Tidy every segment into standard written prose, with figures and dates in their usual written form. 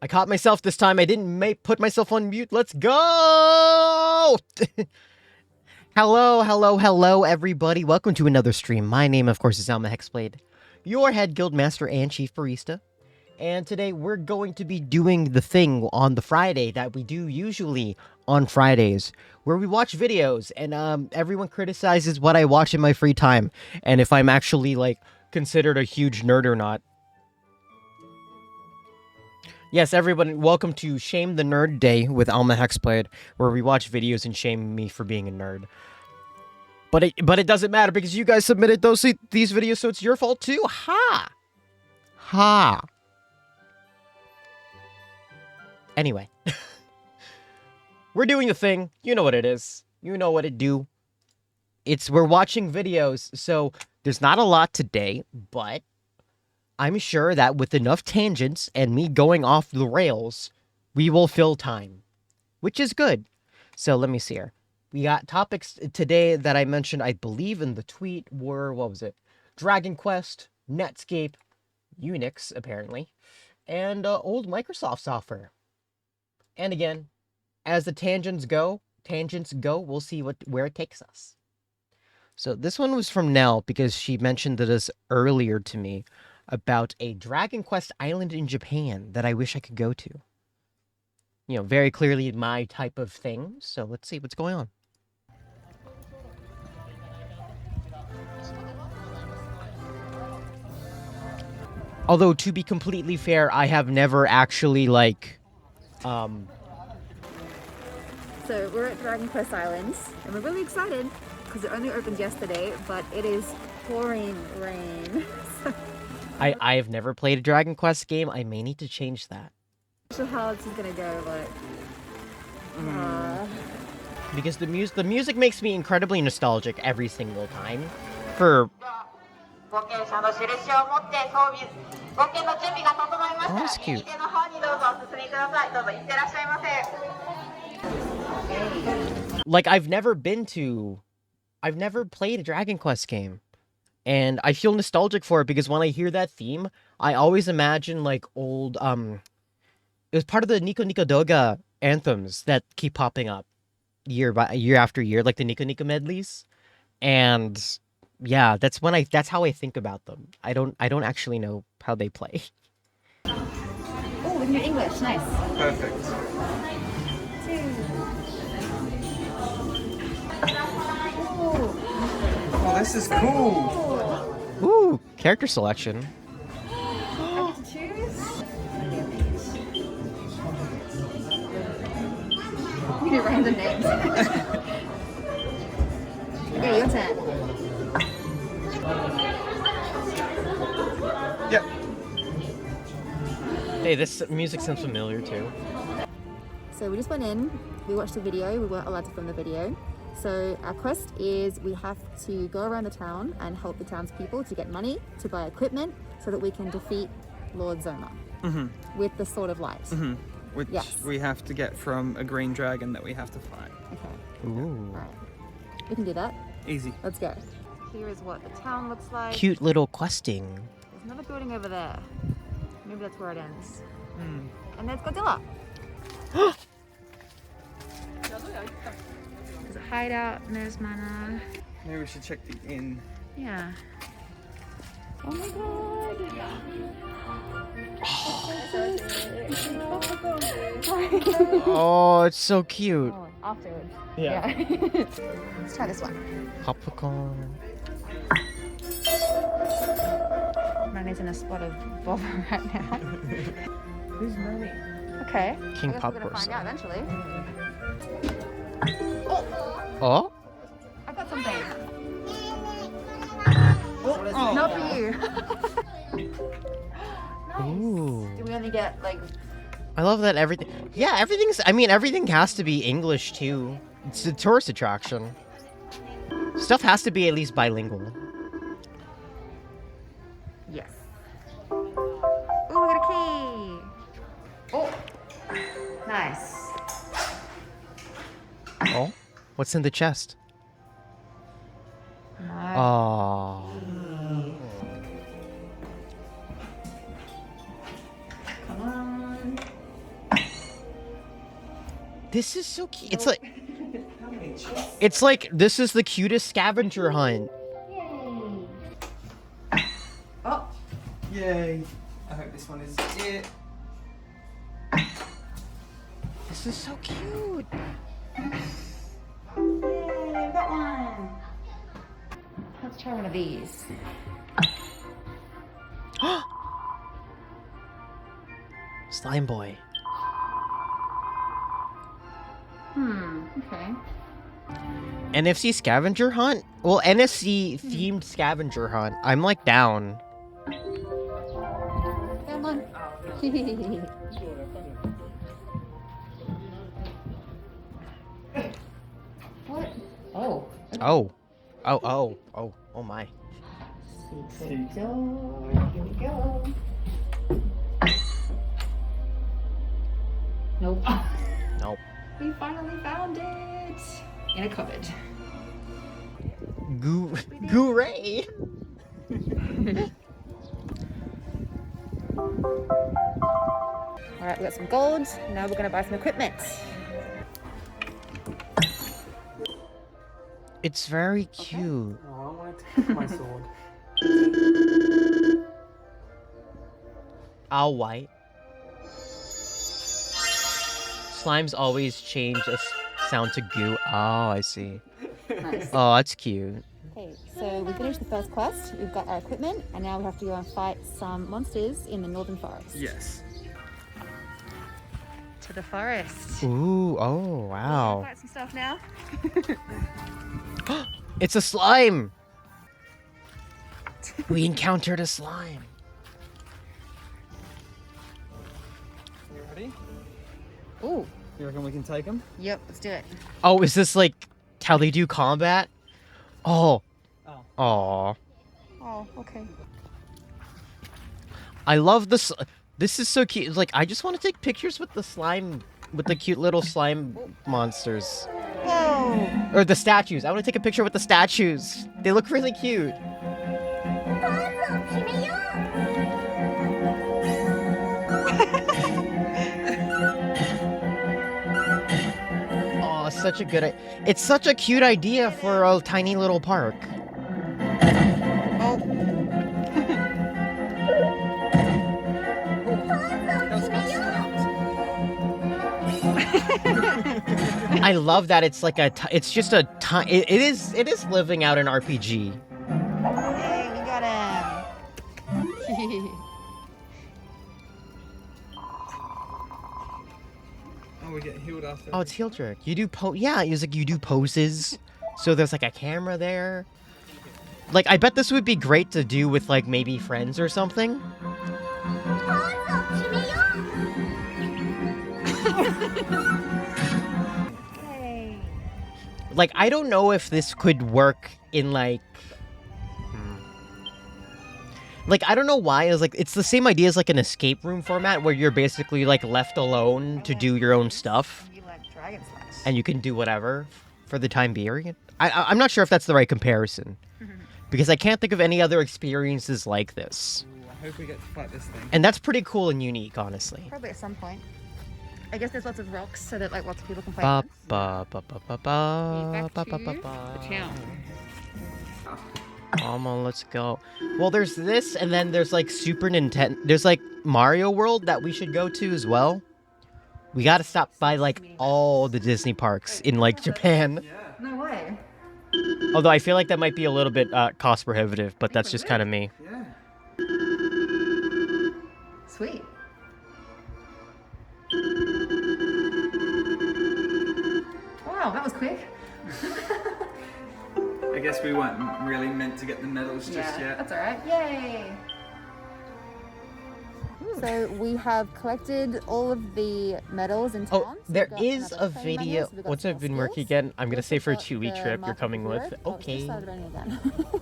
I caught myself this time. I didn't put myself on mute. Let's go! Hello, everybody. Welcome to another stream. My name, of course, is Alma Hexblade, your head guild master and chief barista. And today we're going to be doing the thing on the Friday that we do usually on Fridays, where we watch videos and everyone criticizes what I watch in my free time and if I'm actually like considered a huge nerd or not. Yes, everyone, welcome to Shame the Nerd Day with Alma Hexblade, where we watch videos and shame me for being a nerd. But it doesn't matter because you guys submitted these videos, so it's your fault too. Ha! Ha! Anyway. We're doing the thing. You know what it is. You know what it do. We're watching videos, so there's not a lot today, but I'm sure that with enough tangents and me going off the rails, we will fill time, which is good. So let me see here. We got topics today that I mentioned, I believe in the tweet were, what was it? Dragon Quest, Netscape, Unix, apparently, and old Microsoft software. And again, as the tangents go, we'll see where it takes us. So this one was from Nell because she mentioned this earlier to me about a Dragon Quest island in Japan that I wish I could go to. You know, very clearly my type of thing. So let's see what's going on. Although, to be completely fair, I have never actually, like, So we're at Dragon Quest Islands, and we're really excited because it only opened yesterday, but it is pouring rain. I have never played a Dragon Quest game. I may need to change that. Not sure how this is gonna go, but because the music makes me incredibly nostalgic every single time. For oh, that's cute. Like, I've never played a Dragon Quest game. And I feel nostalgic for it because when I hear that theme, I always imagine, like, old, it was part of the Nico Nico Doga anthems that keep popping up year after year, like the Nico Nico medleys. And yeah, that's how I think about them. I don't actually know how they play. oh, with your English, nice. Perfect. Oh, this is cool. Ooh, character selection. I get to choose? You get random names. Okay, your turn. Yep. Hey, this music sounds familiar too. So we just went in, we watched the video, we weren't allowed to film the video. So our quest is we have to go around the town and help the townspeople to get money, to buy equipment, so that we can defeat Lord Zoma with the Sword of Light. Which we have to get from a green dragon that we have to fight. Okay. Ooh. Alright. We can do that. Easy. Let's go. Here is what the town looks like. Cute little questing. There's another building over there. Maybe that's where it ends. And there's Godzilla. There's a hideout, and there's Mana. Maybe we should check the inn. Yeah. Oh my god! Oh, it's so cute. Oh, afterwards. Yeah. Let's try this one. Popcorn. Nani's in a spot of bother right now. Who's Nani? Okay. King I guess Popcorn. we're gonna find out eventually. Oh? I got something. Oh. Not for you. Ooh. Do we only get like? I love that everything. Yeah, everything has to be English too. It's a tourist attraction. Stuff has to be at least bilingual. Yes. Oh, we got a key. Oh, nice. Oh? What's in the chest? No. Oh. Come on. This is so cute. It's like this is the cutest scavenger hunt. Oh, Yay! I hope this one is it. This is so cute. yay, got one. Let's try one of these. Slime boy. Okay. NFC scavenger hunt? Well, NFC themed scavenger hunt. I'm like down. Come on. What? Oh. Oh. Oh my. Secret door. Here we go. Nope. Nope. We finally found it in a cupboard. Goo-ray. All right, we got some gold. Now we're gonna buy some equipment. It's very cute. Oh, I want to take my sword. All white. Slimes always change a sound to goo. Oh, I see. Nice. Oh, that's cute. Okay, so we finished the first quest. We've got our equipment, and now we have to go and fight some monsters in the northern forest. Yes. To the forest. Ooh, oh, wow. Fight some stuff now. It's a slime! We encountered a slime. You ready? Ooh. You reckon we can take them? Yep, let's do it. Oh, is this like how they do combat? Oh. Oh. Aw. Oh, okay. I love this. This is so cute. Like, I just want to take pictures with the slime, with the cute little slime monsters. Whoa! Or the statues. I want to take a picture with the statues. They look really cute. Oh, such a good. It's such a cute idea for a tiny little park. Oh. I love that it's like it's just a it is living out an RPG. Yay, we got him. Oh, we get healed after. Oh, it's heel trick. You do yeah, it's like you do poses. So there's like a camera there. Like, I bet this would be great to do with like maybe friends or something. Yay. Like, I don't know if this could work in like like, I don't know why. It's the same idea as like an escape room format where you're basically like left alone to do your own stuff. You like dragon slash. And you can do whatever for the time being. I'm not sure if that's the right comparison. Because I can't think of any other experiences like this. Ooh, I hope we get to fight this thing. And that's pretty cool and unique, honestly. Probably at some point. I guess there's lots of rocks so that like lots of people can play. Ba once. ba ba ba ba ba Back ba ba to ba. the town. Come on, let's go. Well, there's this, and then there's like Super Nintendo. There's like Mario World that we should go to as well. We gotta stop by like all the Disney parks in like Japan. Yeah. No way. Although I feel like that might be a little bit cost prohibitive, but that's just kind of me. Yeah. Sweet. Wow, that was quick. I guess we weren't really meant to get the medals just yet. That's alright. Yay! So we have collected all of the medals in town. Oh, So there we've got is another a training video. manual, so we've got Once some I've been more working skills. again, I'm gonna We've say for a also got 2-week the trip you're mark coming of the with. road. Oh, it's just Okay. started raining again.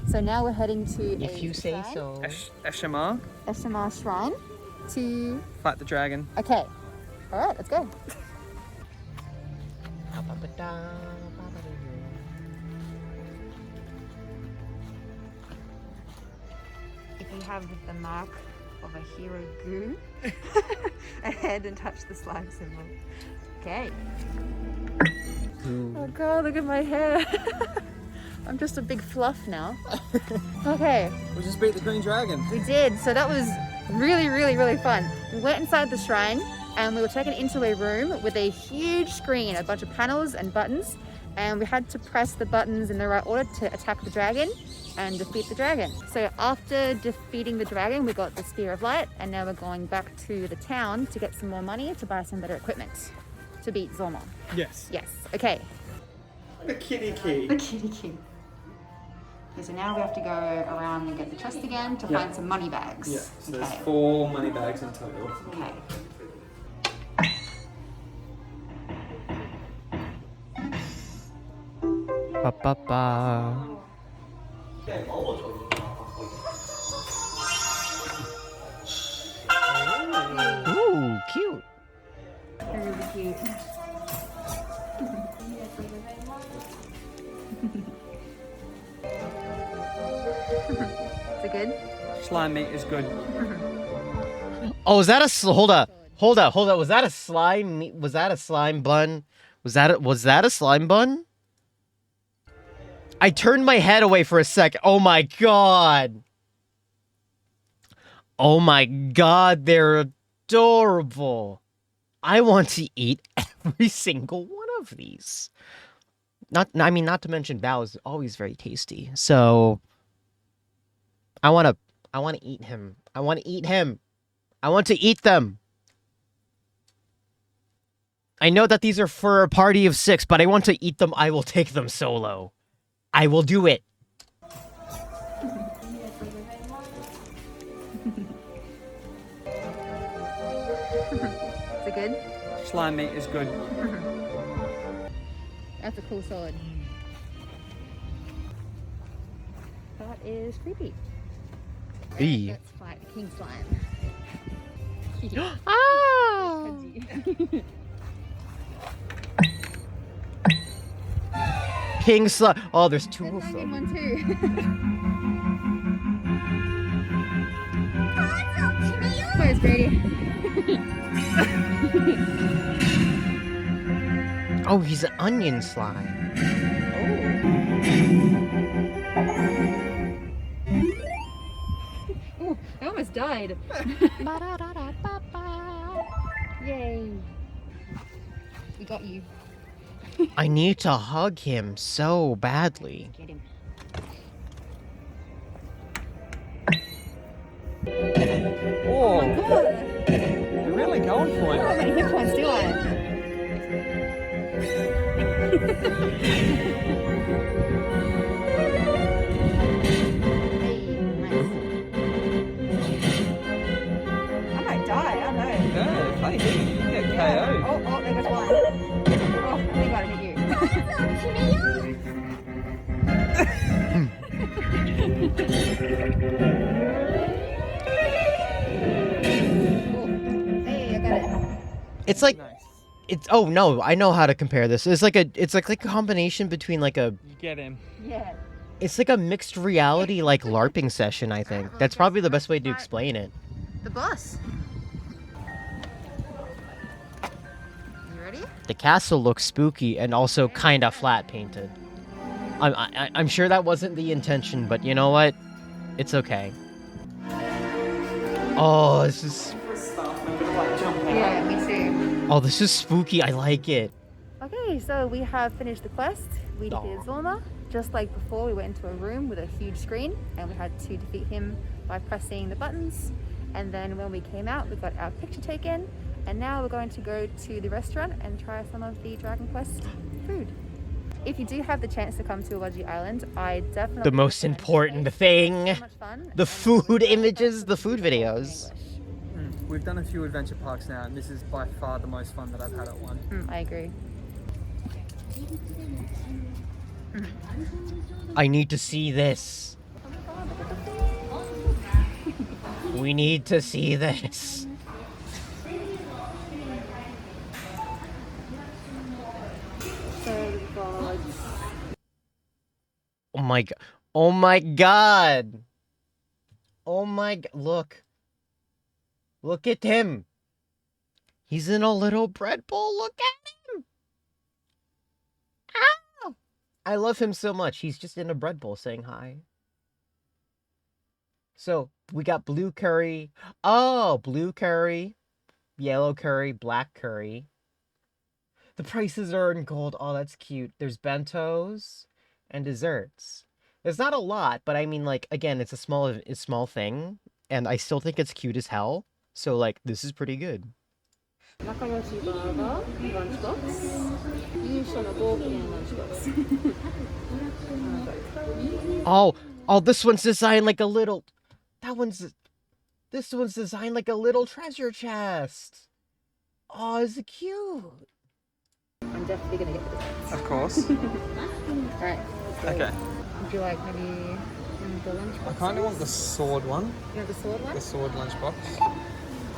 So now we're heading to If a you say shrine, so. Eshima, SMR shrine to... fight the dragon. Okay. Alright, let's go. If you have the mark of a hero goo ahead and touch the slime symbol. Okay. Oh god, look at my hair. I'm just a big fluff now. Okay. We just beat the green dragon. We did. So that was really, really, really fun. We went inside the shrine and we were taken into a room with a huge screen, a bunch of panels and buttons, and we had to press the buttons in the right order to attack the dragon and defeat the dragon. So after defeating the dragon, we got the Spear of Light, and now we're going back to the town to get some more money to buy some better equipment to beat Zorma. Yes. Yes. Okay. The kitty key. The kitty key. Okay, so now we have to go around and get the chest again to find some money bags. Yeah, so okay. there's 4 money bags in total. Okay. Ba ba ba. Ooh, cute. They're really cute. Is it good? Slime meat is good. Oh, is that a hold up? Hold up. Was that a slime? Was that a slime bun? Was that a slime bun? I turned my head away for a sec. Oh my god. Oh my god, they're adorable. I want to eat every single one of these. Not to mention Bao is always very tasty. So I want to eat him. I want to eat him. I want to eat them. I know that these are for a party of 6, but I want to eat them. I will take them solo. I will do it. Is it good? Slime meat is good. That's a cool sword. That is creepy. Eee. Let's fight the king slime. Ah! King slime. Oh, there's 2 of Dragon them. one too. Where's Brady? Oh, he's an onion slime. Oh, I almost died. Yay. We got you. I need to hug him so badly. Get him. Oh, God. you're really going for How it. many hit points do I have? I might die, I don't know. Yeah, if they hit you, you get Yeah. KO'd. Oh, there goes one. Oh, I think I hit you. Hey, I got it. It's like Nice. oh no, I know how to compare this. It's like a combination between like a You get him. Yeah. it's like a mixed reality like LARPing session, I think. That's probably the best way to explain it. The boss. You ready? The castle looks spooky and also kind of flat painted. I'm sure that wasn't the intention, but you know what? It's okay. Oh, this is Yeah, me too. oh, this is spooky. I like it. Okay, so we have finished the quest. We Aw. defeated Zorma. Just like before, we went into a room with a huge screen and we had to defeat him by pressing the buttons. And then when we came out, we got our picture taken. And now we're going to go to the restaurant and try some of the Dragon Quest food. If you do have the chance to come to Awaji Island, I definitely... The most recommend important it. thing. So much fun. The And food it's images, the food in videos. English. We've done a few adventure parks now, and this is by far the most fun that I've had at one. I agree. I need to see this. We need to see this. So we've got... Oh my god. Oh my god. Oh my god. Look. Look at him. He's in a little bread bowl. Look at him. Ow! I love him so much. He's just in a bread bowl saying hi. So, we got blue curry. Oh, blue curry, yellow curry, black curry. The prices are in gold. Oh, that's cute. There's bentos and desserts. There's not a lot, but I mean, like, again, it's a small thing, and I still think it's cute as hell. So, like, this is pretpretty good. Macaroni burger, lunchbox. Usually a European lunchbox. Oh, this one's designed like a little... This one's designed like a little treasure chest. Oh, is it cute? I'm definitely gonna get this. Of course. Alright. Okay. Would you like maybe the lunchbox? I kind of want the sword one. You want the sword one? The sword lunchbox.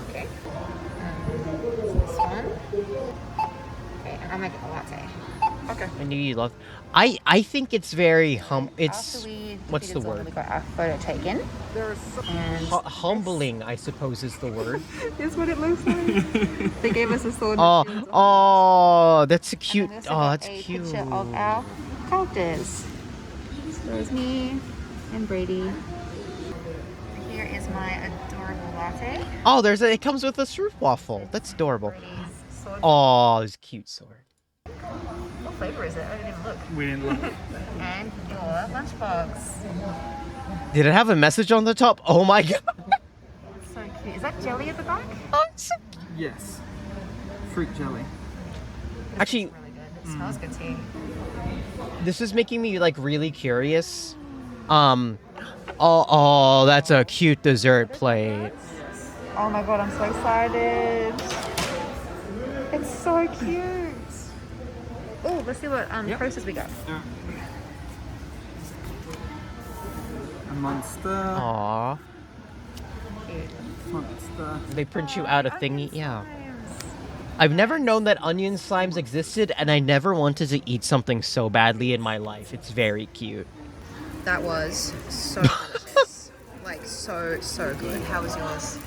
Okay. This one. Okay, and I'll make it a latte. Okay. I knew you loved... I think it's very it's... After we What's the defeated Zona, word? we got our photo taken. And Humbling, I suppose, is the word. here's what it looks like. They gave us a sword. Oh, that's a cute... And then we Oh, also that's got a cute. picture of our characters. So there's me and Brady. Here is my adorable latte. Oh, it comes with a fruit waffle. That's adorable. Brady's sword. Oh, it's a cute sword. What flavor is it? I didn't even look. We didn't look. And your lunchbox. Did it have a message on the top? Oh my god. So cute. Is that jelly at the back? Oh, it's so... Yes. Fruit jelly. Actually, Really good. It smells good too. this is making me like really curious. Oh, that's a cute dessert plate. Oh my god, I'm so excited. It's so cute. Oh, let's see what Yep. process we got. A monster. Aw, Cute. Monster. they print you out a thingy. Onion Yeah. slimes. I've never known that onion slimes existed, and I never wanted to eat something so badly in my life. It's very cute. That was so delicious. Like so good. How was yours?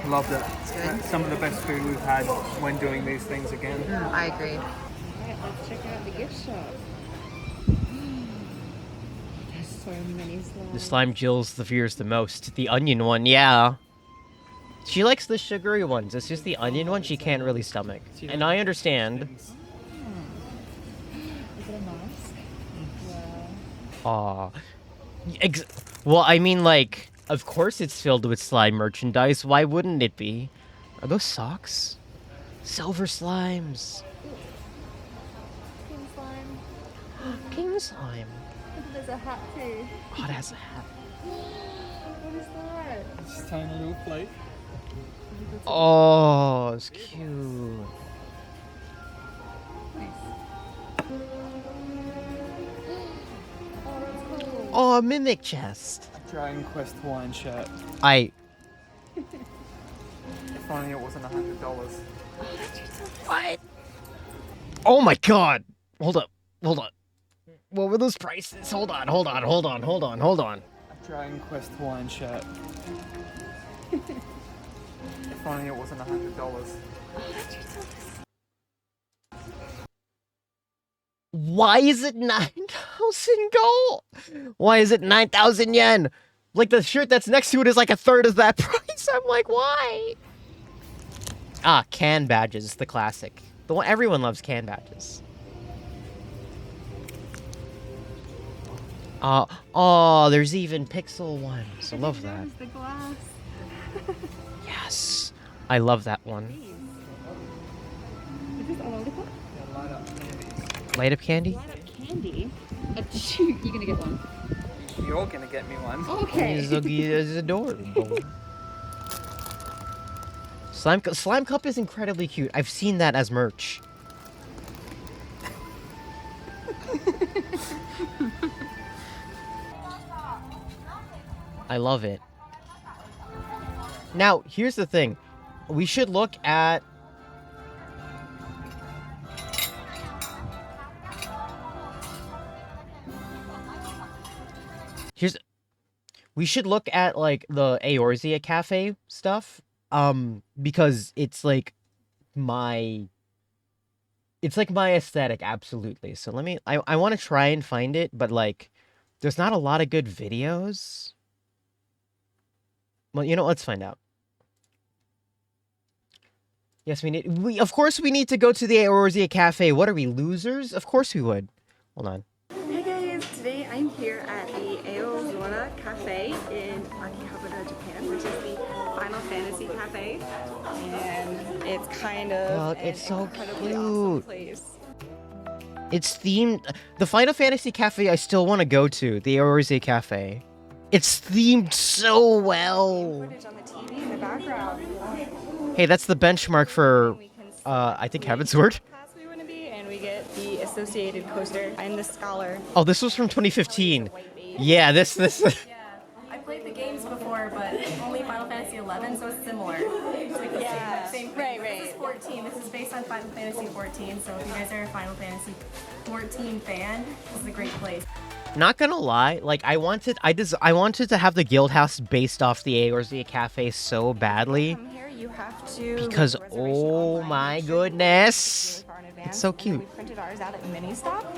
Loved it. good. That's some of the best food we've had when doing these things again. I agree. Alright, let's check out the gift shop. There's so many slimes. The slime Jill's the fears the most. The onion one, yeah. She likes the sugary ones. It's just the onion one she can't really stomach. And I understand. Is it a mask? Aw. Wow. Well, I mean, like, of course it's filled with slime merchandise. Why wouldn't it be? Are those socks? Silver slimes. King slime. King slime. There's a hat too. Oh, it has a hat. What is that? Just tiny little plate. Oh, it's cute. Nice. Oh, that's cool. Oh, a mimic chest. Dragon Quest Hawaiian shirt. I... If only it wasn't $100. What? Oh my god. Hold up. What were those prices? Hold on. A Dragon Quest Hawaiian shirt. If only it wasn't $100. Why is it 9,000 gold? Why is it 9,000 yen? Like, the shirt that's next to it is like a third of that price. I'm like, why? Ah, can badges, the classic. The one everyone loves can badges. Oh, there's even pixel ones. I love that. There's the glass. Yes. I love that one. Is this a lollipop? Light up candy? Light up candy. Shoot, you're gonna get one. You're gonna get me one. Okay. It's adorable. Slime Cup is incredibly cute. I've seen that as merch. I love it. Now, here's the thing. We should look at... We should look at, like, the Eorzea Cafe stuff. Because it's like my aesthetic, absolutely. So I want to try and find it, but like there's not a lot of good videos. Well, let's find out. Yes, of course we need to go to the Eorzea Cafe. What are we, losers? Of course we would. Hold on. Hey guys, today I'm here at the Eorzea Cafe in Akihabara, Japan, which is the Final Fantasy Cafe, and it's kind of Look, it's so incredibly cute. awesome place. It's themed. The Final Fantasy Cafe I still want to go to. The Eorzea Cafe. It's themed so well. Footage on the TV in the background. Hey, that's the benchmark for, We can see I think Heavensward. class we want to be, and we get the associated coaster. I'm the scholar. Oh, this was from 2015. White bait. Yeah, this. Yeah, I played the games before, but only Final Fantasy 11, so it's similar. It's like the Yeah, same thing. right, This is right. 14. This is based on Final Fantasy 14, so if you guys are a Final Fantasy 14 fan, this is a great place. Not gonna lie, like I wanted to have the guild house based off the Eorzea Cafe so badly Come here, you have to because make a reservation oh online, my make sure goodness, really far in it's advance, so and then cute. We printed ours out at Mini Stop,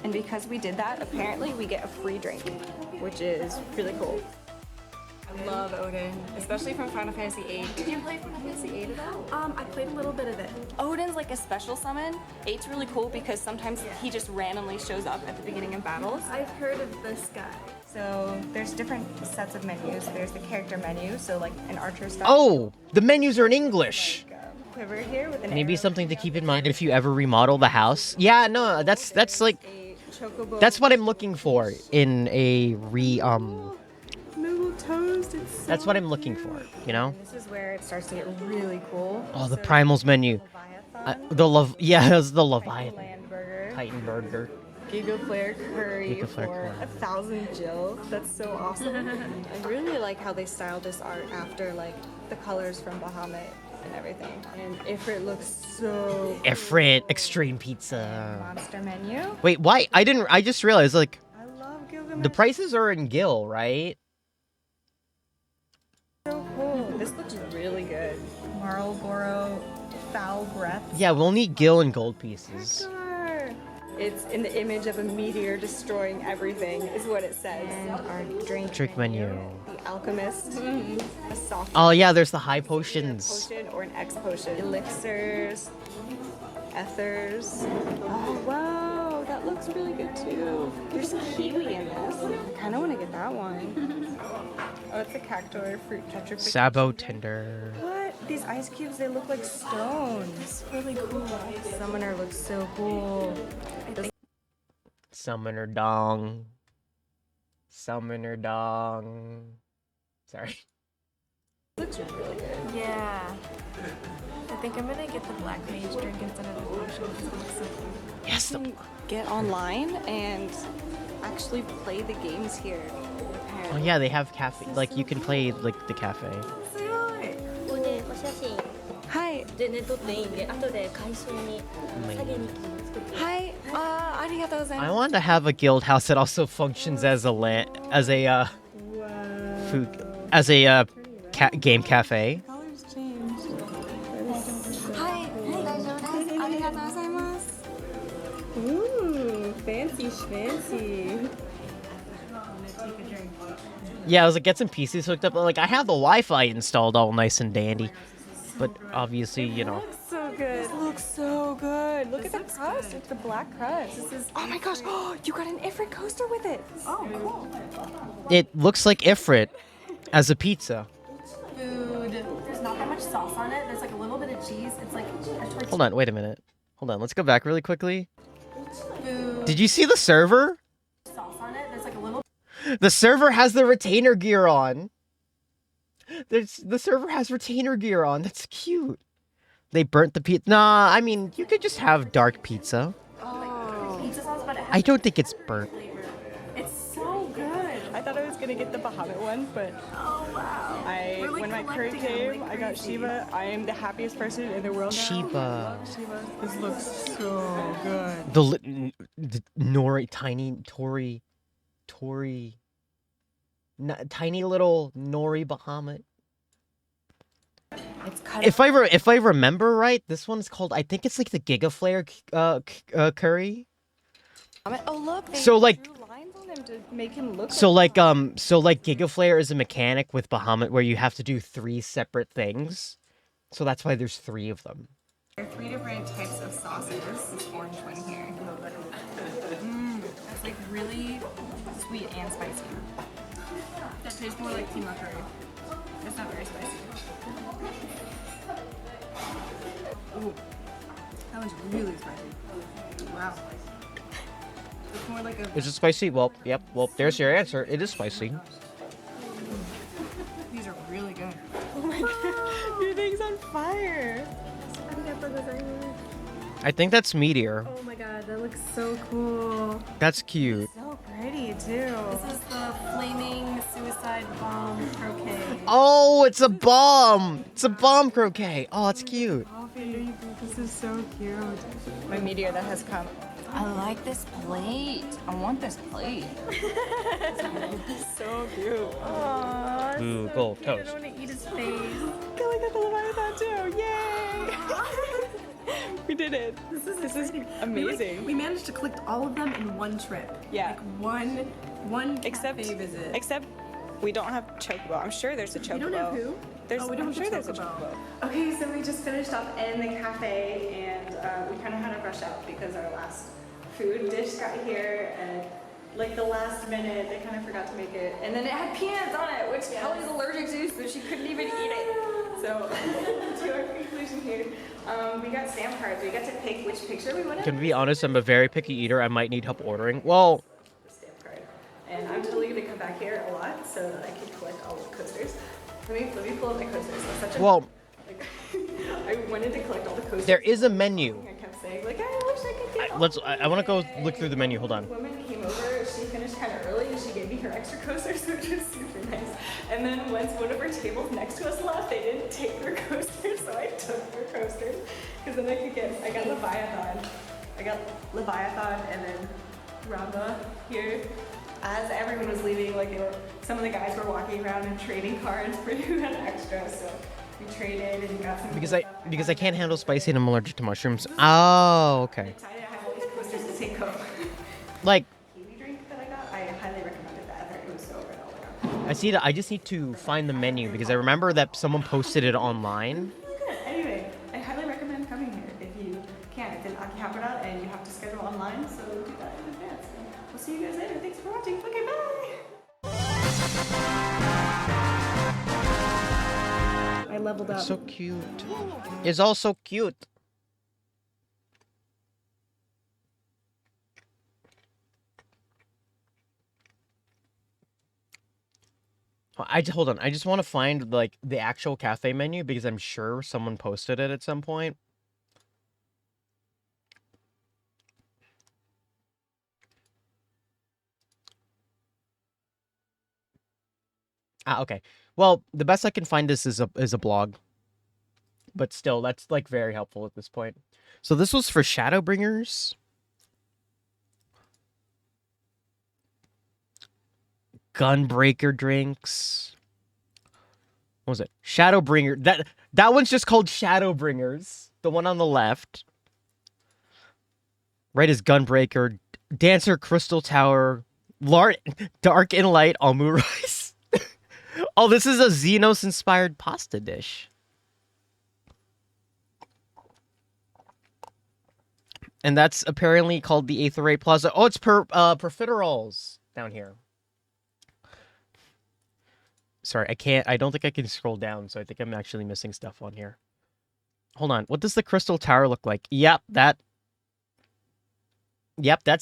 and because we did that, apparently we get a free drink, which is really cool. I love Odin, especially from Final Fantasy 8. Did you play Final Fantasy 8 at all? I played a little bit of it. Odin's like a special summon. 8's really cool because sometimes he just randomly shows up at the beginning of battles. I've heard of this guy. So there's different sets of menus. There's the character menu, so like an archer style. Oh, the menus are in English. Quiver here with an Maybe arrow something to coming keep out in mind if you ever remodel the house. Yeah, no, that's like a chocobo. that's what I'm looking for in a Noodle toast. It's so That's what I'm looking for, you know? This is where it starts to get really cool. Oh, the So Primals menu. Leviathan, It's the Leviathan. Land Burger, Titan Burger. Giga Flare Curry Giga Flare for Curry. 1,000 Jill. That's so awesome. I really like how they styled this art after like the colors from Bahamut and everything. And Ifrit looks so cool. Ifrit Extreme Pizza. Monster menu. Wait, why? I just realized, like, I love Gilgamesh. the prices are in Gil, right? So cool. This looks really good. Marlboro Foul Breath. Yeah, we'll need Gil and gold pieces. It's in the image of a meteor destroying everything, is what it says. And our drink menu. The Alchemist, a soft Oh yeah, there's the high potions. potion or an X potion. Elixirs, ethers. Oh wow, that looks really good too. There's kiwi in this. I kind of want to get that one. Oh, it's a cactuar fruit petrification. Sabo Tender. What? These ice cubes, they look like stones. Really cool. Summoner looks so cool. Summoner Dong. Summoner Dong. Sorry. Looks really good. Yeah. I think I'm gonna get the Black Mage drink instead of the potion. Because it looks so cool. Yes, the You can get online and actually play the games here. Oh yeah, they have cafe. Like you can play like the cafe. すごい。ここでお写真 Hi. 全然撮っていいんで、後で回収に下げに来て作って Hi. ありがとうござい I ます。 want to have a guild house that also functions as a food game cafe. Colors changed. Hi. 大丈夫です。ありがとうございます。Ooh, fancy schmancy. Yeah, I was like, get some PCs hooked up. Like, I have the Wi-Fi installed, all nice and dandy. But obviously, you know. So good. This looks so good. Look at the crust. It's the black crust. Oh my gosh. Oh, you got an Ifrit coaster with it. Oh, cool. It looks like Ifrit as a pizza. Food. There's not that much sauce on it. There's like a little bit of cheese. It's like a tortilla. Hold on, wait a minute. Hold on, let's go back really quickly. Food. Did you see the server? Sauce on it. There's like a little. The server has the retainer gear on. The server has retainer gear on. That's cute. They burnt the pizza. Nah, I mean, you could just have dark pizza. Pizza sauce, but it has I don't think it's burnt. flavor. It's so good. I thought I was gonna get the Bahamut one, but Oh wow. We're, like, when my crew collecting them came, like I got crazy. Shiva. I am the happiest person in the world now. Shiba. Shiva. This looks so good. The Nori, tiny Tori, tiny little Nori Bahamut. It's cut. If I remember right, this one's called, I think it's like the Giga Flare curry. Oh look, they So, like- drew lines on him to make him look. So like Giga Flare is a mechanic with Bahamut where you have to do 3 separate things. So that's why there's 3 of them. There are 3 different types of sauces. This orange one here. It's like really sweet and spicy. That tastes more like keema curry. It's not very spicy. Ooh, that one's really spicy. Wow. It's more like a. Is it spicy? Well, yep. Well, there's your answer. It is spicy. These are really good. Oh my god, your thing's on fire. I think that's Meteor. Oh my god, that looks so cool. That's cute. So pretty too. This is the flaming suicide bomb croquet. Oh, it's a bomb. It's a bomb croquet. Oh, it's cute. This is so cute. My meteor that has come. I like this plate. I want this plate. So cute. Aww. Ooh, so gold cute. I toast. want to eat his face. Kelly got the Leviathan too. Yay! We did it. This is amazing. We managed to collect all of them in one trip. Yeah. Like one Except cafe visit. Except we don't have chocobo. I'm sure there's a chocobo. We don't have who? There's, Oh, we don't I'm have sure the there's a chocobo. chocobo. Okay, so we just finished up in the cafe and we kind of had to rush out because our last food dish got here and like the last minute they kind of forgot to make it and then it had peanuts on it, which Kelly's allergic to, so she couldn't even eat it. So to our conclusion here, we got stamp cards. We got to pick which picture we wanted. To be honest, I'm a very picky eater. I might need help ordering. Well, The stamp card. And I'm totally gonna come back here a lot so that I can collect all the coasters. Let me pull up my coasters. So such a well, like, I wanted to collect all the coasters. there is a menu. I kept saying like I wish I could get. Let's. I want to go look through the menu. Hold on. The woman came over. She finished kind of early, and she gave me her extra coasters, which was super nice. And then once one of her tables next to us left, they didn't take their coasters, so I took their coasters because then I got Leviathan. I got Leviathan, and then Ramba here. As everyone was leaving, like some of the guys were walking around and trading cards for who had extra, so we traded and got some. Because I can't handle spicy and I'm allergic to mushrooms. Oh, okay. Excited, I have all these coasters to take home. Like, Kiwi drink that I got, I highly recommended that. I thought it was so good. Oh my god. I see that. I just need to find the menu because I remember that someone posted it online. Good. Anyway, I highly recommend coming here if you can. It's in Akihabara and you have to schedule online, so do that in advance. And we'll see you guys later. Thanks for watching. Okay, bye. I leveled up. So cute. It's all so cute. Hold on. I just want to find like the actual cafe menu because I'm sure someone posted it at some point. Okay. Well, the best I can find this is a blog. But still, that's like very helpful at this point. So this was for Shadowbringers. Gunbreaker drinks. What was it? Shadowbringer. That one's just called Shadowbringers. The one on the left. Right is Gunbreaker. Dancer Crystal Tower. Dark and Light Almu Rice. Oh, this is a Xenos inspired pasta dish. And that's apparently called the Aetherate Plaza. Oh, it's profiteroles down here. Sorry, I don't think I can scroll down, so I think I'm actually missing stuff on here. Hold on. What does the Crystal Tower look like? Yep, that's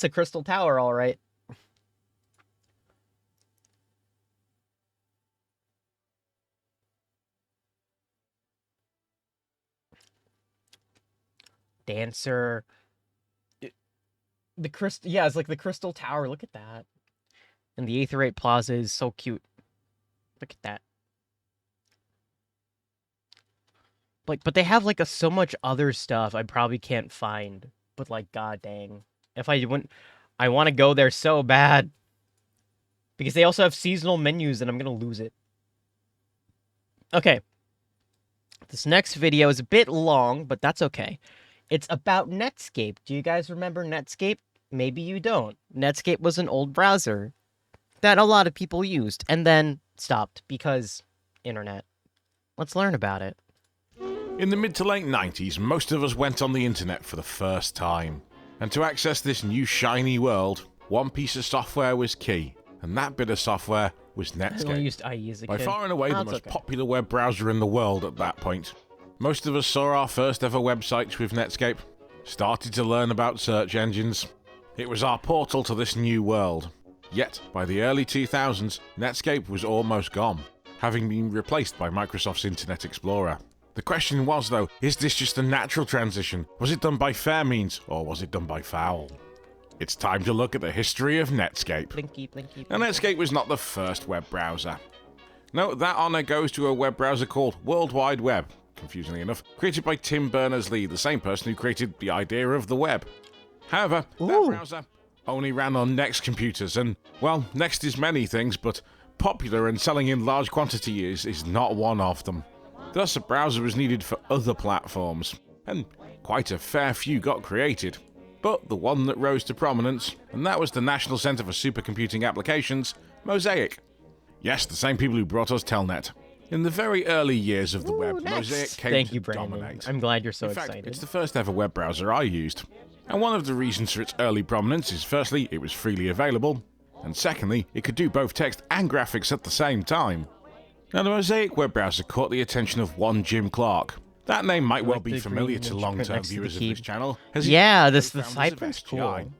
a Crystal Tower, all right. Dancer. It's like the Crystal Tower. Look at that. And the Aetherate Plaza is so cute. Look at that. But they have like so much other stuff I probably can't find. But like, god dang. If I wouldn't, I want to go there so bad. Because they also have seasonal menus and I'm going to lose it. Okay. This next video is a bit long, but that's okay. It's about Netscape. Do you guys remember Netscape? Maybe you don't. Netscape was an old browser that a lot of people used and then stopped because internet. Let's learn about it. In the mid to late 90s, most of us went on the internet for the first time. And to access this new shiny world, one piece of software was key, and that bit of software was I only Netscape. used IE as a By kid. far and away the That's most okay. popular web browser in the world at that point. Most of us saw our first ever websites with Netscape, started to learn about search engines. It was our portal to this new world. Yet, by the early 2000s, Netscape was almost gone, having been replaced by Microsoft's Internet Explorer. The question was, though, is this just a natural transition? Was it done by fair means, or was it done by foul? It's time to look at the history of Netscape. Blinky, blinky, Now, blinky. Netscape was not the first web browser. No, that honour goes to a web browser called World Wide Web, confusingly enough, created by Tim Berners-Lee, the same person who created the idea of the web. However, that Ooh. browser only ran on Next computers, and, well, Next is many things, but popular and selling in large quantity is not one of them. Thus, a browser was needed for other platforms, and quite a fair few got created. But the one that rose to prominence, and that was the National Centre for Supercomputing Applications, Mosaic. Yes, the same people who brought us Telnet. In the very early years of the web, Mosaic came Thank to you, Brandon. dominate. I'm glad you're so In fact, excited. it's the first ever web browser I used. And one of the reasons for its early prominence is firstly, it was freely available, and secondly, it could do both text and graphics at the same time. Now, the Mosaic web browser caught the attention of one Jim Clark. That name might well like be the familiar green to image long-term next to the viewers of key. this channel. As he Yeah, was the co-founders of Cypress SGI. cool.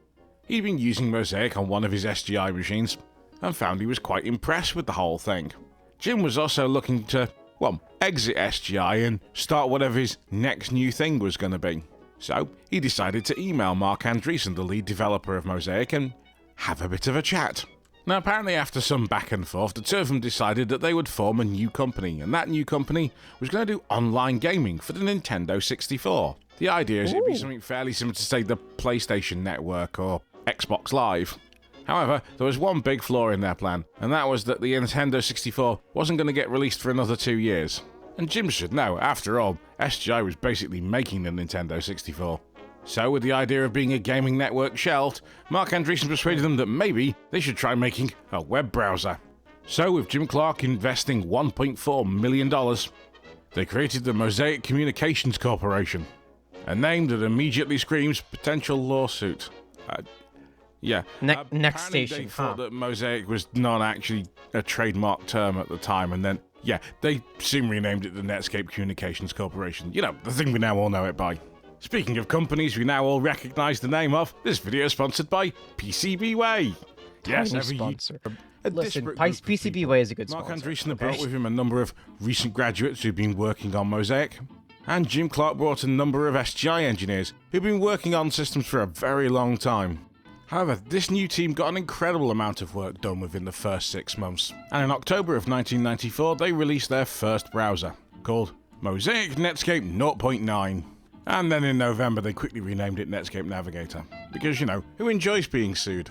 He'd been using Mosaic on one of his SGI machines, and found he was quite impressed with the whole thing. Jim was also looking to, well, exit SGI and start whatever his next new thing was going to be. So, he decided to email Mark Andreessen, the lead developer of Mosaic, and have a bit of a chat. Now, apparently after some back and forth, the two of them decided that they would form a new company, and that new company was going to do online gaming for the Nintendo 64. The idea is it'd be something fairly similar to, say, the PlayStation Network or Xbox Live. However, there was one big flaw in their plan, and that was that the Nintendo 64 wasn't going to get released for another 2 years. And Jim should know, after all, SGI was basically making the Nintendo 64. So, with the idea of being a gaming network shelved, Mark Andreessen persuaded them that maybe they should try making a web browser. So, with Jim Clark investing $1.4 million, they created the Mosaic Communications Corporation, a name that immediately screams potential lawsuit. Next Apparently station, they thought huh? that Mosaic was not actually a trademark term at the time, and then, yeah, they soon renamed it the Netscape Communications Corporation. You know, the thing we now all know it by. Speaking of companies we now all recognise the name of, this video is sponsored by PCBWay. Yes, Tiny every sponsor. a Listen, disparate group of PCBWay people. is a good Mark sponsor. Andreessen had brought with him a number of recent graduates who've been working on Mosaic, and Jim Clark brought a number of SGI engineers who've been working on systems for a very long time. However, this new team got an incredible amount of work done within the first 6 months, and in October of 1994 they released their first browser, called Mosaic Netscape 0.9. And then in November they quickly renamed it Netscape Navigator, because, you know, who enjoys being sued?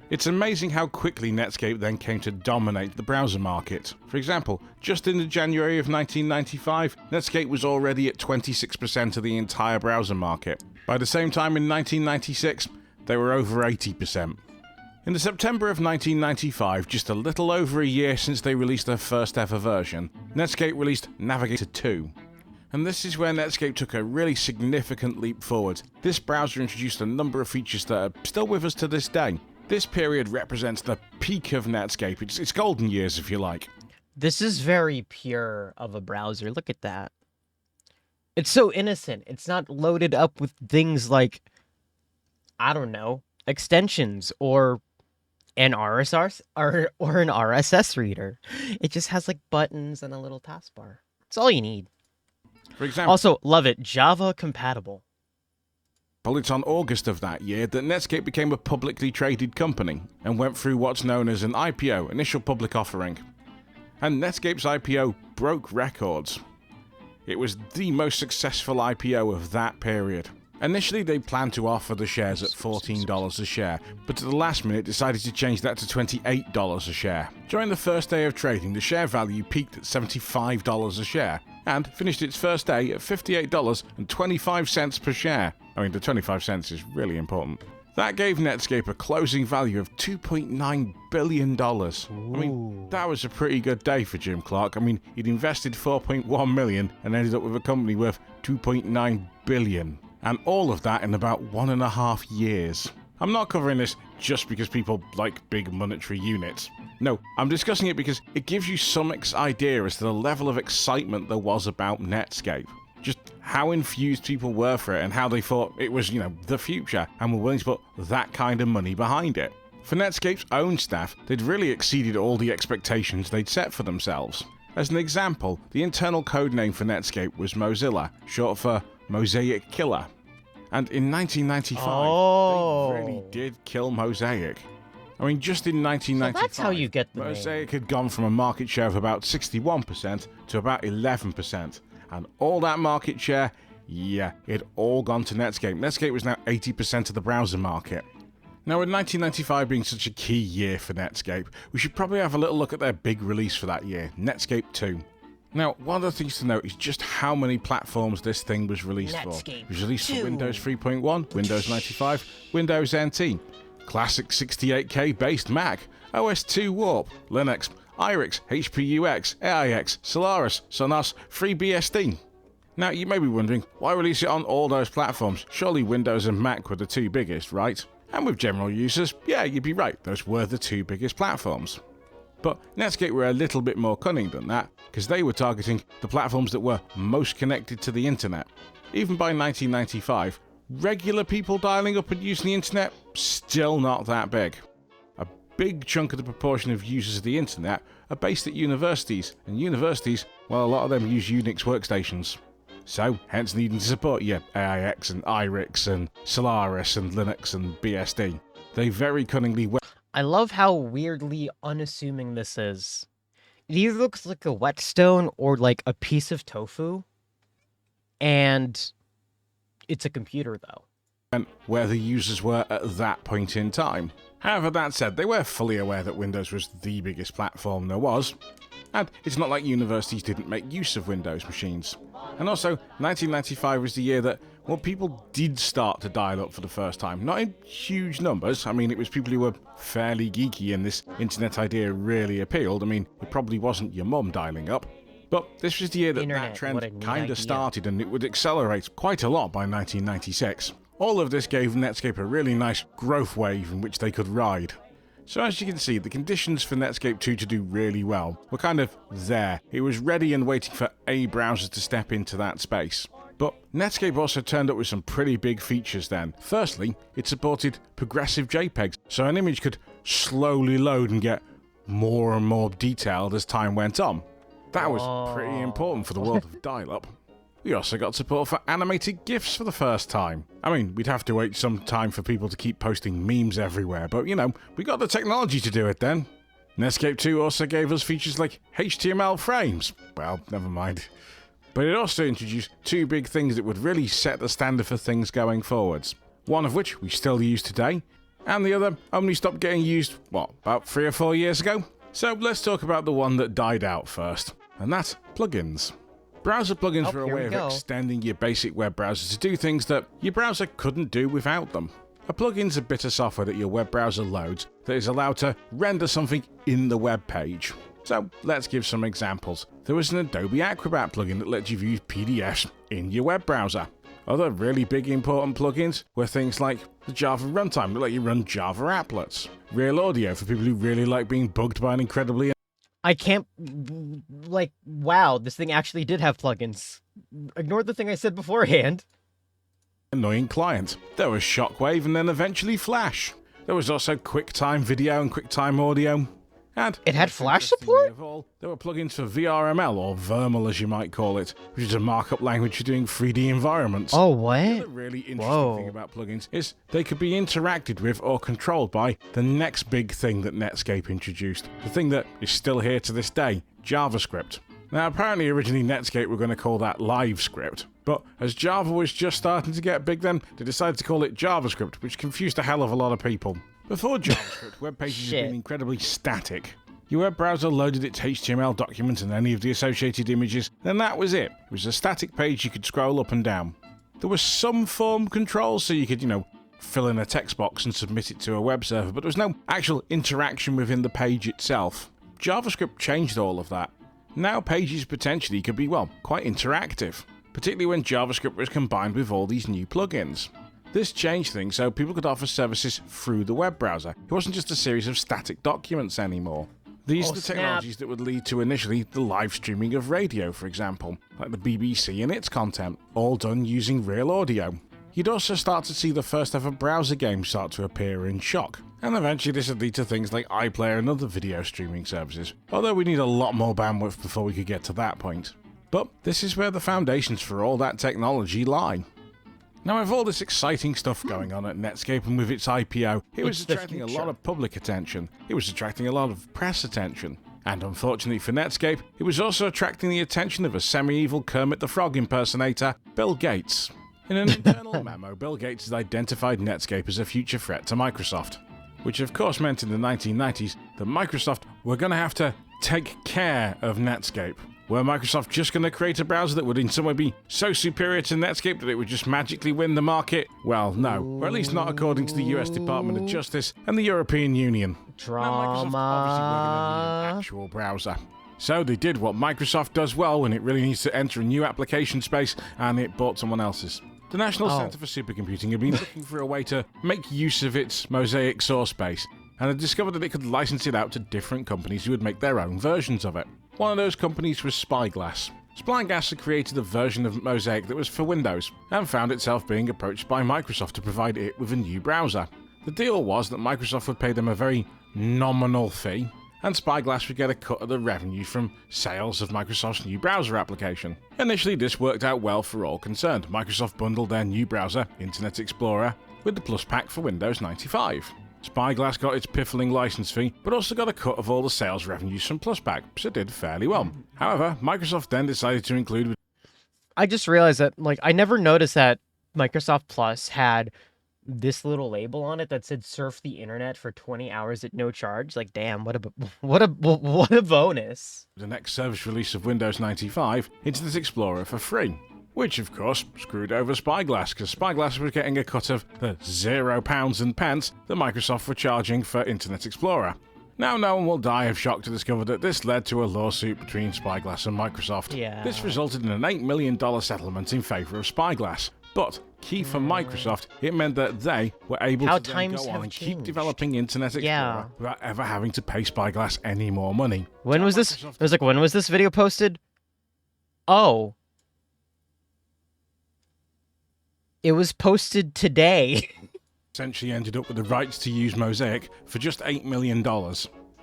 It's amazing how quickly Netscape then came to dominate the browser market. For example, just in the January of 1995, Netscape was already at 26% of the entire browser market. By the same time in 1996, they were over 80%. In the September of 1995, just a little over a year since they released their first ever version, Netscape released Navigator 2. And this is where Netscape took a really significant leap forward. This browser introduced a number of features that are still with us to this day. This period represents the peak of Netscape. It's golden years, if you like. This is very pure of a browser. Look at that. It's so innocent. It's not loaded up with things like, I don't know, extensions or an RSS or an RSS reader. It just has like buttons and a little taskbar. It's all you need. For example, Also, love it. Java compatible. it's on August of that year that Netscape became a publicly traded company and went through what's known as an IPO, initial public offering. And Netscape's IPO broke records. It was the most successful IPO of that period. Initially, they planned to offer the shares at $14 a share, but at the last minute decided to change that to $28 a share. During the first day of trading, the share value peaked at $75 a share, and finished its first day at $58.25 per share. I mean, the 25 cents is really important. That gave Netscape a closing value of $2.9 billion. I mean, that was a pretty good day for Jim Clark. I mean, he'd invested $4.1 million and ended up with a company worth $2.9 billion. And all of that in about 1.5 years. I'm not covering this just because people like big monetary units. No, I'm discussing it because it gives you some idea as to the level of excitement there was about Netscape. Just how infused people were for it and how they thought it was, the future and were willing to put that kind of money behind it. For Netscape's own staff, they'd really exceeded all the expectations they'd set for themselves. As an example, the internal code name for Netscape was Mozilla, short for Mosaic Killer. And in 1995, they really did kill Mosaic. I mean, just in 1995, so that's how you get the Mosaic had gone from a market share of about 61% to about 11%. And all that market share, it all gone to Netscape. Netscape was now 80% of the browser market. Now, with 1995 being such a key year for Netscape, we should probably have a little look at their big release for that year, Netscape 2. Now, one of the things to note is just how many platforms this thing was released for. It was released for Windows 3.1, Windows 95, Windows NT, classic 68K based Mac, OS2 Warp, Linux, IRIX, HP-UX, AIX, Solaris, Sonos, FreeBSD. Now, you may be wondering, why release it on all those platforms? Surely Windows and Mac were the two biggest, right? And with general users, you'd be right, those were the two biggest platforms. But Netscape were a little bit more cunning than that, because they were targeting the platforms that were most connected to the internet. Even by 1995, regular people dialing up and using the internet, still not that big. A big chunk of the proportion of users of the internet are based at universities, and universities, well, a lot of them use Unix workstations. So, hence needing to support your AIX and IRIX and Solaris and Linux and BSD. They very cunningly I love how weirdly unassuming this is. It either looks like a whetstone or like a piece of tofu. And it's a computer, though. Where the users were at that point in time. However, that said, they were fully aware that Windows was the biggest platform there was. And it's not like universities didn't make use of Windows machines. And also, 1995 was the year that, people did start to dial up for the first time. Not in huge numbers. I mean, it was people who were fairly geeky and this internet idea really appealed. I mean, it probably wasn't your mum dialing up. But this was the year that trend kind of started, and it would accelerate quite a lot by 1996. All of this gave Netscape a really nice growth wave in which they could ride. So as you can see, the conditions for Netscape 2 to do really well were kind of there. It was ready and waiting for a browser to step into that space. But Netscape also turned up with some pretty big features then. Firstly, it supported progressive JPEGs, so an image could slowly load and get more and more detailed as time went on. That was pretty important for the world of dial-up. We also got support for animated GIFs for the first time. I mean, we'd have to wait some time for people to keep posting memes everywhere, but we got the technology to do it then. Netscape 2 also gave us features like HTML frames. Well, never mind. But it also introduced two big things that would really set the standard for things going forwards. One of which we still use today, and the other only stopped getting used, about 3 or 4 years ago? So let's talk about the one that died out first, and that's plugins. Browser plugins were a way of extending your basic web browser to do things that your browser couldn't do without them. A plugin's a bit of software that your web browser loads that is allowed to render something in the web page. So let's give some examples. There was an Adobe Acrobat plugin that lets you view PDFs in your web browser. Other really big important plugins were things like the Java runtime that let you run Java applets, Real Audio for people who really like being bugged by an incredibly I can't, wow, this thing actually did have plugins. Ignore the thing I said beforehand. Annoying client. There was Shockwave and then eventually Flash. There was also QuickTime Video and QuickTime Audio. And it had Flash support? There were plugins for VRML, or Vermal as you might call it, which is a markup language for doing 3D environments. Oh, what? The other really interesting thing about plugins is they could be interacted with or controlled by the next big thing that Netscape introduced, the thing that is still here to this day, JavaScript. Now, apparently originally Netscape were going to call that LiveScript, but as Java was just starting to get big then, they decided to call it JavaScript, which confused a hell of a lot of people. Before JavaScript, web pages had been incredibly static. Your web browser loaded its HTML document and any of the associated images, then that was it. It was a static page you could scroll up and down. There was some form control, so you could, fill in a text box and submit it to a web server, but there was no actual interaction within the page itself. JavaScript changed all of that. Now pages potentially could be, quite interactive, particularly when JavaScript was combined with all these new plugins. This changed things so people could offer services through the web browser. It wasn't just a series of static documents anymore. These are the technologies that would lead to initially the live streaming of radio, for example, like the BBC and its content, all done using real audio. You'd also start to see the first ever browser games start to appear in shock, and eventually this would lead to things like iPlayer and other video streaming services, although we need a lot more bandwidth before we could get to that point. But this is where the foundations for all that technology lie. Now, with all this exciting stuff going on at Netscape and with its IPO, it was attracting a lot of public attention. It was attracting a lot of press attention. And unfortunately for Netscape, it was also attracting the attention of a semi-evil Kermit the Frog impersonator, Bill Gates. In an internal memo, Bill Gates had identified Netscape as a future threat to Microsoft, which of course meant in the 1990s that Microsoft were going to have to take care of Netscape. Were Microsoft just going to create a browser that would in some way be so superior to Netscape that it would just magically win the market? Well, no. Or at least not according to the US Department of Justice and the European Union. Drama. Now, Microsoft obviously were going to need an actual browser. So they did what Microsoft does well when it really needs to enter a new application space, and it bought someone else's. The National Center for Supercomputing had been looking for a way to make use of its Mosaic source base, and had discovered that it could license it out to different companies who would make their own versions of it. One of those companies was Spyglass. Spyglass had created a version of Mosaic that was for Windows, and found itself being approached by Microsoft to provide it with a new browser. The deal was that Microsoft would pay them a very nominal fee, and Spyglass would get a cut of the revenue from sales of Microsoft's new browser application. Initially, this worked out well for all concerned. Microsoft bundled their new browser, Internet Explorer, with the Plus Pack for Windows 95. Spyglass got its piffling license fee, but also got a cut of all the sales revenues from Plus Pack, so it did fairly well. However, Microsoft then decided to include... I just realized that, I never noticed that Microsoft Plus had this little label on it that said surf the internet for 20 hours at no charge. Damn, what a bonus. The next service release of Windows 95, Internet Explorer for free. Which, of course, screwed over Spyglass, because Spyglass was getting a cut of the £0 and pence that Microsoft were charging for Internet Explorer. Now, no one will die of shock to discover that this led to a lawsuit between Spyglass and Microsoft. Yeah. This resulted in an $8 million settlement in favour of Spyglass. But, key for Microsoft, it meant that they were able to then go on and keep developing Internet Explorer without ever having to pay Spyglass any more money. When was this? It was when was this video posted? Oh. It was posted today. Essentially ended up with the rights to use Mosaic for just $8 million.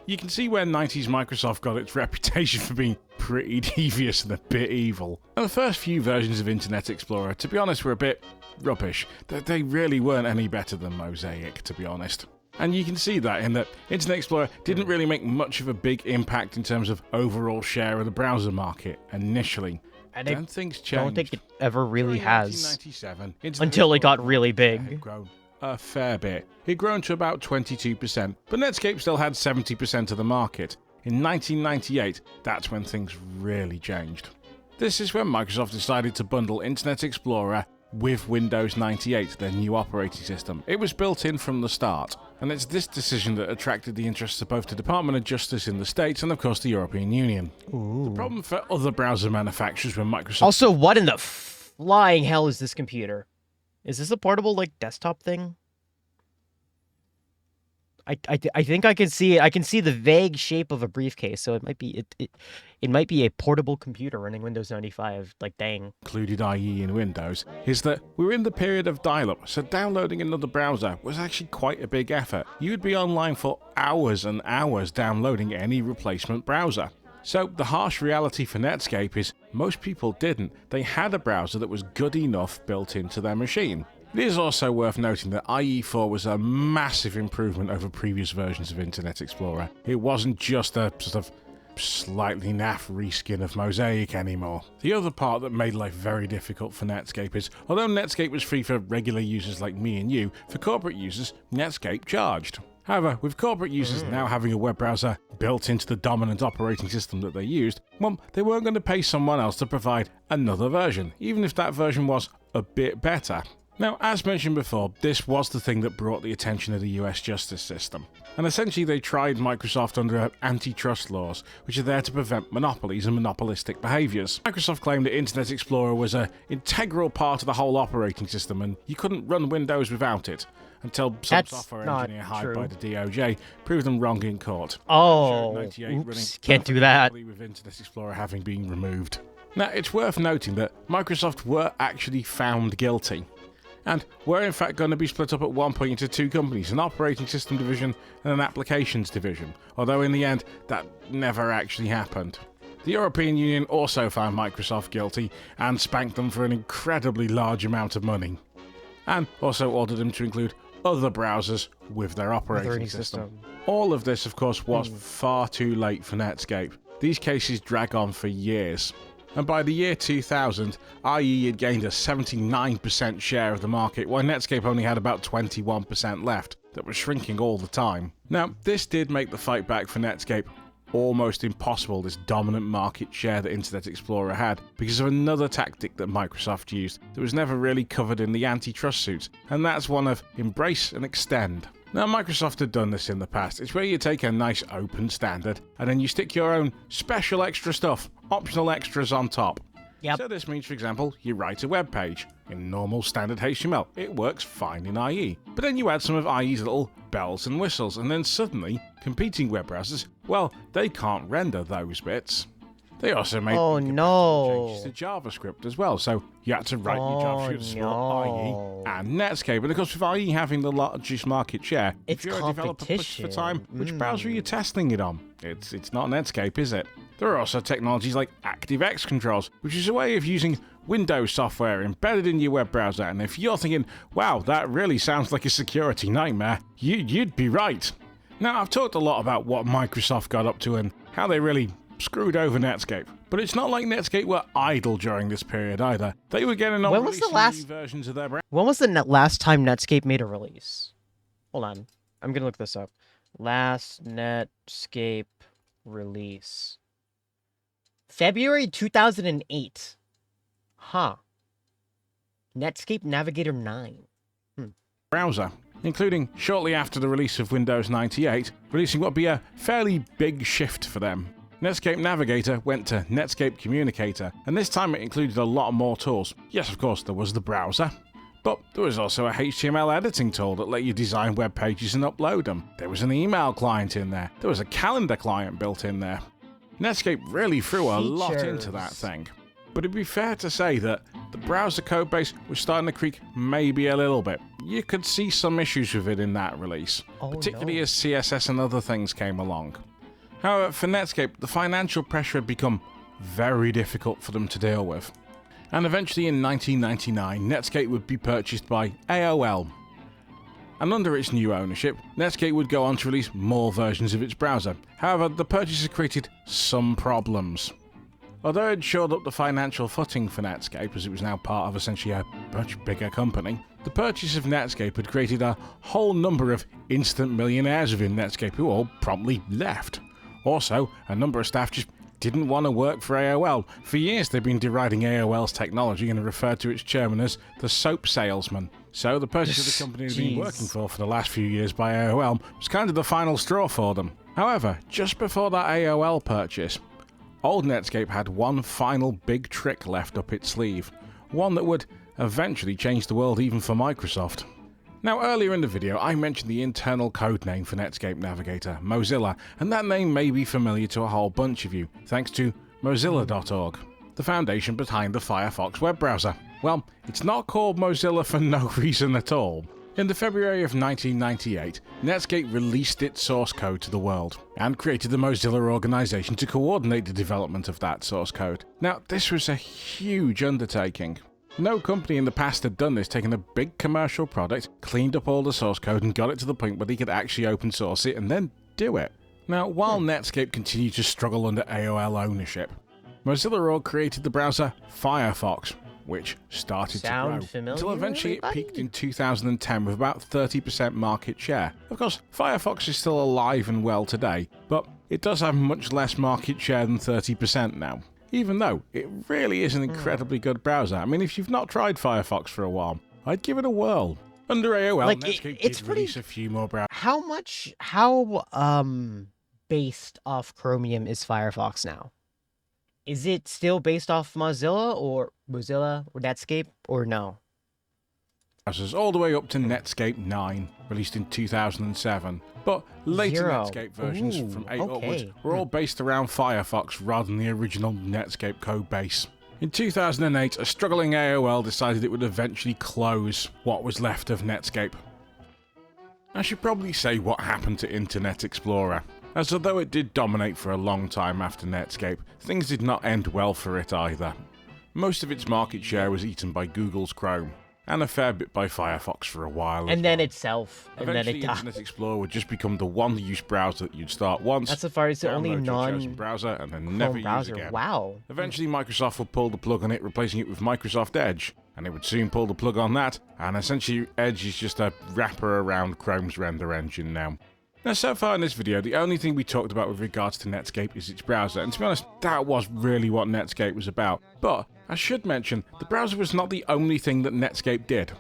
You can see where 90s Microsoft got its reputation for being pretty devious and a bit evil. And the first few versions of Internet Explorer, to be honest, were a bit rubbish. They really weren't any better than Mosaic, to be honest. And you can see that in that Internet Explorer didn't really make much of a big impact in terms of overall share of the browser market initially. Then things changed. I don't think it ever really has. 1997, Until it got really big. Had grown a fair bit. It had grown to about 22%, but Netscape still had 70% of the market. In 1998, that's when things really changed. This is when Microsoft decided to bundle Internet Explorer with Windows 98, their new operating system. It was built in from the start, and it's this decision that attracted the interests of both the Department of Justice in the States and of course the European Union. Ooh. The problem for other browser manufacturers when Microsoft... Also, what in the flying hell is this computer? Is this a portable, desktop thing? I think I can see it. I can see the vague shape of a briefcase, so it might be it might be a portable computer running Windows 95. Dang. Included IE in Windows, is that we're in the period of dial-up, so downloading another browser was actually quite a big effort. You would be online for hours and hours downloading any replacement browser. So the harsh reality for Netscape is most people didn't. They had a browser that was good enough built into their machine. It is also worth noting that IE4 was a massive improvement over previous versions of Internet Explorer. It wasn't just a sort of slightly naff reskin of Mosaic anymore. The other part that made life very difficult for Netscape is, although Netscape was free for regular users like me and you, for corporate users, Netscape charged. However, with corporate users now having a web browser built into the dominant operating system that they used, well, they weren't going to pay someone else to provide another version, even if that version was a bit better. Now, as mentioned before, this was the thing that brought the attention of the US justice system. And essentially they tried Microsoft under antitrust laws, which are there to prevent monopolies and monopolistic behaviours. Microsoft claimed that Internet Explorer was an integral part of the whole operating system and you couldn't run Windows without it, until some That's software not engineer hired true. by the DOJ proved them wrong in court. Oh, 98 running oops, can't do that. perfectly with Internet Explorer having been removed. Now, it's worth noting that Microsoft were actually found guilty, and were in fact going to be split up at one point into two companies, an operating system division and an applications division, although in the end that never actually happened. The European Union also found Microsoft guilty and spanked them for an incredibly large amount of money, and also ordered them to include other browsers with their operating system. All of this, of course, was far too late for Netscape. These cases drag on for years. And by the year 2000, IE had gained a 79% share of the market, while Netscape only had about 21% left, that was shrinking all the time. Now, this did make the fight back for Netscape almost impossible, this dominant market share that Internet Explorer had, because of another tactic that Microsoft used that was never really covered in the antitrust suits, and that's one of embrace and extend. Now, Microsoft had done this in the past. It's where you take a nice open standard and then you stick your own special extra stuff, optional extras on top. Yep. So this means, for example, you write a web page in normal standard HTML. It works fine in IE. But then you add some of IE's little bells and whistles, and then suddenly, competing web browsers, well, they can't render those bits. They also made changes to JavaScript as well, so you had to write your JavaScript to support IE and Netscape. And of course, with IE having the largest market share, if you're a developer pushed for time, which browser are you testing it on? It's not Netscape, is it? There are also technologies like ActiveX controls, which is a way of using Windows software embedded in your web browser. And if you're thinking, wow, that really sounds like a security nightmare, you'd be right. Now, I've talked a lot about what Microsoft got up to and how they really screwed over Netscape. But it's not like Netscape were idle during this period either. They were getting on releasing new versions of their browser. When was the last time Netscape made a release? Hold on. I'm going to look this up. Last Netscape release. February 2008. Huh. Netscape Navigator 9. Browser, including shortly after the release of Windows 98, releasing what would be a fairly big shift for them. Netscape Navigator went to Netscape Communicator, and this time it included a lot more tools. Yes, of course, there was the browser, but there was also a HTML editing tool that let you design web pages and upload them. There was an email client in there. There was a calendar client built in there. Netscape really threw a lot into that thing. But it'd be fair to say that the browser codebase was starting to creak maybe a little bit. You could see some issues with it in that release, particularly as CSS and other things came along. However, for Netscape, the financial pressure had become very difficult for them to deal with. And eventually in 1999, Netscape would be purchased by AOL. And under its new ownership, Netscape would go on to release more versions of its browser. However, the purchase had created some problems. Although it shored up the financial footing for Netscape, as it was now part of essentially a much bigger company, the purchase of Netscape had created a whole number of instant millionaires within Netscape who all promptly left. Also, a number of staff just didn't want to work for AOL. For years they've been deriding AOL's technology and referred to its chairman as the soap salesman. So the purchase of the company they've been working for the last few years by AOL was kind of the final straw for them. However, just before that AOL purchase, old Netscape had one final big trick left up its sleeve. One that would eventually change the world even for Microsoft. Now, earlier in the video, I mentioned the internal code name for Netscape Navigator, Mozilla, and that name may be familiar to a whole bunch of you, thanks to Mozilla.org, the foundation behind the Firefox web browser. Well, it's not called Mozilla for no reason at all. In the February of 1998, Netscape released its source code to the world, and created the Mozilla organization to coordinate the development of that source code. Now, this was a huge undertaking. No company in the past had done this, taken a big commercial product, cleaned up all the source code and got it to the point where they could actually open source it and then do it. Now, while Netscape continued to struggle under AOL ownership, Mozilla created the browser Firefox, which started Sound to grow familiar, until eventually it everybody? peaked in 2010 with about 30% market share. Of course, Firefox is still alive and well today, but it does have much less market share than 30% now. Even though it really is an incredibly good browser. I mean, if you've not tried Firefox for a while, I'd give it a whirl. Under AOL, Like, Netscape it's did pretty- release a few more browsers. How based off Chromium is Firefox now? Is it still based off Mozilla or Netscape or no? All the way up to Netscape 9, released in 2007. But later Zero. Netscape versions Ooh, from 8 upwards okay. were all based around Firefox rather than the original Netscape code base. In 2008, a struggling AOL decided it would eventually close what was left of Netscape. I should probably say what happened to Internet Explorer, as although it did dominate for a long time after Netscape, things did not end well for it either. Most of its market share was eaten by Google's Chrome, and a fair bit by Firefox for a while. And then itself, and then Eventually, it died. Internet Explorer would just become the one-use browser that you'd start once, That's Safari's the only download your chosen non browser, and then never Chrome use browser. again. Wow. Eventually, Microsoft would pull the plug on it, replacing it with Microsoft Edge, and it would soon pull the plug on that, and essentially Edge is just a wrapper around Chrome's render engine now. Now, so far in this video, the only thing we talked about with regards to Netscape is its browser, and to be honest, that was really what Netscape was about. But, I should mention, the browser was not the only thing that Netscape did.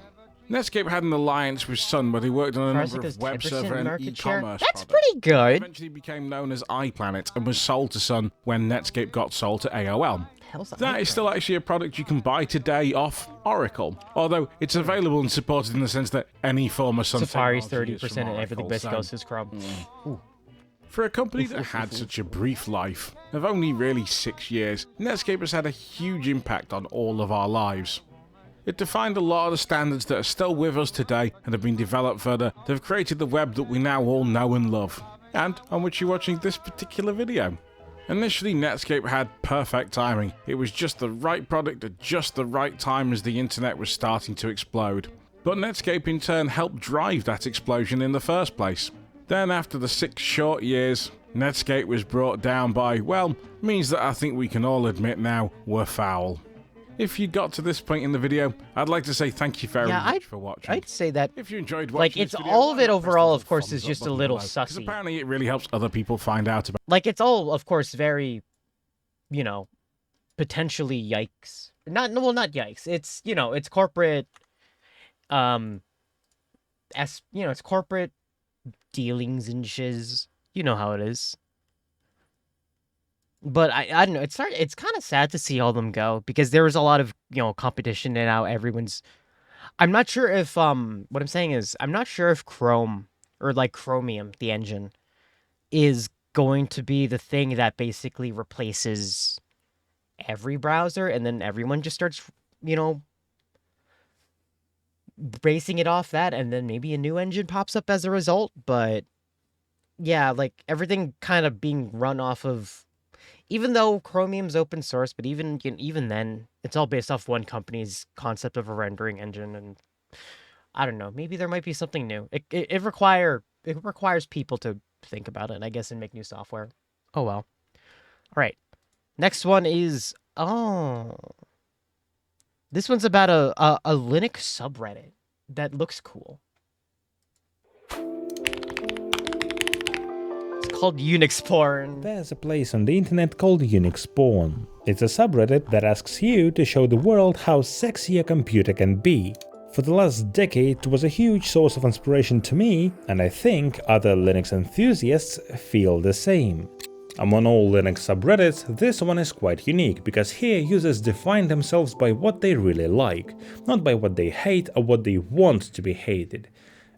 Netscape had an alliance with Sun where they worked on a number Farsica's of web 10% server and market share? e-commerce That's products. pretty good. Eventually became known as iPlanet and was sold to Sun when Netscape got sold to AOL. Hell's That is still actually a product you can buy today off Oracle, although it's available and supported in the sense that any form of Sun Safari's technology is 30% from and everything Oracle, basically so- goes is Chrome. For a company that had such a brief life, of only really 6 years, Netscape has had a huge impact on all of our lives. It defined a lot of the standards that are still with us today and have been developed further that have created the web that we now all know and love, and on which you're watching this particular video. Initially, Netscape had perfect timing. It was just the right product at just the right time as the internet was starting to explode. But Netscape in turn helped drive that explosion in the first place. Then after the 6 short years, Netscape was brought down by, well, means that I think we can all admit now were foul. If you got to this point in the video, I'd like to say thank you very much for watching. I'd say that. If you enjoyed Like, watching it's this video, all of why it not press overall, the of course, thumbs is up just a button little below, 'cause sussy. apparently it really helps other people find out about. Like, it's all, of course, very, you know, potentially yikes. Not yikes. It's, you know, it's corporate, it's corporate dealings and shiz. You know how it is. But I don't know. It's kind of sad to see all of them go because there was a lot of, you know, competition and now everyone's. I'm not sure if what I'm saying is I'm not sure if Chrome or like Chromium, the engine, is going to be the thing that basically replaces every browser and then everyone just starts, you know, basing it off that and then maybe a new engine pops up as a result. But yeah, like everything kind of being run off of. Even though Chromium's open source, but even then, it's all based off one company's concept of a rendering engine, and I don't know. Maybe there might be something new. It requires people to think about it, I guess, and make new software. Oh well. All right. Next one is this one's about a Linux subreddit that looks cool. Called Unix porn. There's a place on the internet called Unix porn. It's a subreddit that asks you to show the world how sexy a computer can be. For the last decade it was a huge source of inspiration to me, and I think other Linux enthusiasts feel the same. Among all Linux subreddits, this one is quite unique, because here users define themselves by what they really like, not by what they hate or what they want to be hated.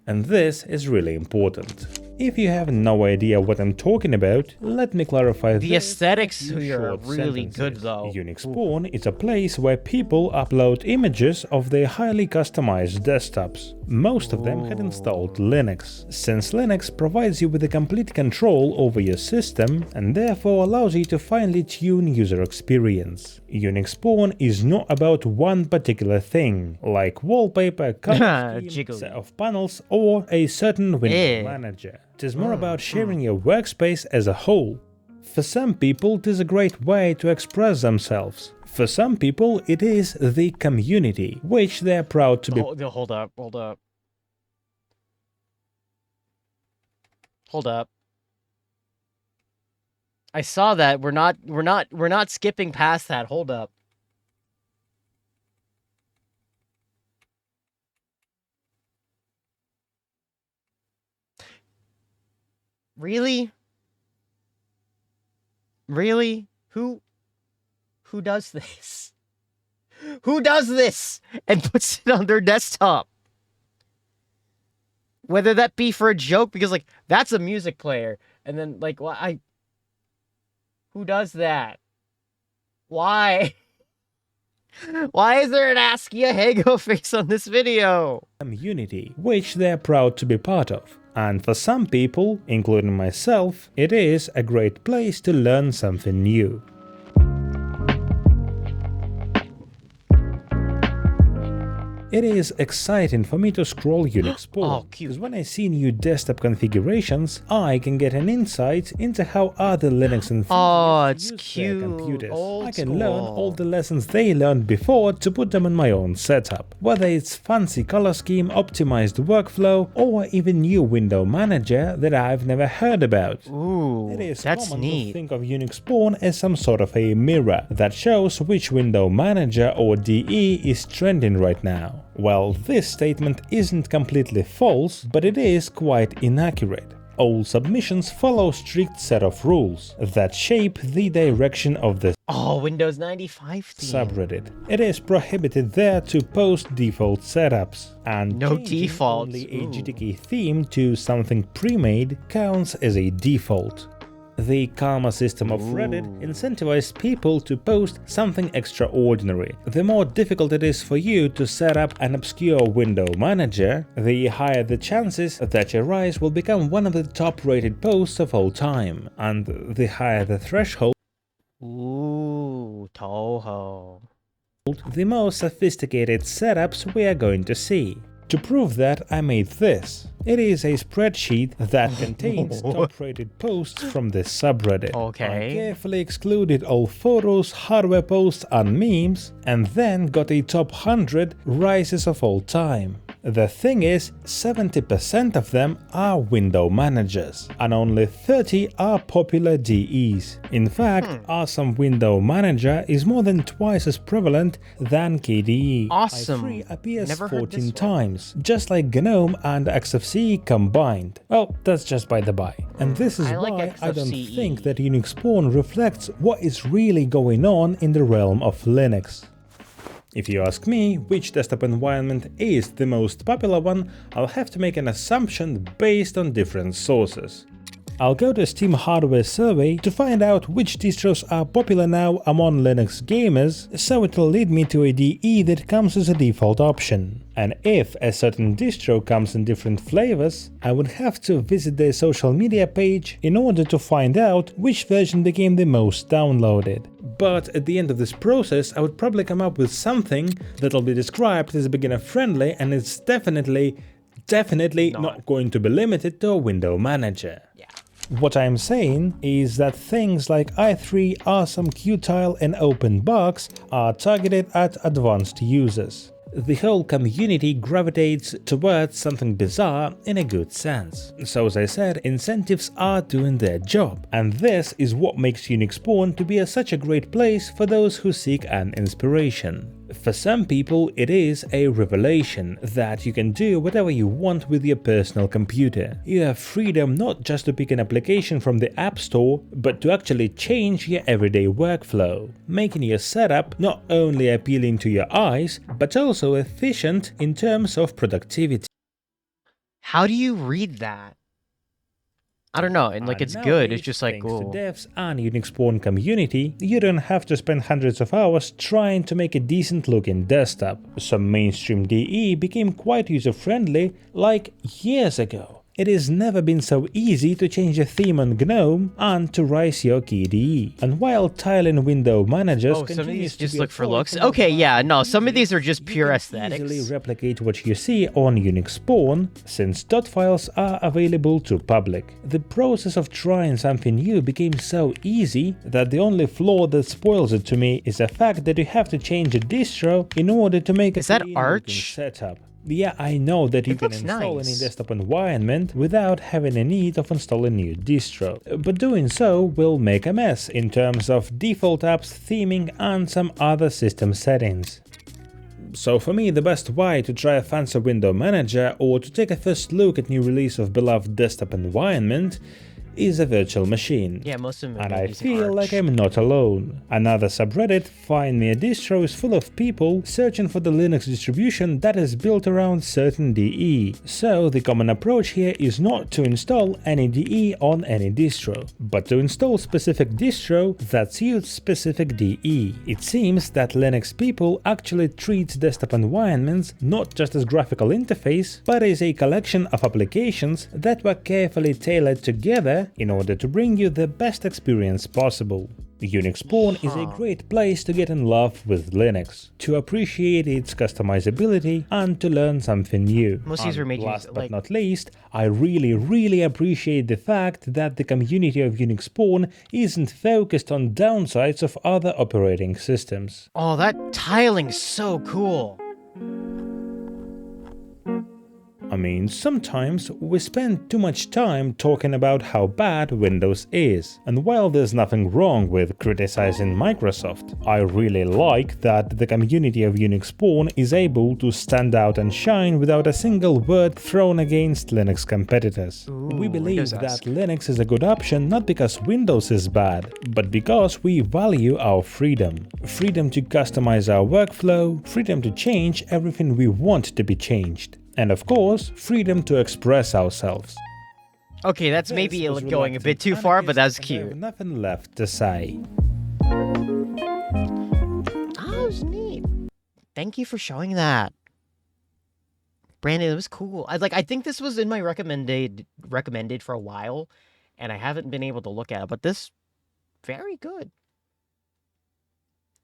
And this is really important. If you have no idea what I'm talking about, let me clarify The this aesthetics in a few here are short really sentences. good, though. Unix porn is a place where people upload images of their highly customized desktops. Most of them had installed Linux, since Linux provides you with a complete control over your system and therefore allows you to finely tune user experience. Unix porn is not about one particular thing, like wallpaper, color scheme, Jiggly. set of panels, or a certain window Eh. manager. It is more about sharing your workspace as a whole. For some people, it is a great way to express themselves. For some people, it is the community, which they are proud to be. Hold up. Hold up. I saw that. We're not skipping past that. Hold up. Really? Really? Who does this? Who does this and puts it on their desktop? Whether that be for a joke, because like that's a music player, and then like who does that? Why? Why is there an Askia Hago face on this video? Community, which they are proud to be part of. And for some people, including myself, it is a great place to learn something new. It is exciting for me to scroll Unix Spawn, because when I see new desktop configurations, I can get an insight into how other Linux enthusiasts use their computers. I can learn all the lessons they learned before to put them in my own setup. Whether it's fancy color scheme, optimized workflow, or even new window manager that I've never heard about. Ooh, it is that's common neat. to think of Unix Spawn as some sort of a mirror that shows which window manager or DE is trending right now. Well, this statement isn't completely false, but it is quite inaccurate. All submissions follow a strict set of rules that shape the direction of the Windows 95 theme. subreddit. It is prohibited there to post default setups, and No changing defaults. only a GTK theme to something pre-made counts as a default. The Karma system of Reddit incentivizes people to post something extraordinary. The more difficult it is for you to set up an obscure window manager, the higher the chances that your rise will become one of the top-rated posts of all time, and the higher the threshold, Ooh, Toho. the more sophisticated setups we are going to see. To prove that, I made this. It is a spreadsheet that contains top-rated posts from this subreddit. Okay. I carefully excluded all photos, hardware posts and memes, and then got a top 100 rises of all time. The thing is, 70% of them are window managers, and only 30 are popular DEs. In fact, Awesome Window Manager is more than twice as prevalent than KDE. Awesome. i3 appears Never heard 14 this one. times, just like GNOME and XFCE combined. Well, that's just by the by. And this is I like why I don't XFCE. think that Unix Spawn reflects what is really going on in the realm of Linux. If you ask me which desktop environment is the most popular one, I'll have to make an assumption based on different sources. I'll go to Steam Hardware Survey to find out which distros are popular now among Linux gamers, so it'll lead me to a DE that comes as a default option. And if a certain distro comes in different flavors, I would have to visit their social media page in order to find out which version became the most downloaded. But at the end of this process, I would probably come up with something that'll be described as beginner-friendly, and it's definitely not going to be limited to a window manager. Yeah. What I'm saying is that things like i3, Awesome, Qtile and OpenBox are targeted at advanced users. The whole community gravitates towards something bizarre in a good sense. So as I said, incentives are doing their job, and this is what makes Unix Spawn to be such a great place for those who seek an inspiration. For some people, it is a revelation that you can do whatever you want with your personal computer. You have freedom not just to pick an application from the App Store, but to actually change your everyday workflow, making your setup not only appealing to your eyes, but also efficient in terms of productivity. How do you read that? I don't know, and like it's And good, nowadays, it's just like, thanks to ooh. devs and Unix Spawn community, you don't have to spend hundreds of hours trying to make a decent looking desktop. Some mainstream DE became quite user-friendly like years ago. It has never been so easy to change a theme on GNOME and to raise your KDE. And while tiling window managers Oh, some of these continues to just be look a for toy looks. for Okay, most yeah, no, users, some of these are just you pure can aesthetics. easily replicate what you see on Unix Spawn, since dot files are available to public. The process of trying something new became so easy that the only flaw that spoils it to me is the fact that you have to change a distro in order to make Is a that clean Arch? looking setup. Yeah, I know that you It can looks install nice. any desktop environment without having a need of installing a new distro, but doing so will make a mess in terms of default apps, theming and some other system settings. So for me, the best way to try a fancy window manager or to take a first look at new release of beloved desktop environment is a virtual machine. Yeah, most of them And are I using feel Arch. like I'm not alone. Another subreddit, Find Me a Distro, is full of people searching for the Linux distribution that is built around certain DE. So the common approach here is not to install any DE on any distro, but to install specific distro that suits specific DE. It seems that Linux people actually treat desktop environments not just as graphical interface, but as a collection of applications that were carefully tailored together in order to bring you the best experience possible. Unix Spawn is a great place to get in love with Linux, to appreciate its customizability and to learn something new. Most of these are And made last use- but like- not least, I really appreciate the fact that the community of Unix Spawn isn't focused on downsides of other operating systems. Oh, that tiling's so cool. I mean, sometimes we spend too much time talking about how bad Windows is, and while there's nothing wrong with criticizing Microsoft, I really like that the community of Unix Spawn is able to stand out and shine without a single word thrown against Linux competitors. We believe Windows-esque. that Linux is a good option not because Windows is bad, but because we value our freedom. Freedom to customize our workflow, freedom to change everything we want to be changed. And of course, freedom to express ourselves. Okay, that's maybe This was going a bit too reluctant far, but that's anarchist, and I have cute. nothing left to say. Oh, it's neat. Thank you for showing that. Brandon, it was cool. I think this was in my recommended for a while, and I haven't been able to look at it, but this very good.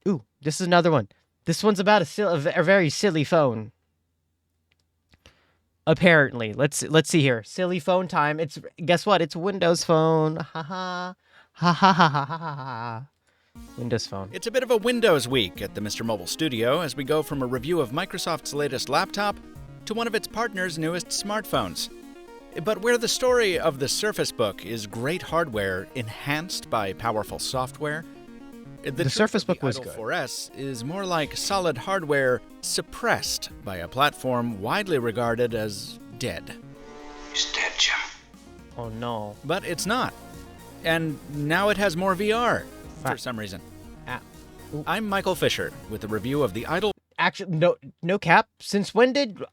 Ooh, this is another one. This one's about a very silly phone. Apparently, let's see here. Silly phone time. It's guess what? It's Windows Phone. Ha ha ha ha ha ha ha ha. Windows Phone. It's a bit of a Windows week at the Mr. Mobile Studio as we go from a review of Microsoft's latest laptop to one of its partners' newest smartphones. But where the story of the Surface Book is great hardware enhanced by powerful software, The Surface Book was Idol good. 4S is more like solid hardware suppressed by a platform widely regarded as dead. He's dead, Jim. Oh no. But it's not. And now it has more VR, for some reason. Ah. I'm Michael Fisher with a review of the Idol. Actually, no cap. Since when did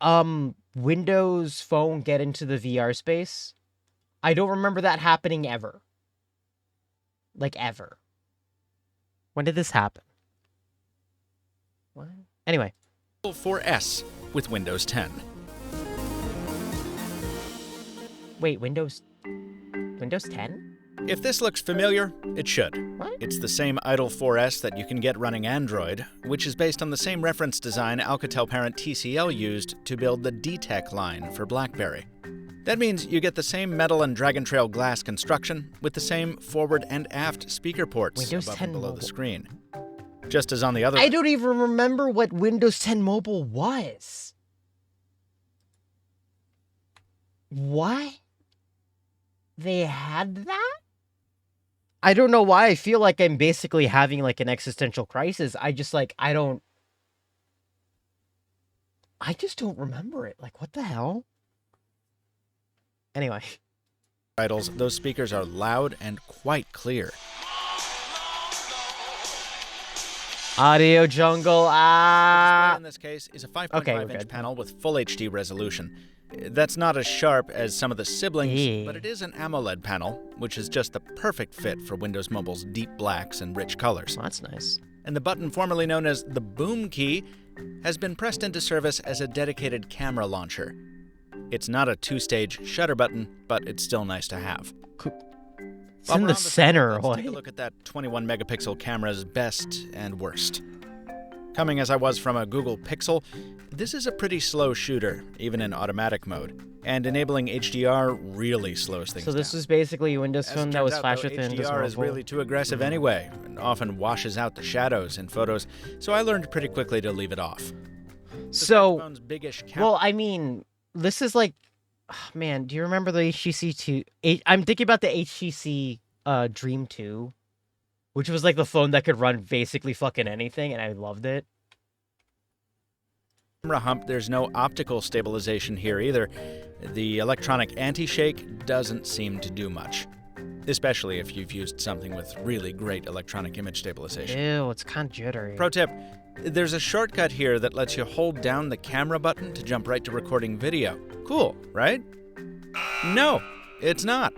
Windows Phone get into the VR space? I don't remember that happening ever. Like ever. When did this happen? What? Anyway. 4S with Windows 10. Wait, Windows 10? If this looks familiar, it should. What? It's the same Idol 4S that you can get running Android, which is based on the same reference design Alcatel parent TCL used to build the D-Tech line for BlackBerry. That means you get the same metal and Dragon Trail glass construction with the same forward and aft speaker ports Windows above 10 and below mobile. the screen. Just as on the other. I don't even remember what Windows 10 Mobile was. What? They had that? I don't know why I feel like I'm basically having like an existential crisis. I just don't remember it. Like, what the hell? Anyway. Titles, those speakers are loud and quite clear. Audio Jungle, The display in this case is a 5.5-inch good. panel with full HD resolution. That's not as sharp as some of the siblings, Yeah. but it is an AMOLED panel, which is just the perfect fit for Windows Mobile's deep blacks and rich colors. Well, that's nice. And the button formerly known as the Boom key has been pressed into service as a dedicated camera launcher. It's not a two-stage shutter button, but it's still nice to have. It's in the center. Let's take a look at that 21-megapixel camera's best and worst. Coming as I was from a Google Pixel, this is a pretty slow shooter, even in automatic mode, and enabling HDR really slows things down. So this is basically a Windows Phone that was flash within. HDR is really too aggressive anyway, and often washes out the shadows in photos, so I learned pretty quickly to leave it off. So, well, I mean, this is like, oh, man, do you remember the HTC 2? I'm thinking about the HTC Dream 2, which was like the phone that could run basically fucking anything, and I loved it. Camera hump, there's no optical stabilization here either. The electronic anti-shake doesn't seem to do much, especially if you've used something with really great electronic image stabilization. Ew, it's kind of jittery. Pro tip, there's a shortcut here that lets you hold down the camera button to jump right to recording video. Cool, right? No, it's not,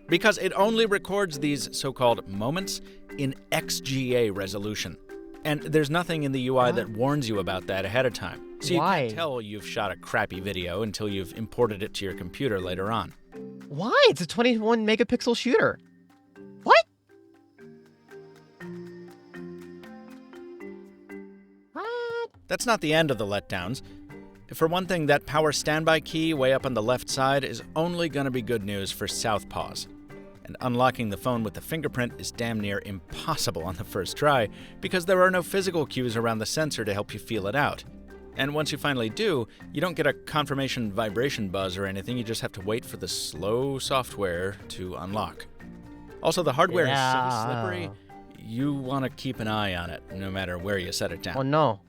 because it only records these so-called moments in XGA resolution. And there's nothing in the UI that warns you about that ahead of time. So you can't tell you've shot a crappy video until you've imported it to your computer later on. Why? It's a 21 megapixel shooter. What? What? That's not the end of the letdowns. For one thing, that power standby key way up on the left side is only going to be good news for southpaws. And unlocking the phone with the fingerprint is damn near impossible on the first try because there are no physical cues around the sensor to help you feel it out. And once you finally do, you don't get a confirmation vibration buzz or anything, you just have to wait for the slow software to unlock. Also, the hardware is so slippery, you want to keep an eye on it no matter where you set it down. Oh no.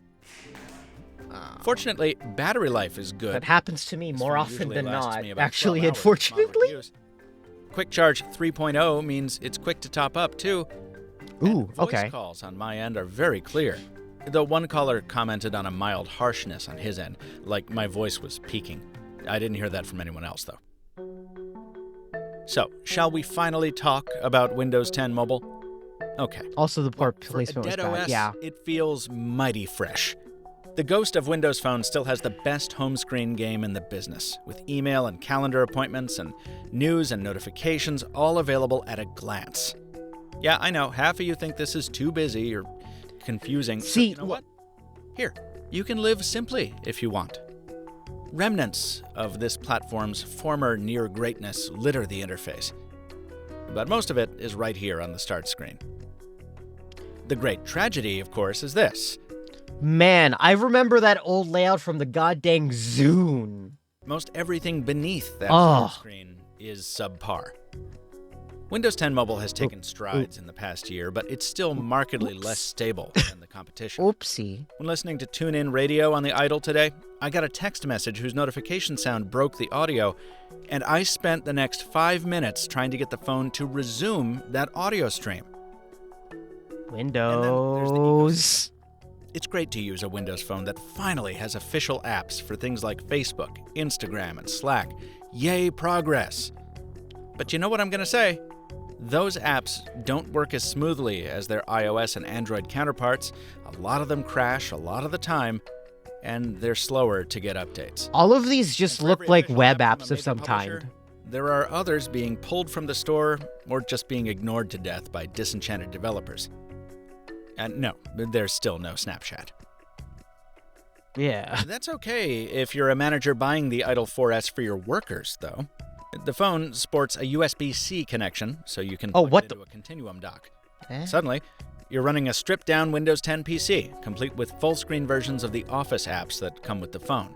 Fortunately, battery life is good. That happens to me more often than not, actually, 12 hours, unfortunately. Quick Charge 3.0 means it's quick to top up, too. Ooh, voice okay. calls on my end are very clear. Though one caller commented on a mild harshness on his end, like my voice was peaking. I didn't hear that from anyone else, though. So, shall we finally talk about Windows 10 Mobile? Okay. Also, the poor placement was Dead bad. OS, Yeah. It feels mighty fresh. The ghost of Windows Phone still has the best home screen game in the business, with email and calendar appointments and news and notifications all available at a glance. Yeah, I know, half of you think this is too busy or confusing. See, you know what? Here, you can live simply if you want. Remnants of this platform's former near greatness litter the interface, but most of it is right here on the start screen. The great tragedy, of course, is this. Man, I remember that old layout from the goddamn Zune. Most everything beneath that start screen is subpar. Windows 10 Mobile has taken strides in the past year, but it's still markedly less stable than the competition. Oopsie. When listening to TuneIn Radio on the Idol today, I got a text message whose notification sound broke the audio, and I spent the next 5 minutes trying to get the phone to resume that audio stream. Windows. It's great to use a Windows phone that finally has official apps for things like Facebook, Instagram, and Slack. Yay, progress! But you know what I'm going to say? Those apps don't work as smoothly as their iOS and Android counterparts. A lot of them crash a lot of the time, and they're slower to get updates. All of these just look like web apps of some kind. There are others being pulled from the store or just being ignored to death by disenchanted developers. And no, there's still no Snapchat. Yeah. That's okay if you're a manager buying the Idol 4S for your workers, though. The phone sports a USB-C connection, so you can plug it into a Continuum dock. Suddenly, you're running a stripped-down Windows 10 PC, complete with full-screen versions of the Office apps that come with the phone.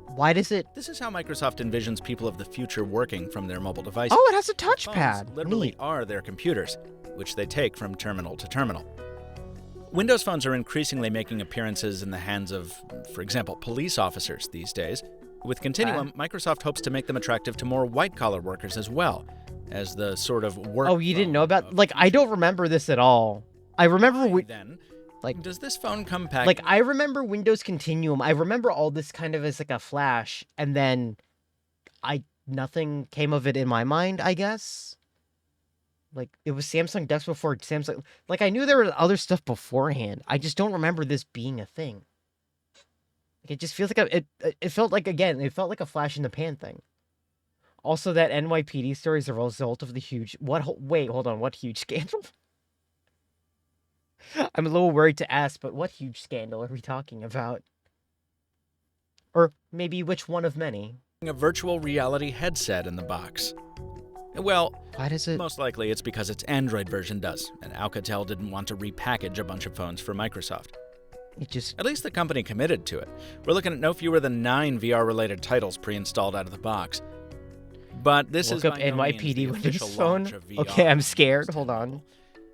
Why does it... This is how Microsoft envisions people of the future working from their mobile devices. Oh, it has a touchpad. Phones literally are their computers, which they take from terminal to terminal. Windows phones are increasingly making appearances in the hands of, for example, police officers these days. With Continuum, Microsoft hopes to make them attractive to more white-collar workers as well, as the sort of work. Oh, you didn't know about... Like, I don't remember this at all. I remember... Then, like, does this phone come packaged? Like, I remember Windows Continuum. I remember all this kind of as like a flash, and then nothing came of it in my mind, I guess. Like, it was Samsung Dex before Samsung... Like, I knew there was other stuff beforehand. I just don't remember this being a thing. Like, it just feels like it felt like, again, it felt like a flash in the pan thing. Also, that NYPD story is a result of the huge... Wait, hold on. What huge scandal? I'm a little worried to ask, but what huge scandal are we talking about? Or maybe which one of many? A virtual reality headset in the box. Well, why does it? Most likely it's because its Android version does, and Alcatel didn't want to repackage a bunch of phones for Microsoft. At least the company committed to it. We're looking at no fewer than 9 VR-related titles pre-installed out of the box. But this is Look up by no means the NYPD Windows official Phone. launch of VR. Okay, I'm scared. Hold on.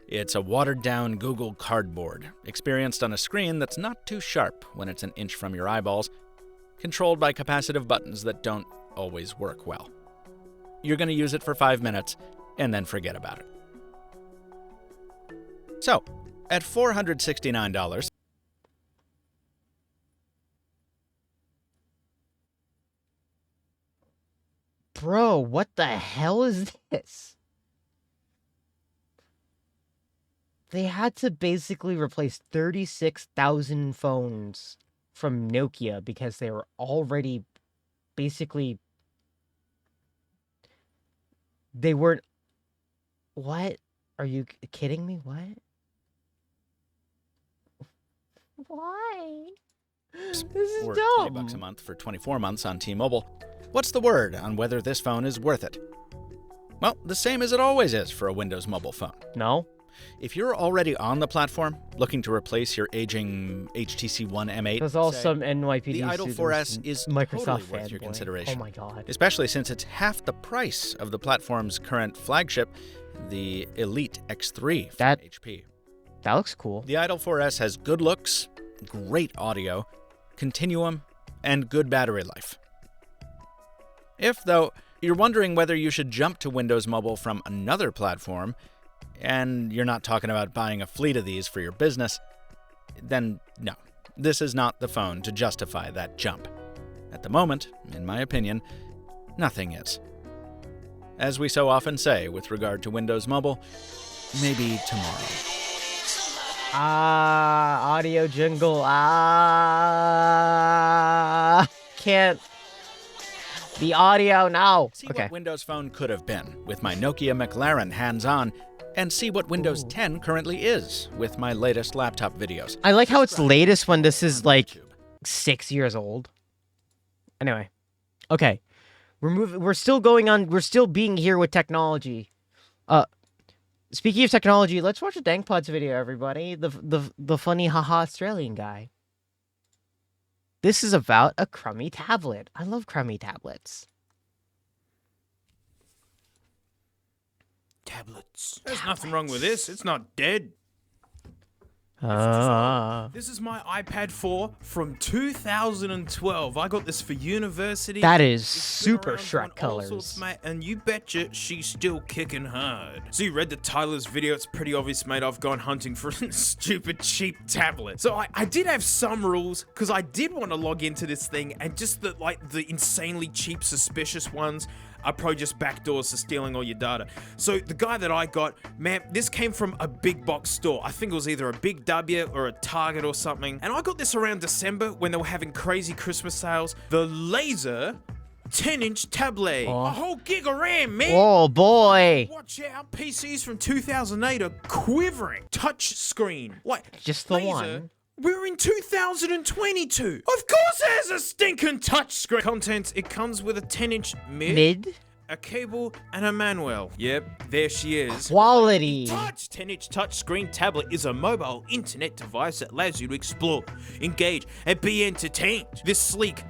It's a watered-down Google Cardboard, experienced on a screen that's not too sharp when it's an inch from your eyeballs, controlled by capacitive buttons that don't always work well. You're going to use it for 5 minutes, and then forget about it. So, at $469... Bro, what the hell is this? They had to basically replace 36,000 phones from Nokia because they were already basically... They weren't... What? Are you kidding me? What? Why? This is or dumb. $20 a month for 24 months on T-Mobile. What's the word on whether this phone is worth it? Well, the same as it always is for a Windows Mobile phone. No. If you're already on the platform, looking to replace your aging HTC One M8, There's all some NYPD the Idol students 4S is Microsoft totally worth your fanboy. consideration. Oh my god. Especially since it's half the price of the platform's current flagship, the Elite X3 from HP. That looks cool. The Idol 4S has good looks, great audio, continuum, and good battery life. If, though, you're wondering whether you should jump to Windows Mobile from another platform, and you're not talking about buying a fleet of these for your business, then no, this is not the phone to justify that jump. At the moment, in my opinion, nothing is. As we so often say with regard to Windows Mobile, maybe tomorrow. Audio jingle. Can't. The audio now. See what Windows Phone could have been with my Nokia McLaren hands-on, and see what Windows 10 currently is with my latest laptop videos. I like how it's latest when this is like 6 years old. Anyway, okay, we're still going on. We're still being here with technology. Speaking of technology, let's watch a DankPods video, everybody. The funny haha Australian guy. This is about a crummy tablet. I love crummy tablets. Tablets. There's nothing wrong with this. It's not dead. This is my iPad 4 from 2012. I got this for university. That is It's been super around Shrek doing all colors. sorts, mate, and you betcha she's still kicking hard. So you read the title of this video. It's pretty obvious, mate. I've gone hunting for a stupid cheap tablet. So I did have some rules because I did want to log into this thing, and just the insanely cheap, suspicious ones are probably just backdoors to stealing all your data. So the guy that I got, man, this came from a big box store. I think it was either a Big W or a Target or something. And I got this around December when they were having crazy Christmas sales. The Laser 10-inch tablet. A whole gig of RAM, man. Oh boy. Watch out, PCs from 2008 are quivering. Touch screen. Like, just the Laser, one. We're in 2022. Of course there's a stinking touchscreen. Content, it comes with a 10-inch mid, a cable, and a manual. Yep, there she is. Quality. Touch 10-inch touchscreen tablet is a mobile internet device that allows you to explore, engage, and be entertained. This sleek,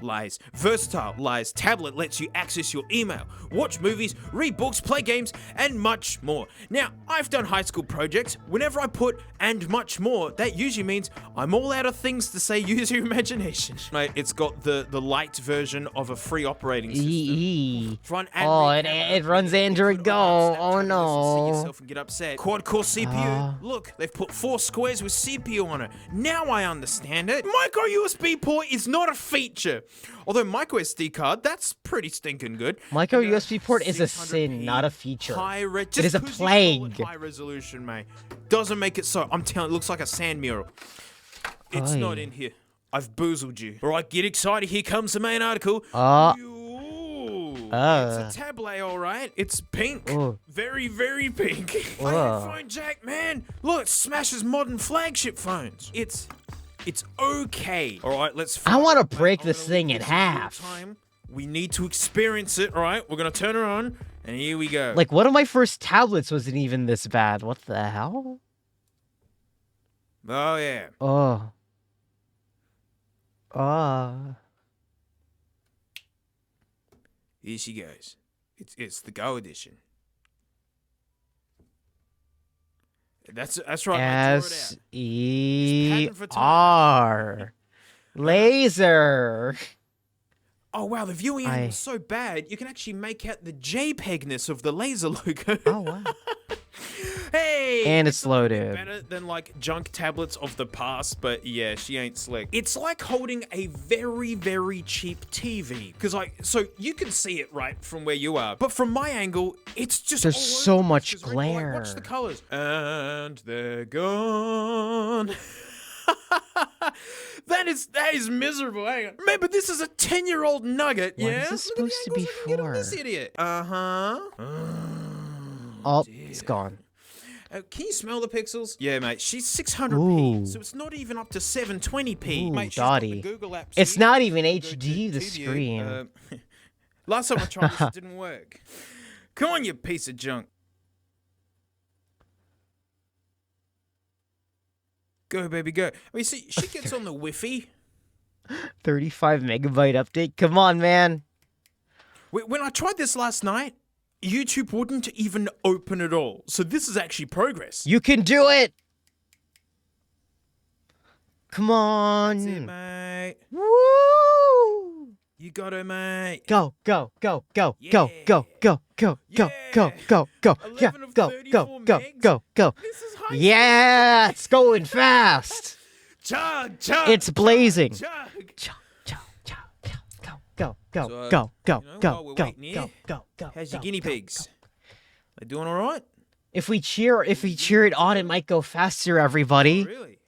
versatile tablet lets you access your email, watch movies, read books, play games, and much more. Now, I've done high school projects. Whenever I put "and much more," that usually means I'm all out of things to say. Use your imagination. Mate, it's got the light version of a free operating system. Front and it runs Android Go. Oh no. See yourself and get upset. Quad-core CPU. Look, they've put 4 squares with CPU on it. Now I understand it. Micro USB port is not a feature. Although micro SD card, that's pretty stinking good. Micro USB port is a sin, not a feature. It is a Just 'cause you call plague. it high resolution, mate. Doesn't make it so. I'm telling you, it looks like a sand mural. It's not in here. I've boozled you. All right, get excited. Here comes the main article. It's a tablet, all right. It's pink. Very, very pink. iPhone jack, man. Look, it smashes modern flagship phones. It's okay. All right, let's. I want to break this thing in half. We need to experience it. All right, we're gonna turn her on, and here we go. Like, one of my first tablets wasn't even this bad. What the hell? Oh yeah. Here she goes. It's the Go edition. That's right. S-E-R. Laser. Oh wow, the viewing angle is so bad you can actually make out the JPEG-ness of the laser logo. Oh wow. Hey! And it's loaded. Better than like junk tablets of the past, but yeah, she ain't slick. It's like holding a very, very cheap TV. Because so you can see it right from where you are, but from my angle, it's just there's so much glare. Like, watch the colors. And they're gone. That is miserable. Hang on. Remember, this is a 10-year-old nugget. What is this supposed to be for? This idiot. Oh, it's gone. Can you smell the pixels? Yeah, mate. She's 600p, so it's not even up to 720p. Mate, she's got the Google app. It's not even HD, the screen. Last time I tried this, it didn't work. Come on, you piece of junk. Go, baby, go. I mean, see, she gets on the Wi-Fi. 35 megabyte update. Come on, man. When I tried this last night, YouTube wouldn't even open at all. So this is actually progress. You can do it. Come on. That's it, mate. Woo! You got it, mate. Go, go, go, go, go, go, go, go, go, go, go, go. Yeah, go, go, go, go, go. Yeah, it's going fast. Chug, chug. It's blazing. Chug. Go, go, So, go, go, you know, go, while we're go, waiting here, go, go, go. How's your go, guinea go, pigs? go. They doing all right? If we cheer it on, it might go faster, everybody. Oh, really?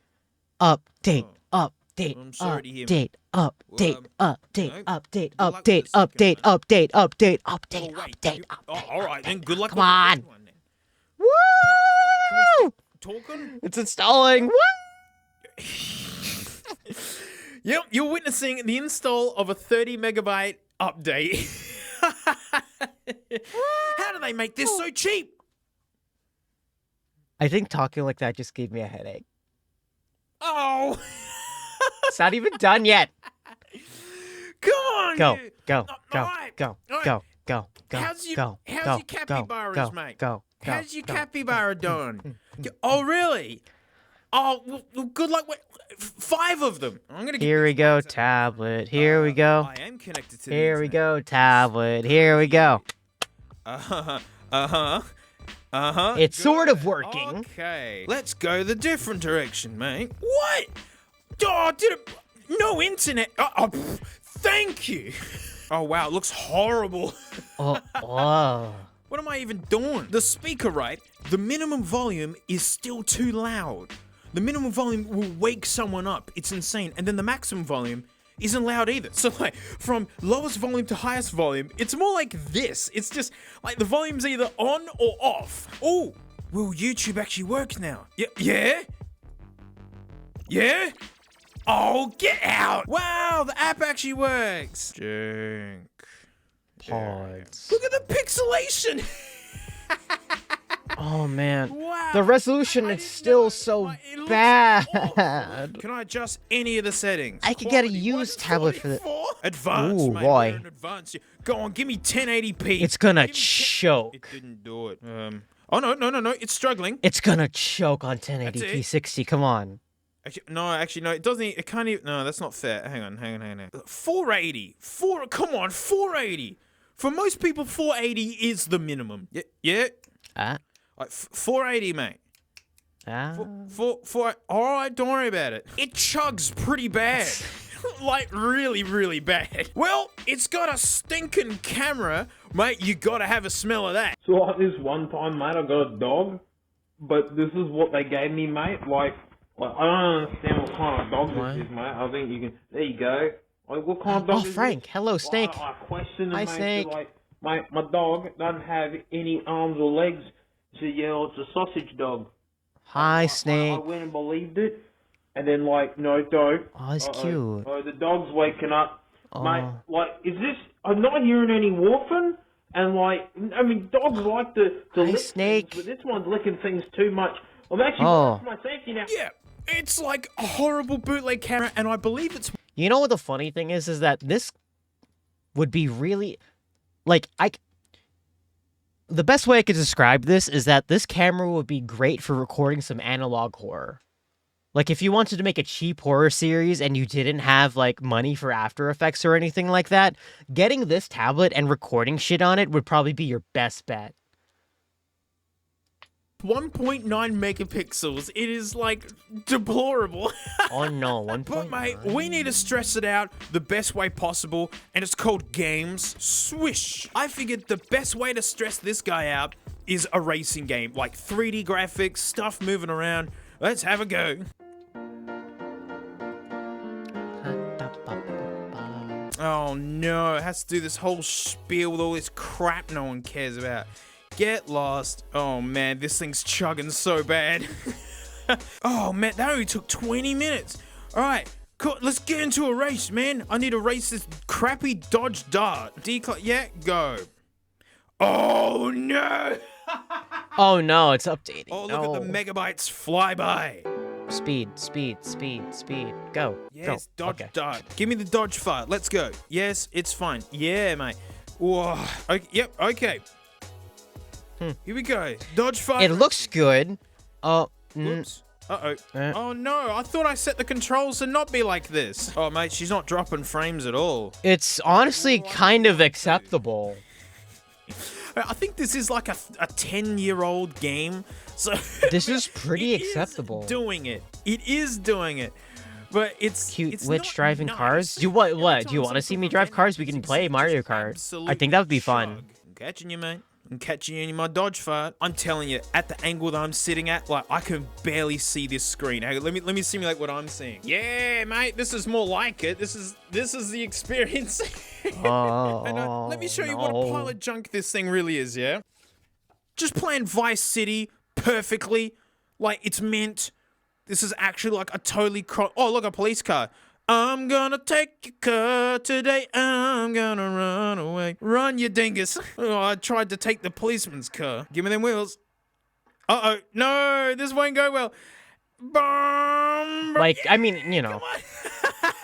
Update, update, I'm sorry to hear, update, update, Well, update, no. update, Good luck with update, the second update, one. update, update, Oh, update, wait. update, All right, then. Good luck Come with on. the first one, then. Woo! Talking? It's installing. Woo! Yep, you're witnessing the install of a 30 megabyte update. How do they make this so cheap? I think talking like that just gave me a headache. Oh, It's not even done yet. come on, Go, you. go, go, Alright, go, alright. go, go, go, How's your- go, how's go, your capybaras, go, mate? Go, go, How's your go, capybara doing? Oh, really? Oh, well, good luck with 5 of them. I'm gonna get Here we these go, ones out. tablet. Here we go. I am connected to the Here we internet. go, tablet. Here we go. It's sort of working. Okay, let's go the different direction, mate. What? Oh, did it? No internet. Thank you. Oh wow, it looks horrible. Oh. What am I even doing? The speaker, right? The minimum volume is still too loud. The minimum volume will wake someone up. It's insane. And then the maximum volume isn't loud either. So like from lowest volume to highest volume, it's more like this. It's just like the volume's either on or off. Oh, will YouTube actually work now? Yeah? Yeah? Oh, get out! Wow, the app actually works. Jink. Pods. Look at the pixelation. Oh man. Wow. The resolution is still so It looks bad. awful. Can I adjust any of the settings? I could get a Quality, used tablet for the. 144? Advanced, Ooh, mate. boy. We're in advanced. Go on, give me 1080p. It's gonna Give me 10 choke. It didn't do it. Oh no! It's struggling. It's gonna choke on That's 1080p it. 60. Come on. Actually, no. It doesn't. It can't even. No, that's not fair. Hang on. 480. 480. For most people, 480 is the minimum. Yeah. Ah. Like 480, mate. Four. All right, don't worry about it. It chugs pretty bad. Like really, really bad. Well, it's got a stinking camera, mate. You gotta have a smell of that. So like this one time, mate, I got a dog, but this is what they gave me, mate. Like I don't understand what kind of dog this is, mate. I think you can. There you go. Like what kind of dog is Frank. this? Hello, Snake. I question them, Hi, mate. Snake. Like, my dog doesn't have any arms or legs. He said, yeah, well, it's a sausage dog. Hi, Snake. I went and believed it. And then, like, no, don't. Oh, it's cute. Oh, the dog's waking up. Oh. Mate, like, is this... I'm not hearing any wolfing. And, like, I mean, dogs like to lick Snake. things, but this one's licking things too much. I'm actually Oh. for my safety now. Yeah, it's like a horrible bootleg camera, and I believe it's... You know what the funny thing is that this would be really... Like, the best way I could describe this is that this camera would be great for recording some analog horror. Like, if you wanted to make a cheap horror series and you didn't have, like, money for After Effects or anything like that, getting this tablet and recording shit on it would probably be your best bet. 1.9 megapixels. It is, like, deplorable. Oh, no, 1.9. But, mate, we need to stress it out the best way possible, and it's called games. Swish. I figured the best way to stress this guy out is a racing game. Like, 3D graphics, stuff moving around. Let's have a go. Oh no, it has to do this whole spiel with all this crap no one cares about. Get lost. Oh man, this thing's chugging so bad. Oh man, that only took 20 minutes. Alright, cool, let's get into a race, man. I need to race this crappy Dodge Dart. Yeah, go. Oh no! Oh no, it's updating. Oh, look at the megabytes fly by. Speed. Go. Yes, Go. Dodge Okay. Dart. Give me the Dodge fart. Let's go. Yes, it's fine. Yeah, mate. Whoa. Okay, yep, okay. Here we go. Dodge fart. It looks good. Oops. Uh-oh. Oh, no. I thought I set the controls to not be like this. Oh, mate, she's not dropping frames at all. It's honestly kind of acceptable. I think this is like a 10-year-old game. So This is pretty acceptable. Doing it. It is doing it. But it's Cute it's witch not driving nice. cars. Do what? Do you want to see me drive cars? We can play Mario Kart. I think that would be fun. I'm catching you, mate. I'm catching you in my Dodge fart. I'm telling you, at the angle that I'm sitting at, like, I can barely see this screen. Hey, let me simulate what I'm seeing. Yeah, mate, this is more like it. This is the experience. And let me show you what a pile of junk this thing really is, yeah? Just playing Vice City perfectly, like it's meant. This is actually like a totally oh, look, a police car. I'm gonna take your car today. I'm gonna run away. Run, you dingus. Oh, I tried to take the policeman's car. Give me them wheels. Uh-oh. No, this won't go well. Like, I mean, you know,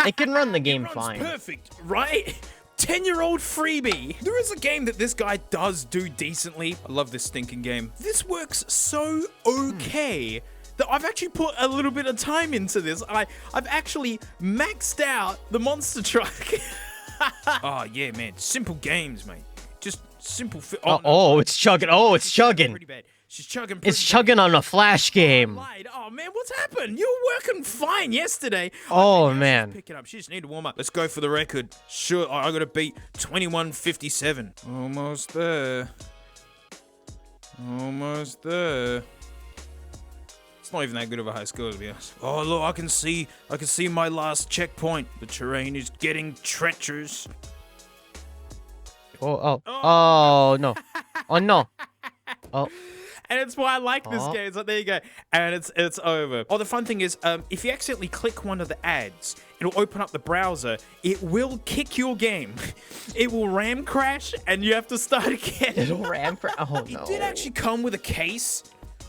it can run the game fine. Perfect, right? 10-year-old freebie. There is a game that this guy does do decently. I love this stinking game. This works so okay that I've actually put a little bit of time into this. I've actually maxed out the monster truck. Oh yeah, man. Simple games, mate. Just simple. It's chugging. Oh, it's chugging. Pretty bad. She's chugging. It's chugging on a Flash game. Oh man, what's happened? You were working fine yesterday. Oh man. Pick it up. She just need to warm up. Let's go for the record. Sure, I gotta beat 21:57. Almost there. Almost there. It's not even that good of a high score, to be honest. Oh look, I can see my last checkpoint. The terrain is getting treacherous. Oh no. Oh no. Oh. And it's why I like this game. It's like, there you go. And it's over. Oh, the fun thing is, if you accidentally click one of the ads, it'll open up the browser. It will kick your game. It will RAM crash, and you have to start again. It'll RAM crash. Oh, no. It did actually come with a case,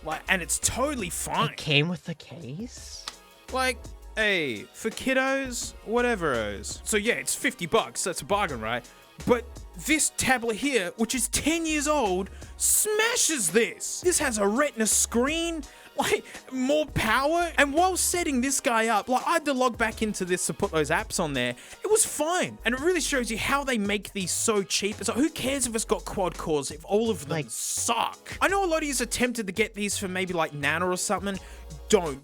like, and it's totally fine. It came with a case? Like, hey, for kiddos, whatever-os. So yeah, it's $50. That's a bargain, right? But this tablet here, which is 10 years old, smashes this. This has a retina screen, like, more power. And while setting this guy up, like, I had to log back into this to put those apps on there. It was fine. And it really shows you how they make these so cheap. It's like, who cares if it's got quad cores if all of them suck? I know a lot of you are tempted to get these for maybe like Nana or something. Don't.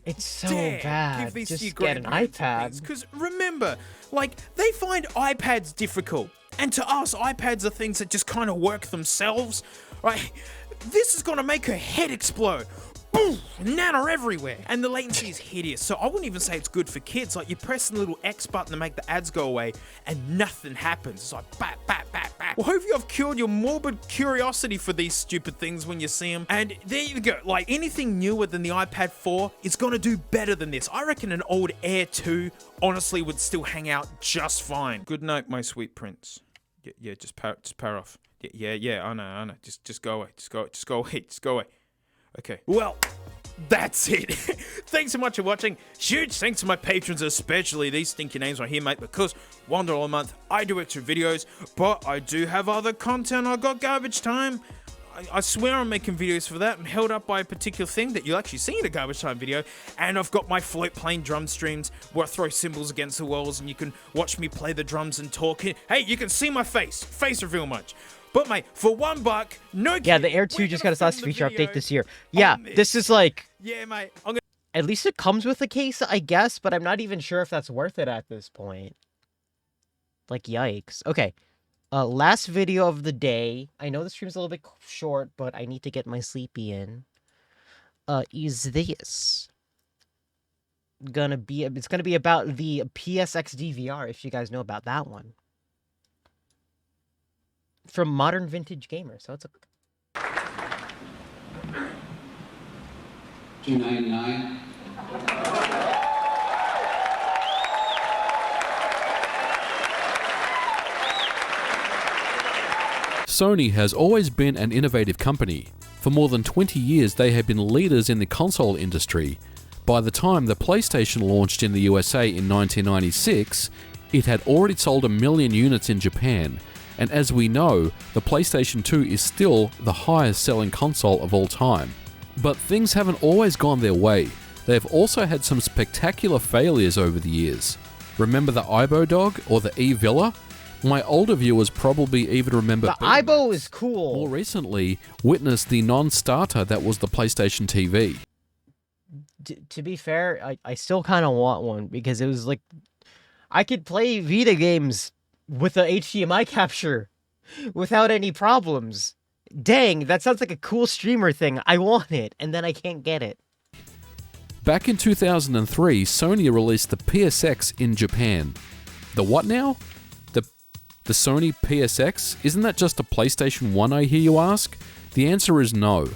It's so dare bad. give these to your Just get an iPad. Because remember, like, they find iPads difficult. And to us, iPads are things that just kind of work themselves, right? This is going to make her head explode. boom, nana everywhere. And the latency is hideous, so I wouldn't even say it's good for kids. Like, you press the little X button to make the ads go away, and nothing happens. It's like, bat, bat, bat, bat. Well, hopefully I've cured your morbid curiosity for these stupid things when you see them. And there you go. Like, anything newer than the iPad 4 is gonna do better than this. I reckon an old Air 2 honestly would still hang out just fine. Good night, my sweet prince. Yeah, just power off. Yeah, I know. Just go away. Just go away. Okay. Well, that's it. Thanks so much for watching. Huge thanks to my patrons, especially these stinky names right here, mate, because $1 a month, I do extra videos, but I do have other content. I got garbage time. I swear I'm making videos for that. I'm held up by a particular thing that you'll actually see in a garbage time video. And I've got my float plane drum streams where I throw cymbals against the walls and you can watch me play the drums and talk. Hey, you can see my face reveal much. But mate, for $1, no. Yeah, the Air 2 just got its last feature update this year. Yeah, this is like. Yeah, mate. At least it comes with a case, I guess, but I'm not even sure if that's worth it at this point. Like, yikes. Okay. Last video of the day. I know the stream's a little bit short, but I need to get my sleepy in. Is this gonna be? It's gonna be about the PSX DVR, if you guys know about that one. From Modern Vintage Gamer, so it's a. $2.99. Sony has always been an innovative company. For more than 20 years, they have been leaders in the console industry. By the time the PlayStation launched in the USA in 1996, it had already sold 1 million units in Japan. And as we know, the PlayStation 2 is still the highest selling console of all time. But things haven't always gone their way. They have also had some spectacular failures over the years. Remember the Ibo dog or the E-Villa? My older viewers probably even remember the Ibo is cool. More recently, witnessed the non-starter that was the PlayStation TV. To be fair, I still kind of want one because it was like I could play Vita games with a HDMI capture without any problems. Dang, that sounds like a cool streamer thing. I want it, and then I can't get it. Back in 2003, Sony released the PSX in Japan. The what now? The Sony PSX? Isn't that just a PlayStation 1, I hear you ask? The answer is no.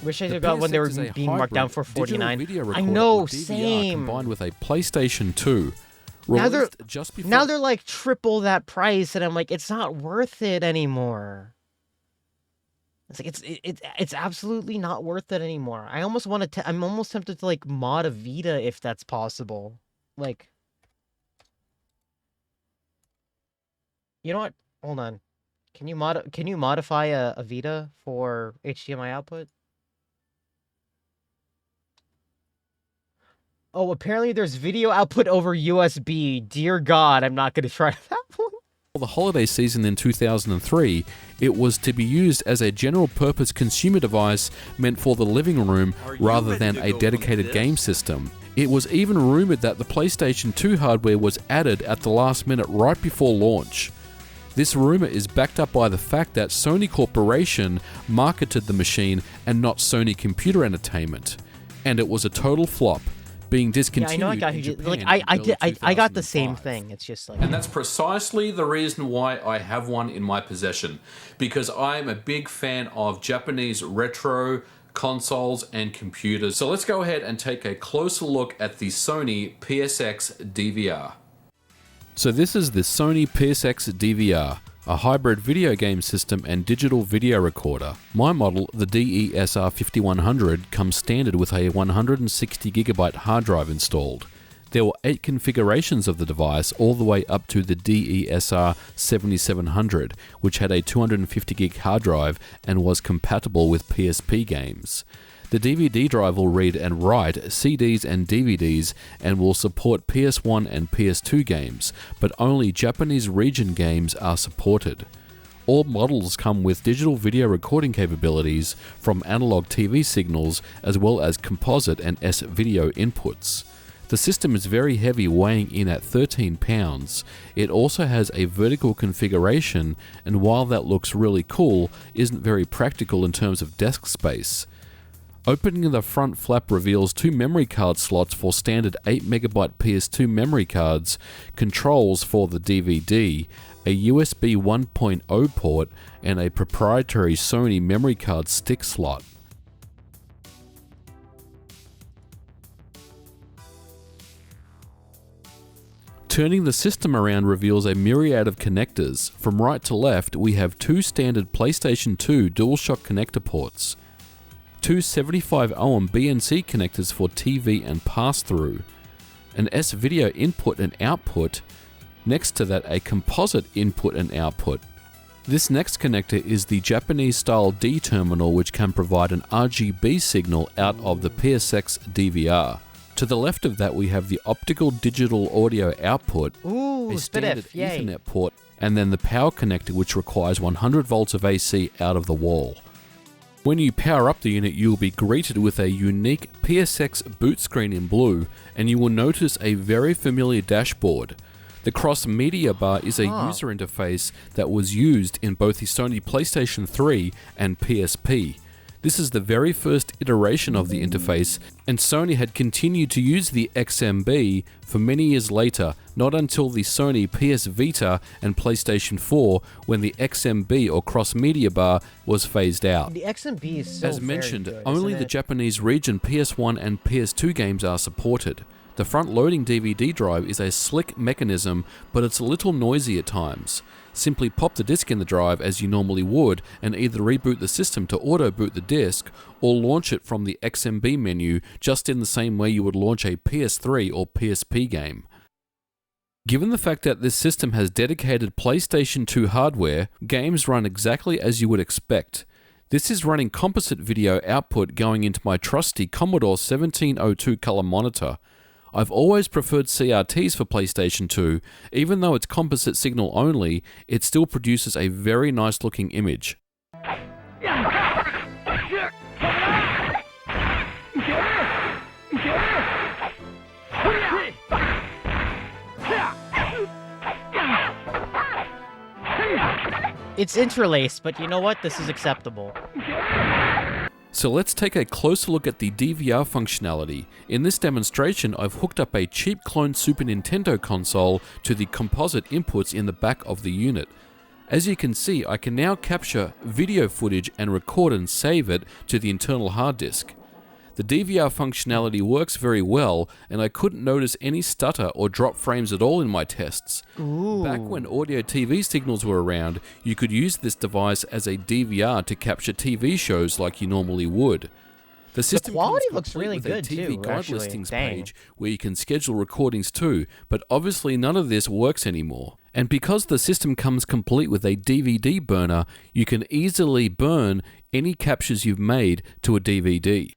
Wish I got when they were being marked down for $49. I know, same. Combined with a PlayStation 2. Now they're like triple that price, and I'm like, it's not worth it anymore. It's like it's absolutely not worth it anymore. I almost want to. I'm almost tempted to like mod a Vita if that's possible. Like, you know what? Hold on. Can you modify a Vita for HDMI output? Oh, apparently there's video output over USB. Dear God, I'm not going to try that one. For the holiday season in 2003, it was to be used as a general-purpose consumer device meant for the living room rather than a dedicated game system. It was even rumored that the PlayStation 2 hardware was added at the last minute right before launch. This rumor is backed up by the fact that Sony Corporation marketed the machine and not Sony Computer Entertainment, and it was a total flop, being discontinued. Yeah, I know. I got the same thing. It's just like, and that's precisely the reason why I have one in my possession, because I'm a big fan of Japanese retro consoles and computers. So let's go ahead and take a closer look at the Sony PSX DVR. So this is the Sony PSX DVR, a hybrid video game system and digital video recorder. My model, the DESR5100, comes standard with a 160GB hard drive installed. There were 8 configurations of the device all the way up to the DESR7700, which had a 250GB hard drive and was compatible with PSP games. The DVD drive will read and write CDs and DVDs and will support PS1 and PS2 games, but only Japanese region games are supported. All models come with digital video recording capabilities from analog TV signals as well as composite and S-video inputs. The system is very heavy, weighing in at 13 pounds. It also has a vertical configuration, and while that looks really cool, isn't very practical in terms of desk space. Opening the front flap reveals 2 memory card slots for standard 8MB PS2 memory cards, controls for the DVD, a USB 1.0 port, and a proprietary Sony memory card stick slot. Turning the system around reveals a myriad of connectors. From right to left, we have 2 standard PlayStation 2 DualShock connector ports, 2 75-ohm BNC connectors for TV and pass-through, an S-video input and output, next to that a composite input and output. This next connector is the Japanese-style D terminal, which can provide an RGB signal out of the PSX DVR. To the left of that, we have the optical digital audio output, a standard Ethernet port, and then the power connector, which requires 100 volts of AC out of the wall. When you power up the unit, you will be greeted with a unique PSX boot screen in blue, and you will notice a very familiar dashboard. The cross-media bar is a user interface that was used in both the Sony PlayStation 3 and PSP. This is the very first iteration of the interface, and Sony had continued to use the XMB for many years later, not until the Sony PS Vita and PlayStation 4 when the XMB or cross-media bar was phased out. The XMB is so As mentioned, very good, only isn't the it? Japanese region PS1 and PS2 games are supported. The front-loading DVD drive is a slick mechanism, but it's a little noisy at times. Simply pop the disc in the drive as you normally would and either reboot the system to auto-boot the disc or launch it from the XMB menu just in the same way you would launch a PS3 or PSP game. Given the fact that this system has dedicated PlayStation 2 hardware, games run exactly as you would expect. This is running composite video output going into my trusty Commodore 1702 color monitor. I've always preferred CRTs for PlayStation 2, even though it's composite signal only, it still produces a very nice looking image. It's interlaced, but you know what? This is acceptable. So let's take a closer look at the DVR functionality. In this demonstration, I've hooked up a cheap clone Super Nintendo console to the composite inputs in the back of the unit. As you can see, I can now capture video footage and record and save it to the internal hard disk. The DVR functionality works very well, and I couldn't notice any stutter or drop frames at all in my tests. Back when audio TV signals were around, you could use this device as a DVR to capture TV shows like you normally would. The system quality comes looks complete really with good a TV too, guide actually. listings Dang. page where you can schedule recordings too, but obviously none of this works anymore. And because the system comes complete with a DVD burner, you can easily burn any captures you've made to a DVD.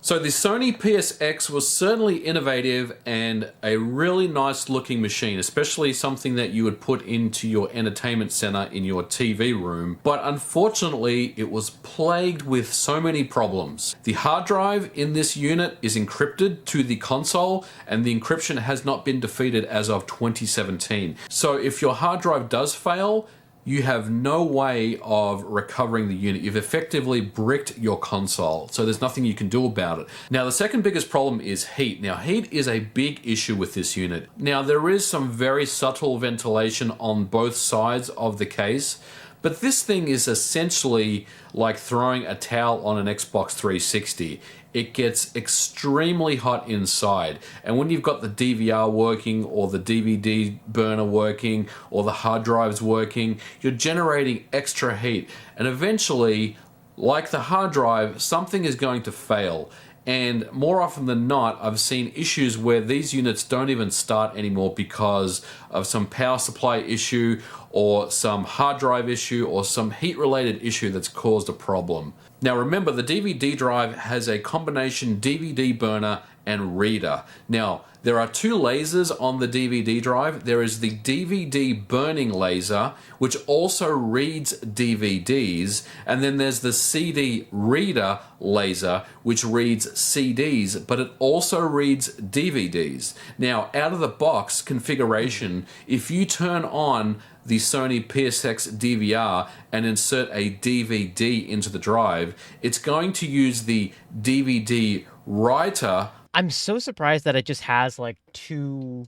So the Sony PSX was certainly innovative and a really nice looking machine, especially something that you would put into your entertainment center in your TV room. But unfortunately, it was plagued with so many problems. The hard drive in this unit is encrypted to the console, and the encryption has not been defeated as of 2017. So if your hard drive does fail, you have no way of recovering the unit. You've effectively bricked your console, so there's nothing you can do about it. Now, the second biggest problem is heat. Now, heat is a big issue with this unit. Now, there is some very subtle ventilation on both sides of the case, but this thing is essentially like throwing a towel on an Xbox 360. It gets extremely hot inside. And when you've got the DVR working or the DVD burner working or the hard drives working, you're generating extra heat. And eventually, like the hard drive, something is going to fail. And more often than not, I've seen issues where these units don't even start anymore because of some power supply issue or some hard drive issue or some heat-related issue that's caused a problem. Now remember, the DVD drive has a combination DVD burner and reader. Now, there are two lasers on the DVD drive. There is the DVD burning laser, which also reads DVDs, and then there's the CD reader laser, which reads CDs, but it also reads DVDs. Now, out of the box configuration, if you turn on the Sony PSX DVR and insert a DVD into the drive, it's going to use the DVD writer. I'm so surprised that it just has like two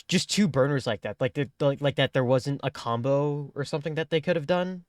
just two burners like that. Like like that there wasn't a combo or something that they could have done.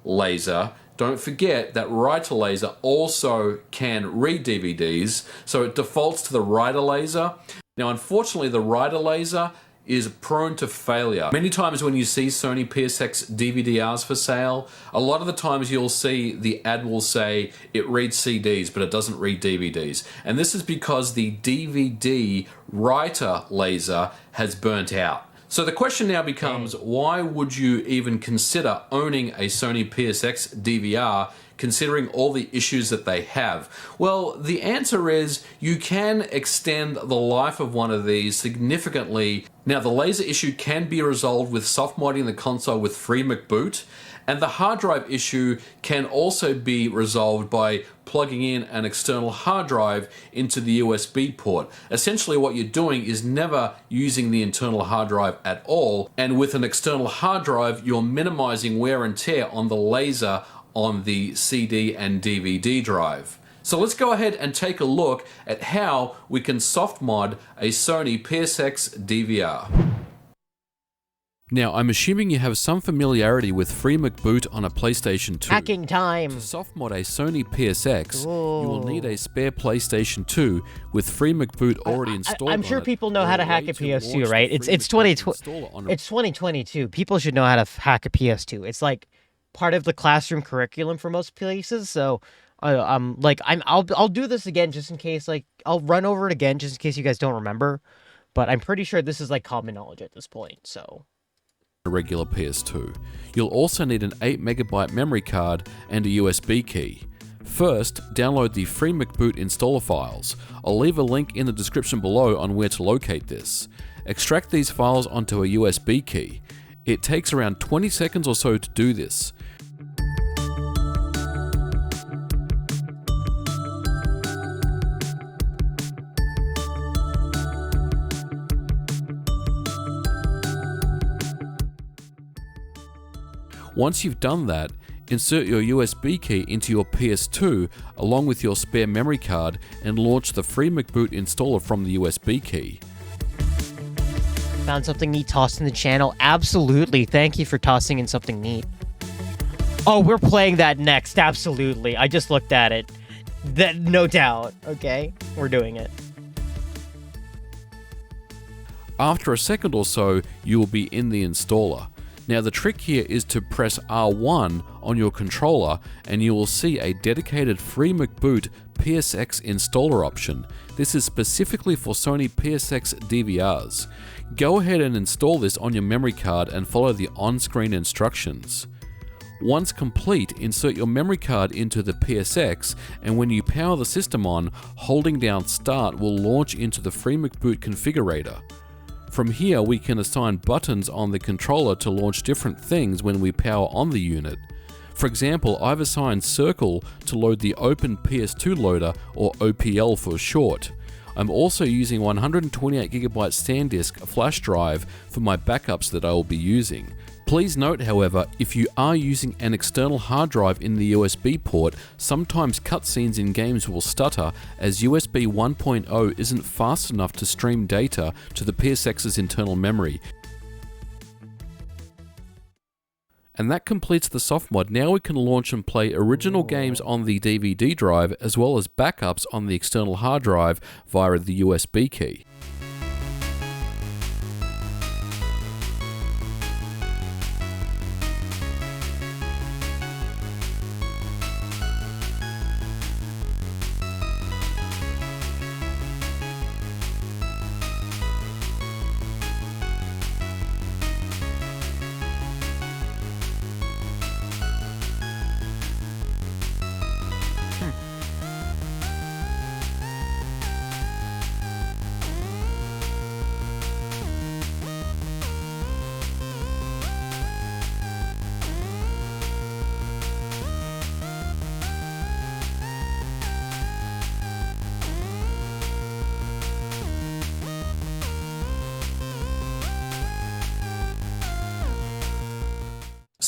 Laser. Don't forget that writer laser also can read DVDs, so it defaults to the writer laser. Now, unfortunately, the writer laser is prone to failure. Many times when you see Sony PSX DVDRs for sale, a lot of the times you'll see the ad will say it reads CDs, but it doesn't read DVDs. And this is because the DVD writer laser has burnt out. So the question now becomes, why would you even consider owning a Sony PSX DVR considering all the issues that they have? Well, the answer is you can extend the life of one of these significantly. Now, the laser issue can be resolved with soft modding the console with FreeMcBoot, and the hard drive issue can also be resolved by plugging in an external hard drive into the USB port. Essentially, what you're doing is never using the internal hard drive at all, and with an external hard drive, you're minimizing wear and tear on the laser on the CD and DVD drive. So let's go ahead and take a look at how we can soft mod a Sony PSX DVR. Now, I'm assuming you have some familiarity with FreeMcBoot on a PlayStation 2. Hacking time! To soft mod a Sony PSX, you will need a spare PlayStation 2 with FreeMcBoot already installed. I'm sure people know how to hack a PS2, right? It's 2022. People should know how to hack a PS2. It's like part of the classroom curriculum for most places. So, I'll do this again just in case. Like, I'll run over it again just in case you guys don't remember. But I'm pretty sure this is like common knowledge at this point. So. A regular PS2. You'll also need an 8MB memory card and a USB key. First, download the FreeMcBoot installer files. I'll leave a link in the description below on where to locate this. Extract these files onto a USB key. It takes around 20 seconds or so to do this. Once you've done that, insert your USB key into your PS2 along with your spare memory card and launch the FreeMcBoot installer from the USB key. Found something neat tossed in the channel? Absolutely. Thank you for tossing in something neat. Oh, we're playing that next. Absolutely. I just looked at it. That, no doubt. Okay, we're doing it. After a second or so, you will be in the installer. Now, the trick here is to press R1 on your controller and you will see a dedicated FreeMcBoot PSX installer option. This is specifically for Sony PSX DVRs. Go ahead and install this on your memory card and follow the on-screen instructions. Once complete, insert your memory card into the PSX, and when you power the system on, holding down Start will launch into the FreeMcBoot configurator. From here, we can assign buttons on the controller to launch different things when we power on the unit. For example, I've assigned Circle to load the Open PS2 Loader, or OPL for short. I'm also using 128GB SanDisk flash drive for my backups that I will be using. Please note, however, if you are using an external hard drive in the USB port, sometimes cutscenes in games will stutter as USB 1.0 isn't fast enough to stream data to the PSX's internal memory. And that completes the soft mod. Now we can launch and play original games on the DVD drive as well as backups on the external hard drive via the USB key.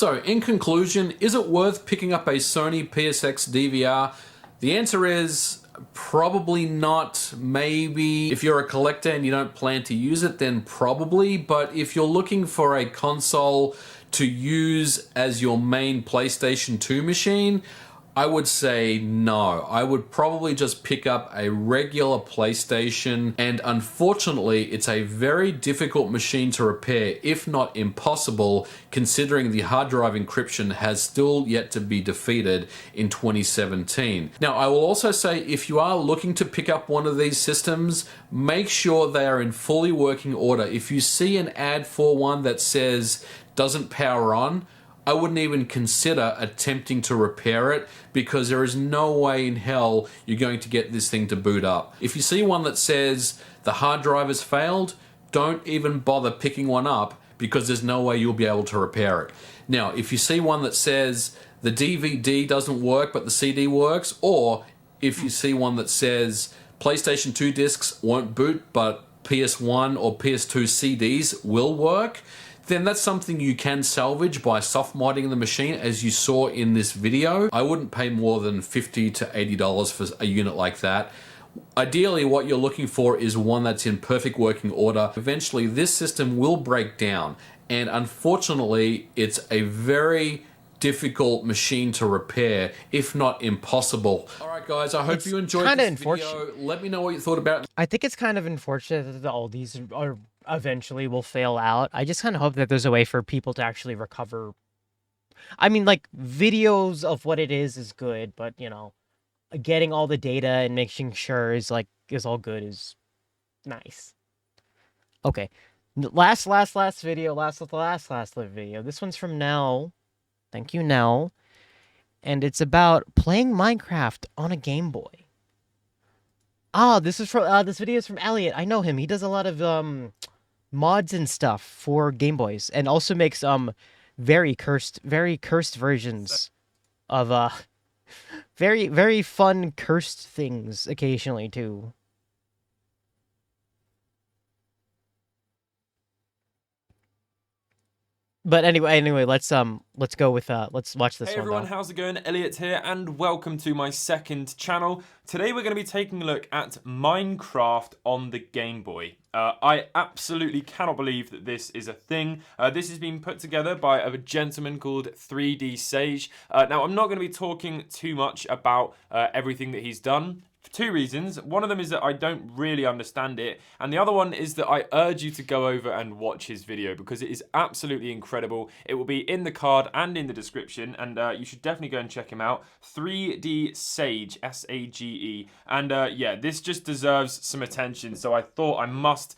So, in conclusion, is it worth picking up a Sony PSX DVR? The answer is probably not. Maybe if you're a collector and you don't plan to use it, then probably. But if you're looking for a console to use as your main PlayStation 2 machine, I would say no. I would probably just pick up a regular PlayStation, and unfortunately it's a very difficult machine to repair, if not impossible, considering the hard drive encryption has still yet to be defeated in 2017. Now, I will also say, if you are looking to pick up one of these systems, make sure they are in fully working order. If you see an ad for one that says doesn't power on, I wouldn't even consider attempting to repair it, because there is no way in hell you're going to get this thing to boot up. If you see one that says the hard drive has failed, don't even bother picking one up, because there's no way you'll be able to repair it. Now, if you see one that says the DVD doesn't work but the CD works, or if you see one that says PlayStation 2 discs won't boot but PS1 or PS2 CDs will work, then that's something you can salvage by soft modding the machine, as you saw in this video. I wouldn't pay more than $50 to $80 for a unit like that. Ideally, what you're looking for is one that's in perfect working order. Eventually, this system will break down, and unfortunately, it's a very difficult machine to repair, if not impossible. Alright guys, I hope you enjoyed this video. Let me know what you thought about it. I think it's kind of unfortunate that all these are eventually will fail out. I just kind of hope that there's a way for people to actually recover. I mean, like, videos of what it is good, but, you know, getting all the data and making sure is all good is nice. Okay. Last video. This one's from Nell. Thank you, Nell. And it's about playing Minecraft on a Game Boy. This video is from Elliot. I know him. He does a lot of mods and stuff for Game Boys, and also makes very cursed versions of very fun cursed things occasionally too. But anyway, let's go with let's watch this one. Hey everyone, how's it going? Elliot here, and welcome to my second channel. Today we're going to be taking a look at Minecraft on the Game Boy. I absolutely cannot believe that this is a thing. This has been put together by a gentleman called 3D Sage. Now, I'm not going to be talking too much about everything that he's done. For two reasons. One of them is that I don't really understand it, and the other one is that I urge you to go over and watch his video, because it is absolutely incredible. It will be in the card and in the description, and you should definitely go and check him out. 3D Sage, S-A-G-E, and yeah, this just deserves some attention, so I thought I must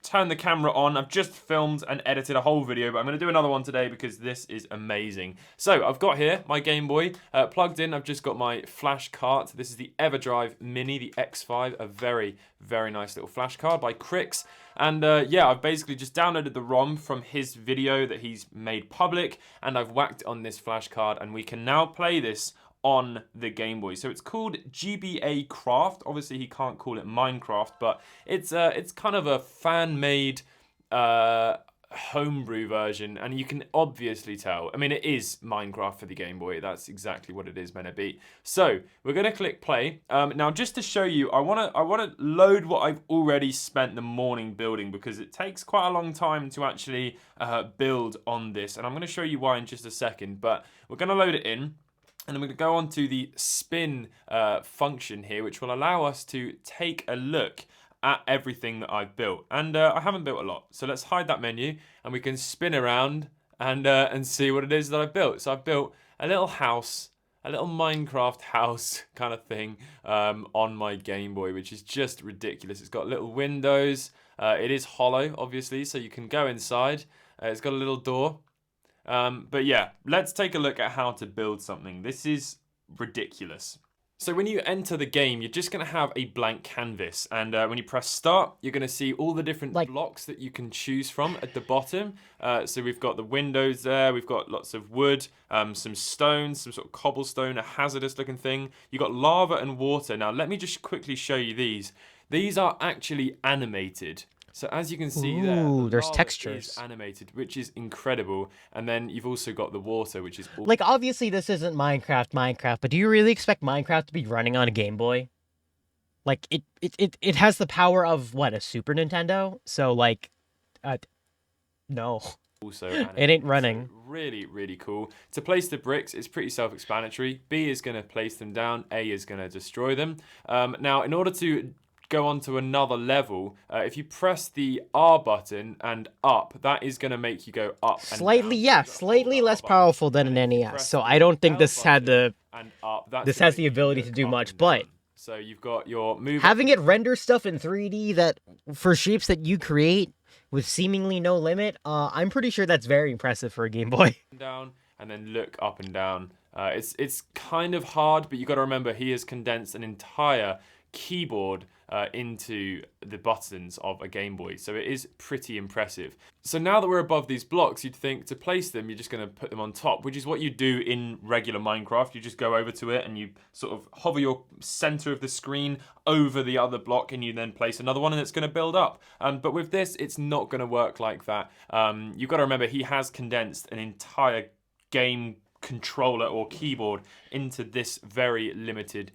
turn the camera on. I've just filmed and edited a whole video, but I'm going to do another one today because this is amazing. So I've got here my Game Boy plugged in. I've just got my flash cart. This is the EverDrive Mini, the X5, a very, very nice little flash card by Crix. And yeah, I've basically just downloaded the ROM from his video that he's made public, and I've whacked on this flash card, and we can now play this on the Game Boy. So it's called GBA Craft. Obviously, he can't call it Minecraft, but it's kind of a fan-made homebrew version, and you can obviously tell. I mean, it is Minecraft for the Game Boy. That's exactly what it is meant to be. So we're gonna click play. Now, just to show you, I wanna load what I've already spent the morning building, because it takes quite a long time to actually build on this, and I'm gonna show you why in just a second. But we're gonna load it in, and I'm going to go on to the spin function here, which will allow us to take a look at everything that I've built. And I haven't built a lot, so let's hide that menu, and we can spin around and see what it is that I've built. So I've built a little house, a little Minecraft house kind of thing on my Game Boy, which is just ridiculous. It's got little windows. It is hollow, obviously, so you can go inside. It's got a little door. But yeah, let's take a look at how to build something. This is ridiculous. So when you enter the game, you're just going to have a blank canvas, and when you press start, you're going to see all the different blocks that you can choose from at the bottom. So we've got the windows there, we've got lots of wood, some stones, some sort of cobblestone, a hazardous looking thing. You've got lava and water. Now let me just quickly show you these. These are actually animated. So as you can see Ooh, there, there's lava textures. is animated, which is incredible. And then you've also got the water, which is Like, obviously this isn't Minecraft, but do you really expect Minecraft to be running on a Game Boy? Like, it has the power of, what, a Super Nintendo? So, like, no. also It ain't running. So really, really cool. To place the bricks, it's pretty self-explanatory. B is going to place them down. A is going to destroy them. Now, in order to go on to another level, if you press the R button and up, that is going to make you go up and Slightly, down. yeah, slightly less powerful than an NES. So I don't think this had the And up, that's this gonna has make the you ability go to do up much, and but down. So you've got your move. having it render stuff in 3D that for shapes that you create with seemingly no limit, I'm pretty sure that's very impressive for a Game Boy. Down and then look up and down. It's kind of hard, but you got to remember he has condensed an entire keyboard into the buttons of a Game Boy, so it is pretty impressive. So now that we're above these blocks, you'd think to place them, you're just going to put them on top, which is what you do in regular Minecraft. You just go over to it and you sort of hover your center of the screen over the other block, and you then place another one, and it's going to build up. But with this, it's not going to work like that. You've got to remember he has condensed an entire game controller or keyboard into this very limited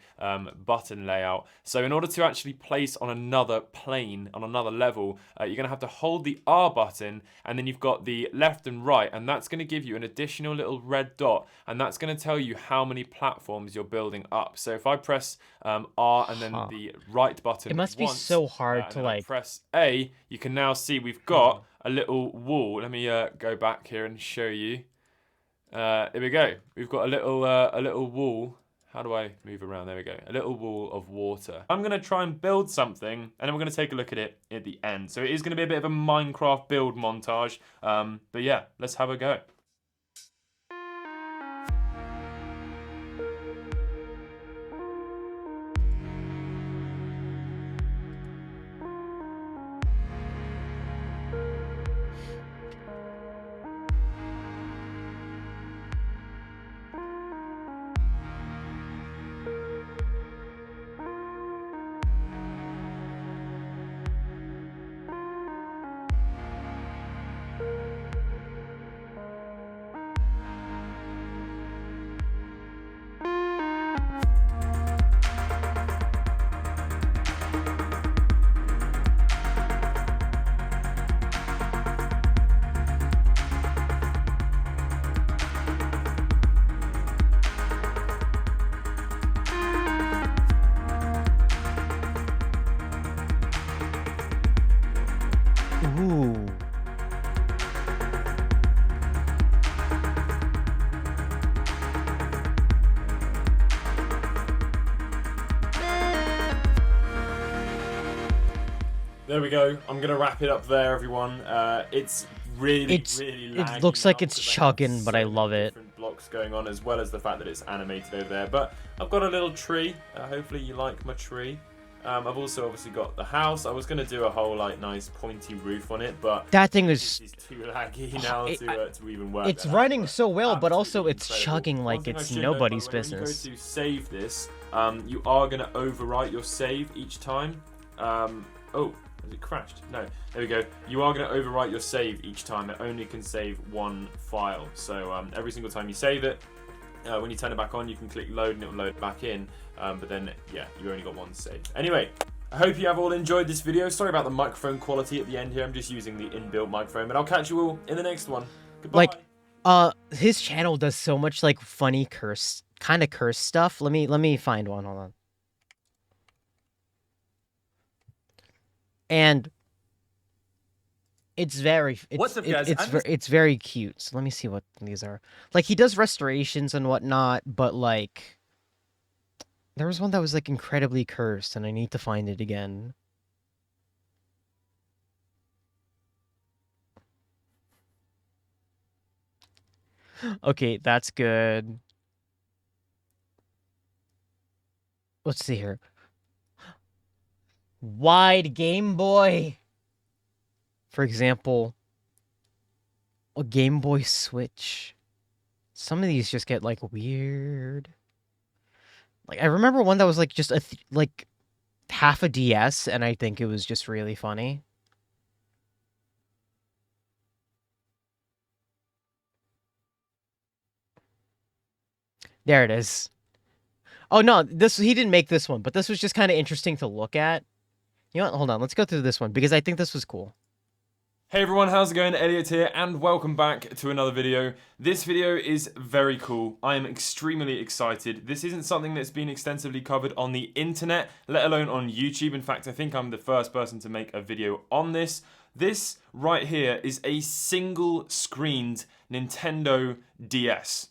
button layout. So in order to actually place on another plane, on another level, you're going to have to hold the R button, and then you've got the left and right, and that's going to give you an additional little red dot, and that's going to tell you how many platforms you're building up. So if I press R and then the right button, It must be once, so hard and to then I like press A, you can now see we've got a little wall. Let me go back here and show you. Here we go. We've got a little wall. How do I move around? There we go. A little wall of water. I'm going to try and build something, and then we're going to take a look at it at the end. So it is going to be a bit of a Minecraft build montage. But yeah, let's have a go. ooh. There we go. I'm going to wrap it up there, everyone. It's really It laggy looks like now it's because I have chugging, but so I many love it. different blocks going on, as well as the fact that it's animated over there. But I've got a little tree. Hopefully you like my tree. I've also obviously got the house. I was going to do a whole like nice pointy roof on it, but That thing this is is too laggy now to even work. it's that out. running so well, but also Absolutely it's incredible. chugging One like thing I it's should note, by the nobody's way, business. When you go to save this, you are going to overwrite your save each time. Oh, has it crashed? No. There we go. You are going to overwrite your save each time. It only can save one file. So every single time you save it, when you turn it back on, you can click load and it will load back in. But then, yeah, you only got one save. Anyway, I hope you have all enjoyed this video. Sorry about the microphone quality at the end here. I'm just using the inbuilt microphone. But I'll catch you all in the next one. Goodbye. Like, his channel does so much like funny curse stuff. Let me find one. Hold on. And it's very What's up, guys? it's very cute. So let me see what these are. Like, he does restorations and whatnot, but like there was one that was like incredibly cursed, and I need to find it again. Okay, that's good. Let's see here. Wide Game Boy. For example, a Game Boy Switch. Some of these just get like weird. Like, I remember one that was like just like half a DS, and I think it was just really funny. There it is. Oh no, he didn't make this one, but this was just kind of interesting to look at. You know what? Hold on, let's go through this one because I think this was cool. Hey everyone, how's it going? Elliot here, and welcome back to another video. This video is very cool. I am extremely excited. This isn't something that's been extensively covered on the internet, let alone on YouTube. In fact, I think I'm the first person to make a video on this. This right here is a single-screened Nintendo DS.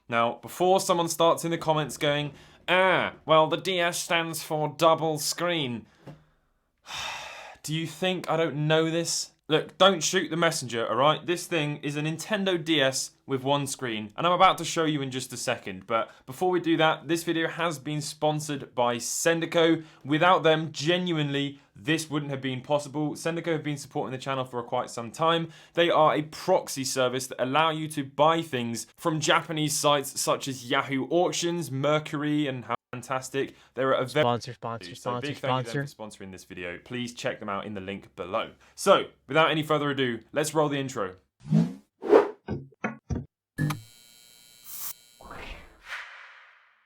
Now, before someone starts in the comments going, well, the DS stands for double screen. Do you think I don't know this? Look, don't shoot the messenger, alright? This thing is a Nintendo DS with one screen, and I'm about to show you in just a second. But before we do that, this video has been sponsored by Sendico. Without them, genuinely, this wouldn't have been possible. Sendico have been supporting the channel for quite some time. They are a proxy service that allow you to buy things from Japanese sites such as Yahoo Auctions, Mercury, and fantastic. They're a very sponsor. Big thank you to them for sponsoring this video. Please check them out in the link below. So, without any further ado, let's roll the intro.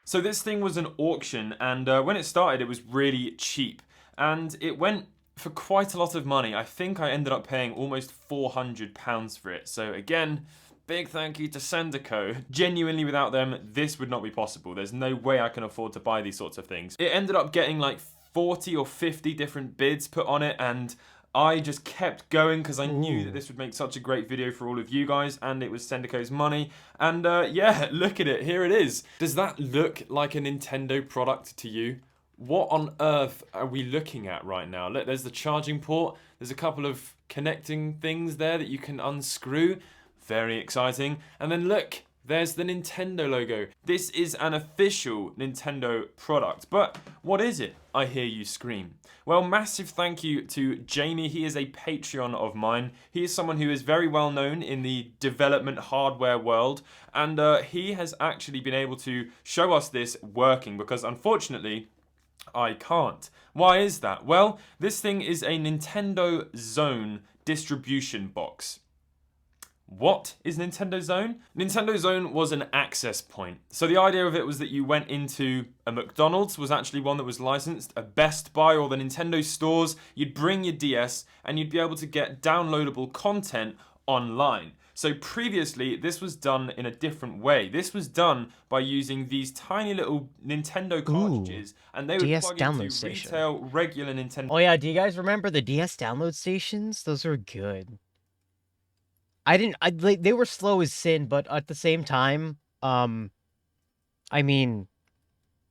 So this thing was an auction, and when it started, it was really cheap, and it went for quite a lot of money. I think I ended up paying almost £400 for it. So again, big thank you to Sendico. Genuinely, without them, this would not be possible. There's no way I can afford to buy these sorts of things. It ended up getting like 40 or 50 different bids put on it, and I just kept going because I knew that this would make such a great video for all of you guys, and it was Sendico's money. And yeah, look at it. Here it is. Does that look like a Nintendo product to you? What on earth are we looking at right now? Look, there's the charging port. There's a couple of connecting things there that you can unscrew. Very exciting. And then look, there's the Nintendo logo. This is an official Nintendo product. But what is it? I hear you scream. Well, massive thank you to Jamie. He is a Patreon of mine. He is someone who is very well known in the development hardware world. And he has actually been able to show us this working because unfortunately, I can't. Why is that? Well, this thing is a Nintendo Zone distribution box. What is Nintendo Zone? Nintendo Zone was an access point. So the idea of it was that you went into a McDonald's, was actually one that was licensed, a Best Buy or the Nintendo stores. You'd bring your DS and you'd be able to get downloadable content online. So previously, this was done in a different way. This was done by using these tiny little Nintendo cartridges, and they would DS plug download into station. retail, regular Nintendo. Oh yeah, do you guys remember the DS download stations? Those were good. They were slow as sin, but at the same time, I mean,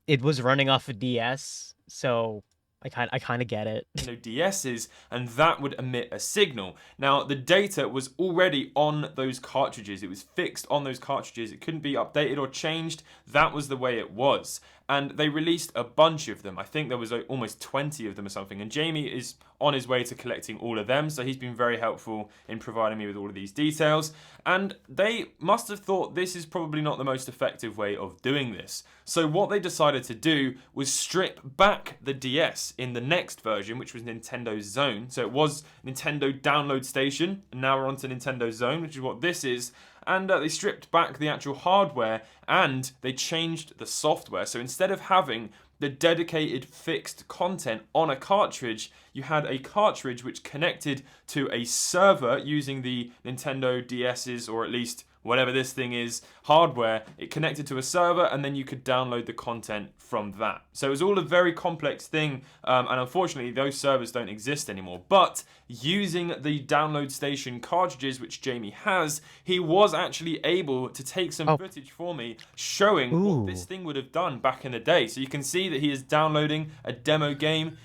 it was running off a DS, so I kind of get it. DS's, and that would emit a signal. Now, the data was already on those cartridges. It was fixed on those cartridges. It couldn't be updated or changed. That was the way it was. And they released a bunch of them. I think there was almost 20 of them or something. And Jamie is on his way to collecting all of them. So he's been very helpful in providing me with all of these details. And they must have thought this is probably not the most effective way of doing this. So what they decided to do was strip back the DS in the next version, which was Nintendo Zone. So it was Nintendo Download Station, and now we're on to Nintendo Zone, which is what this is. And they stripped back the actual hardware and they changed the software. So instead of having the dedicated fixed content on a cartridge, you had a cartridge which connected to a server using the Nintendo DS's, or at least whatever this thing is, hardware. It connected to a server and then you could download the content from that. So it was all a very complex thing, and unfortunately those servers don't exist anymore. But using the download station cartridges, which Jamie has, he was actually able to take some footage for me showing what this thing would have done back in the day. So you can see that he is downloading a demo game.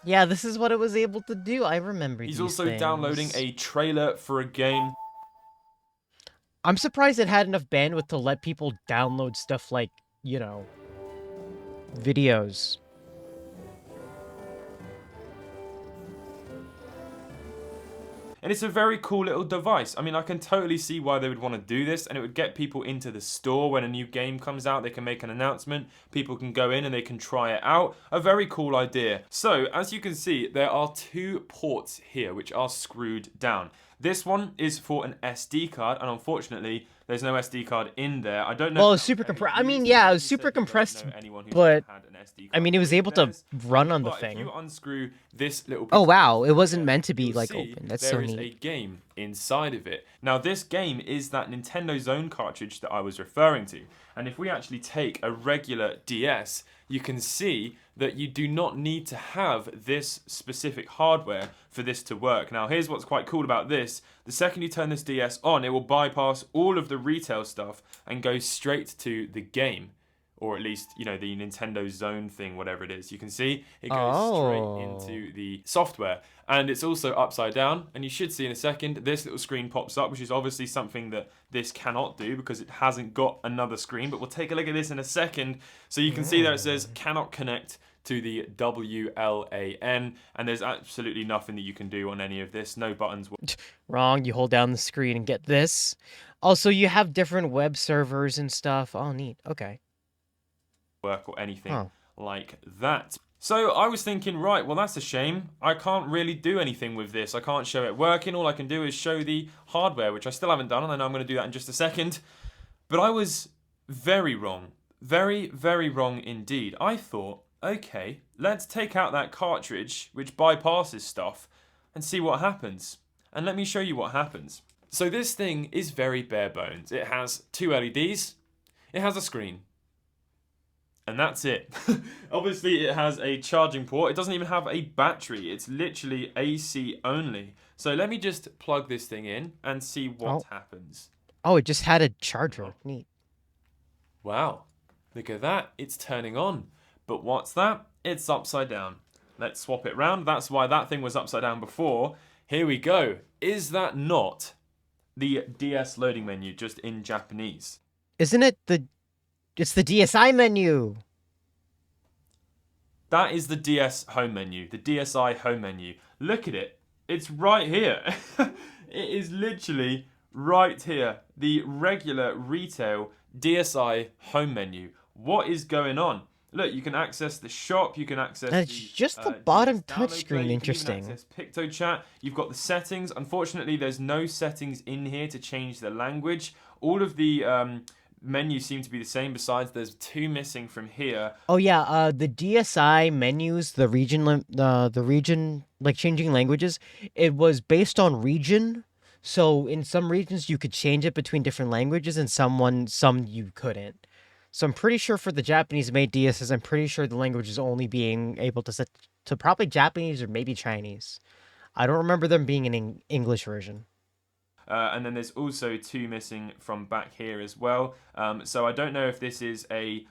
Yeah, this is what it was able to do. I remember He's these also things. downloading a trailer for a game. I'm surprised it had enough bandwidth to let people download stuff like, you know, videos. And it's a very cool little device. I mean, I can totally see why they would want to do this, and it would get people into the store when a new game comes out. They can make an announcement, people can go in and they can try it out. A very cool idea. So, as you can see, there are two ports here which are screwed down. This one is for an SD card, and unfortunately, There's no SD card in there. I don't know. Well, it was super compressed. I mean, yeah, it was super compressed, but I mean, it was able to run on the But if you thing. unscrew this little piece Oh of wow, plastic it wasn't here, meant to be you'll like see open. That's so there is neat. a game inside of it. Now, this game is that Nintendo Zone cartridge that I was referring to. And if we actually take a regular DS, you can see that you do not need to have this specific hardware for this to work. Now, here's what's quite cool about this. The second you turn this DS on, it will bypass all of the retail stuff and go straight to the game. Or at least, you know, the Nintendo Zone thing, whatever it is. You can see it goes straight into the software. And it's also upside down. And you should see in a second, this little screen pops up, which is obviously something that this cannot do because it hasn't got another screen. But we'll take a look at this in a second. So you can see there it says cannot connect to the WLAN. And there's absolutely nothing that you can do on any of this. No buttons. Wrong, you hold down the screen and get this. Also, you have different web servers and stuff. Oh, neat. Okay. Work or anything like that. So I was thinking, right, well, that's a shame. I can't really do anything with this. I can't show it working. All I can do is show the hardware, which I still haven't done, and I know I'm going to do that in just a second. But I was very wrong. Very, very wrong indeed. I thought, okay, let's take out that cartridge, which bypasses stuff, and see what happens. And let me show you what happens. So this thing is very bare bones. It has two LEDs. It has a screen. And that's it. Obviously, it has a charging port. It doesn't even have a battery. It's literally AC only. So let me just plug this thing in and see what happens. Oh, it just had a charger. Neat. Wow. Look at that. It's turning on. But what's that? It's upside down. Let's swap it round. That's why that thing was upside down before. Here we go. Is that not the DS loading menu just in Japanese? Isn't it the... It's the DSi menu. That is the DS home menu, the DSi home menu. Look at it. It's right here. It is literally right here. The regular retail DSi home menu. What is going on? Look, you can access the shop. You can access It's just the bottom touchscreen. Interesting. Interesting. You can access PictoChat. You've got the settings. Unfortunately, there's no settings in here to change the language. All of the menus seem to be the same. Besides, there's two missing from here. Oh yeah, the DSi menus, the region, like changing languages, it was based on region. So in some regions you could change it between different languages, and some you couldn't. So I'm pretty sure for the Japanese-made DSs, I'm pretty sure the language is only being able to set to probably Japanese or maybe Chinese. I don't remember them being an English version. And then there's also two missing from back here as well. So I don't know if this is a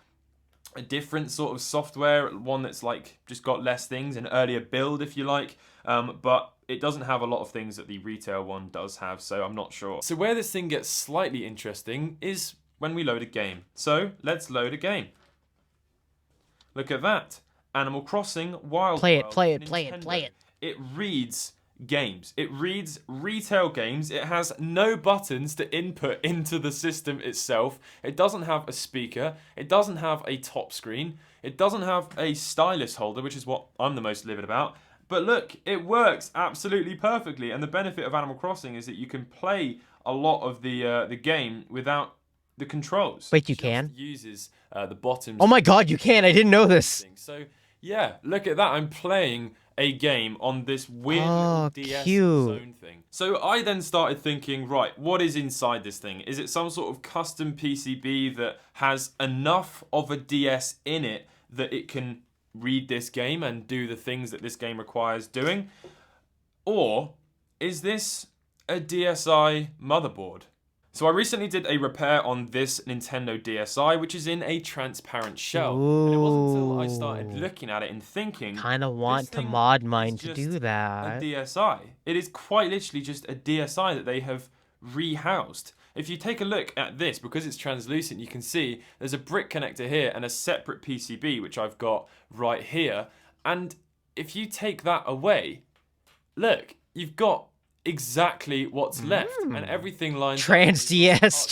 different sort of software, one that's like just got less things, an earlier build if you like. But it doesn't have a lot of things that the retail one does have, so I'm not sure. So where this thing gets slightly interesting is when we load a game. So let's load a game. Look at that. Animal Crossing Wild World. Play it. It reads games. It reads retail games. It has no buttons to input into the system itself. It doesn't have a speaker. It doesn't have a top screen. It doesn't have a stylus holder, which is what I'm the most livid about. But look, it works absolutely perfectly. And the benefit of Animal Crossing is that you can play a lot of the game without the controls. Wait, you can? Uses the bottom. Oh my god, you can! I didn't know this. So yeah, look at that. I'm playing a game on this weird little DS Zone thing. So I then started thinking, right, what is inside this thing? Is it some sort of custom PCB that has enough of a DS in it that it can read this game and do the things that this game requires doing? Or is this a DSi motherboard? So I recently did a repair on this Nintendo DSi, which is in a transparent shell. And it wasn't until I started looking at it and thinking, kind of want to mod mine to do a that. DSi. It is quite literally just a DSi that they have rehoused. If you take a look at this, because it's translucent, you can see there's a brick connector here and a separate PCB, which I've got right here. And if you take that away, look, you've got exactly what's left, and everything lines Trans-DS.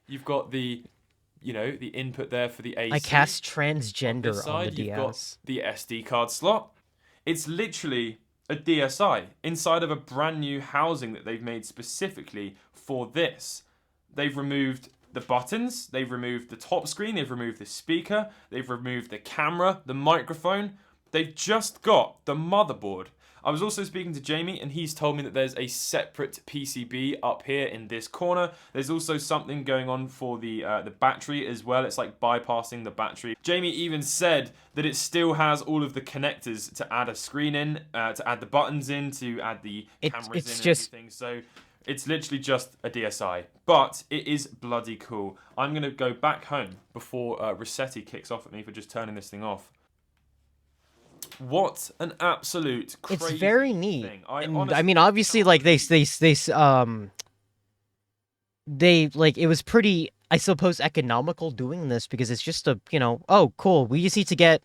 You've got the, the input there for the AC. I cast transgender on the DS. You've got the SD card slot. It's literally a DSi inside of a brand new housing that they've made specifically for this. they've removed the buttons, they've removed the top screen, they've removed the speaker, they've removed the camera, the microphone. They've just got the motherboard. I was also speaking to Jamie, and he's told me that there's a separate PCB up here in this corner. There's also something going on for the battery as well. It's like bypassing the battery. Jamie even said that it still has all of the connectors to add a screen in, to add the buttons in, to add the cameras in and everything. So it's literally just a DSi, but it is bloody cool. I'm going to go back home before Rossetti kicks off at me for just turning this thing off. What an absolute crazy It's very neat. thing. I mean, obviously, like they like it was pretty, I suppose, economical doing this because it's just a, you know, oh cool, we just need to get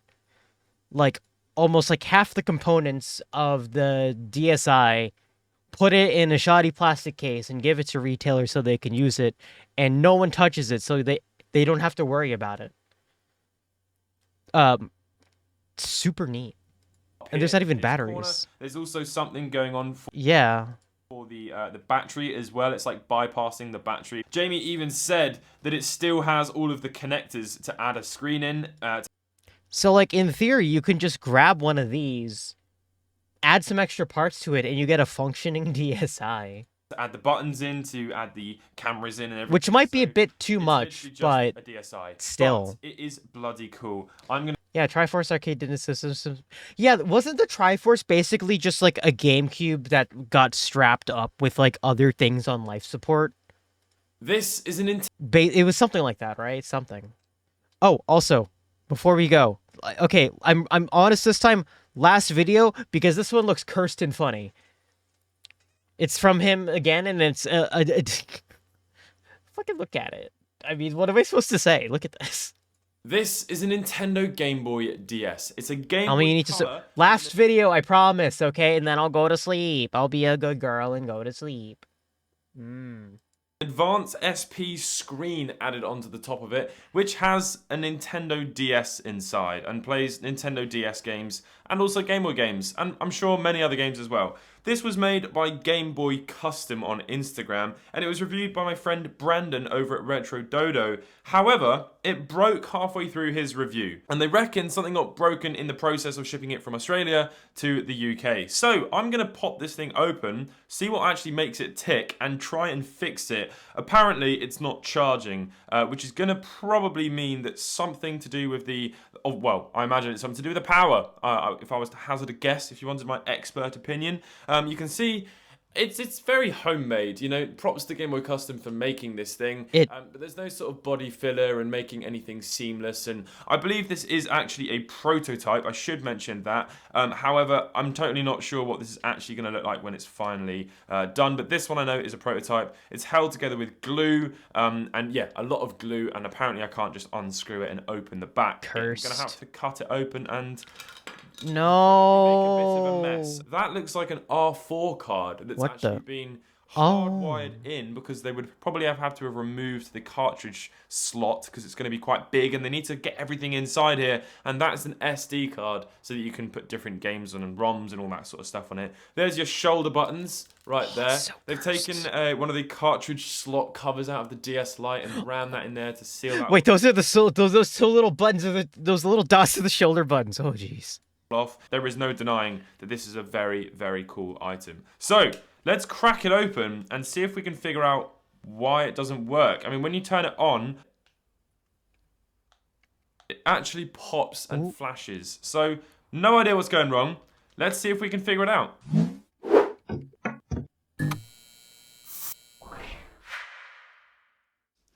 like almost like half the components of the DSi, put it in a shoddy plastic case and give it to retailers so they can use it, and no one touches it, so they don't have to worry about it. Super neat. And there's not even batteries. Corner, there's also something going on for the battery as well. It's like bypassing the battery. Jamie even said that it still has all of the connectors to add a screen in. So like in theory, you can just grab one of these, add some extra parts to it, and you get a functioning DSi. To add the buttons in, to add the cameras in and everything. Which might be a bit too much, but a DSi. still. But it is bloody cool. I'm gonna... Yeah, Triforce Arcade did system. Yeah, wasn't the Triforce basically just like a GameCube that got strapped up with like other things on life support? This is an... It was something like that, right? Something. Oh, also, before we go, okay, I'm honest this time. Last video, because this one looks cursed and funny. It's from him again, and it's fucking look at it. I mean, what am I supposed to say? Look at this. This is a Nintendo Game Boy DS. It's a Game Boy you need to last video, I promise, okay? And then I'll go to sleep. I'll be a good girl and go to sleep. Advanced SP screen added onto the top of it, which has a Nintendo DS inside and plays Nintendo DS games and also Game Boy games, and I'm sure many other games as well. This was made by Game Boy Custom on Instagram, and it was reviewed by my friend Brandon over at Retro Dodo. However, it broke halfway through his review, and they reckon something got broken in the process of shipping it from Australia to the UK. So I'm going to pop this thing open, see what actually makes it tick, and try and fix it. Apparently, it's not charging, which is going to probably mean that something to do with the... Oh, well, I imagine it's something to do with the power. If I was to hazard a guess, if you wanted my expert opinion. You can see it's very homemade, you know. Props to Game Boy Custom for making this thing. But there's no sort of body filler and making anything seamless. And I believe this is actually a prototype. I should mention that. However, I'm totally not sure what this is actually going to look like when it's finally done. But this one I know is a prototype. It's held together with glue. And yeah, a lot of glue. And apparently I can't just unscrew it and open the back. Cursed. I'm going to have to cut it open and... No. Make a bit of a mess. That looks like an R4 card that's actually been hardwired in, because they would probably have to have removed the cartridge slot because it's going to be quite big, and they need to get everything inside here. And that's an SD card so that you can put different games on and ROMs and all that sort of stuff on it. There's your shoulder buttons right there. They've taken one of the cartridge slot covers out of the DS Lite and ran that in there to seal that. Wait, those are those two little buttons of those little dots of the shoulder buttons. Oh, jeez. Off. There is no denying that this is a very, very cool item. So let's crack it open and see if we can figure out why it doesn't work. I mean, when you turn it on, it actually pops and flashes. So no idea what's going wrong. Let's see if we can figure it out.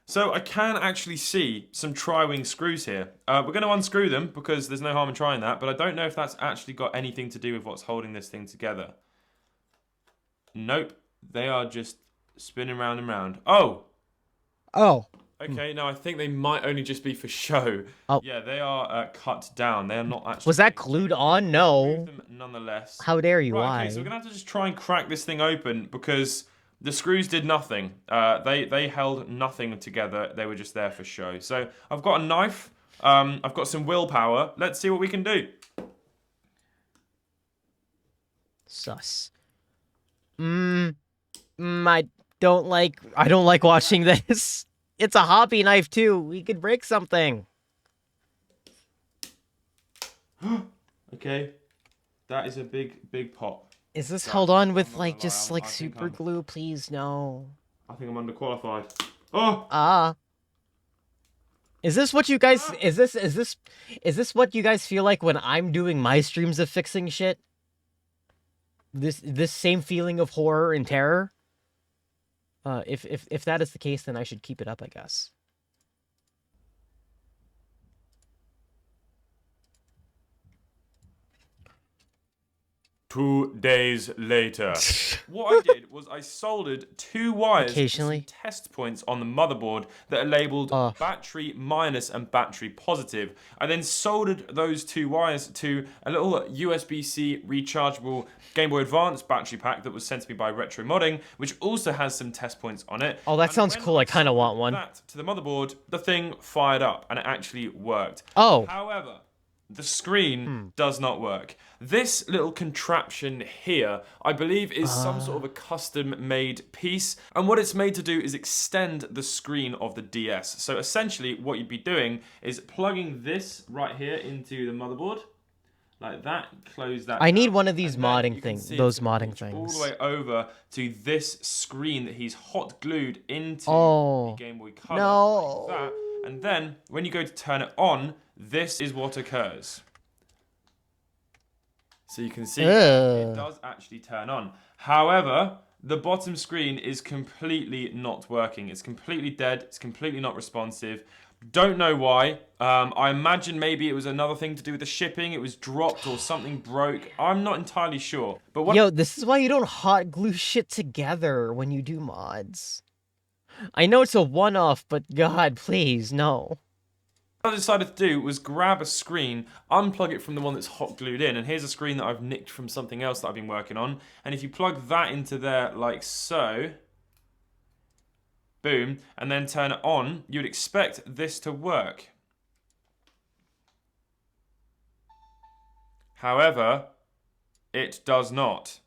So I can actually see some tri-wing screws here. We're going to unscrew them because there's no harm in trying that, but I don't know if that's actually got anything to do with what's holding this thing together. Nope. They are just spinning round and round. Oh! Okay, no, I think they might only just be for show. Yeah, they are cut down. They are not actually... Was that glued on? No. Them nonetheless. How dare you? Right, Why? Okay, so we're going to have to just try and crack this thing open because... the screws did nothing. They held nothing together. They were just there for show. So I've got a knife. I've got some willpower. Let's see what we can do. Sus. don't like watching this. It's a hobby knife too. We could break something. Okay. That is a big pop. Is this Guys, held on I'm with not like gonna just lie, like I think super I'm- glue? Please no. I think I'm underqualified. Oh! Ah. Is this what you guys is this what you guys feel like when I'm doing my streams of fixing shit? This same feeling of horror and terror? If that is the case, then I should keep it up, I guess. 2 days later. What I did was I soldered 2 wires to Occasionally. some test points on the motherboard that are labeled battery minus and battery positive. I then soldered those 2 wires to a little USB-C rechargeable Game Boy Advance battery pack that was sent to me by Retro Modding, which also has some test points on it. Oh, that And sounds when cool. I kind of want one. that to the motherboard, the thing fired up and it actually worked. Oh. However, the screen does not work. This little contraption here, I believe, is some sort of a custom-made piece. And what it's made to do is extend the screen of the DS. So essentially, what you'd be doing is plugging this right here into the motherboard. Like that, close that. I need down, one of these and then modding you can things, see those it's gonna modding reach all things. the way over to this screen that he's hot glued into Oh, the Game Boy Color, no. like that. And then when you go to turn it on, this is what occurs. So you can see it does actually turn on. However, the bottom screen is completely not working. It's completely dead. It's completely not responsive. Don't know why. I imagine maybe it was another thing to do with the shipping. It was dropped or something broke. I'm not entirely sure. But what Yo, this is why you don't hot glue shit together when you do mods. I know it's a one-off, but God, please, no. What I decided to do was grab a screen, unplug it from the one that's hot glued in, and here's a screen that I've nicked from something else that I've been working on. And if you plug that into there like so, boom, and then turn it on, you'd expect this to work. However, it does not.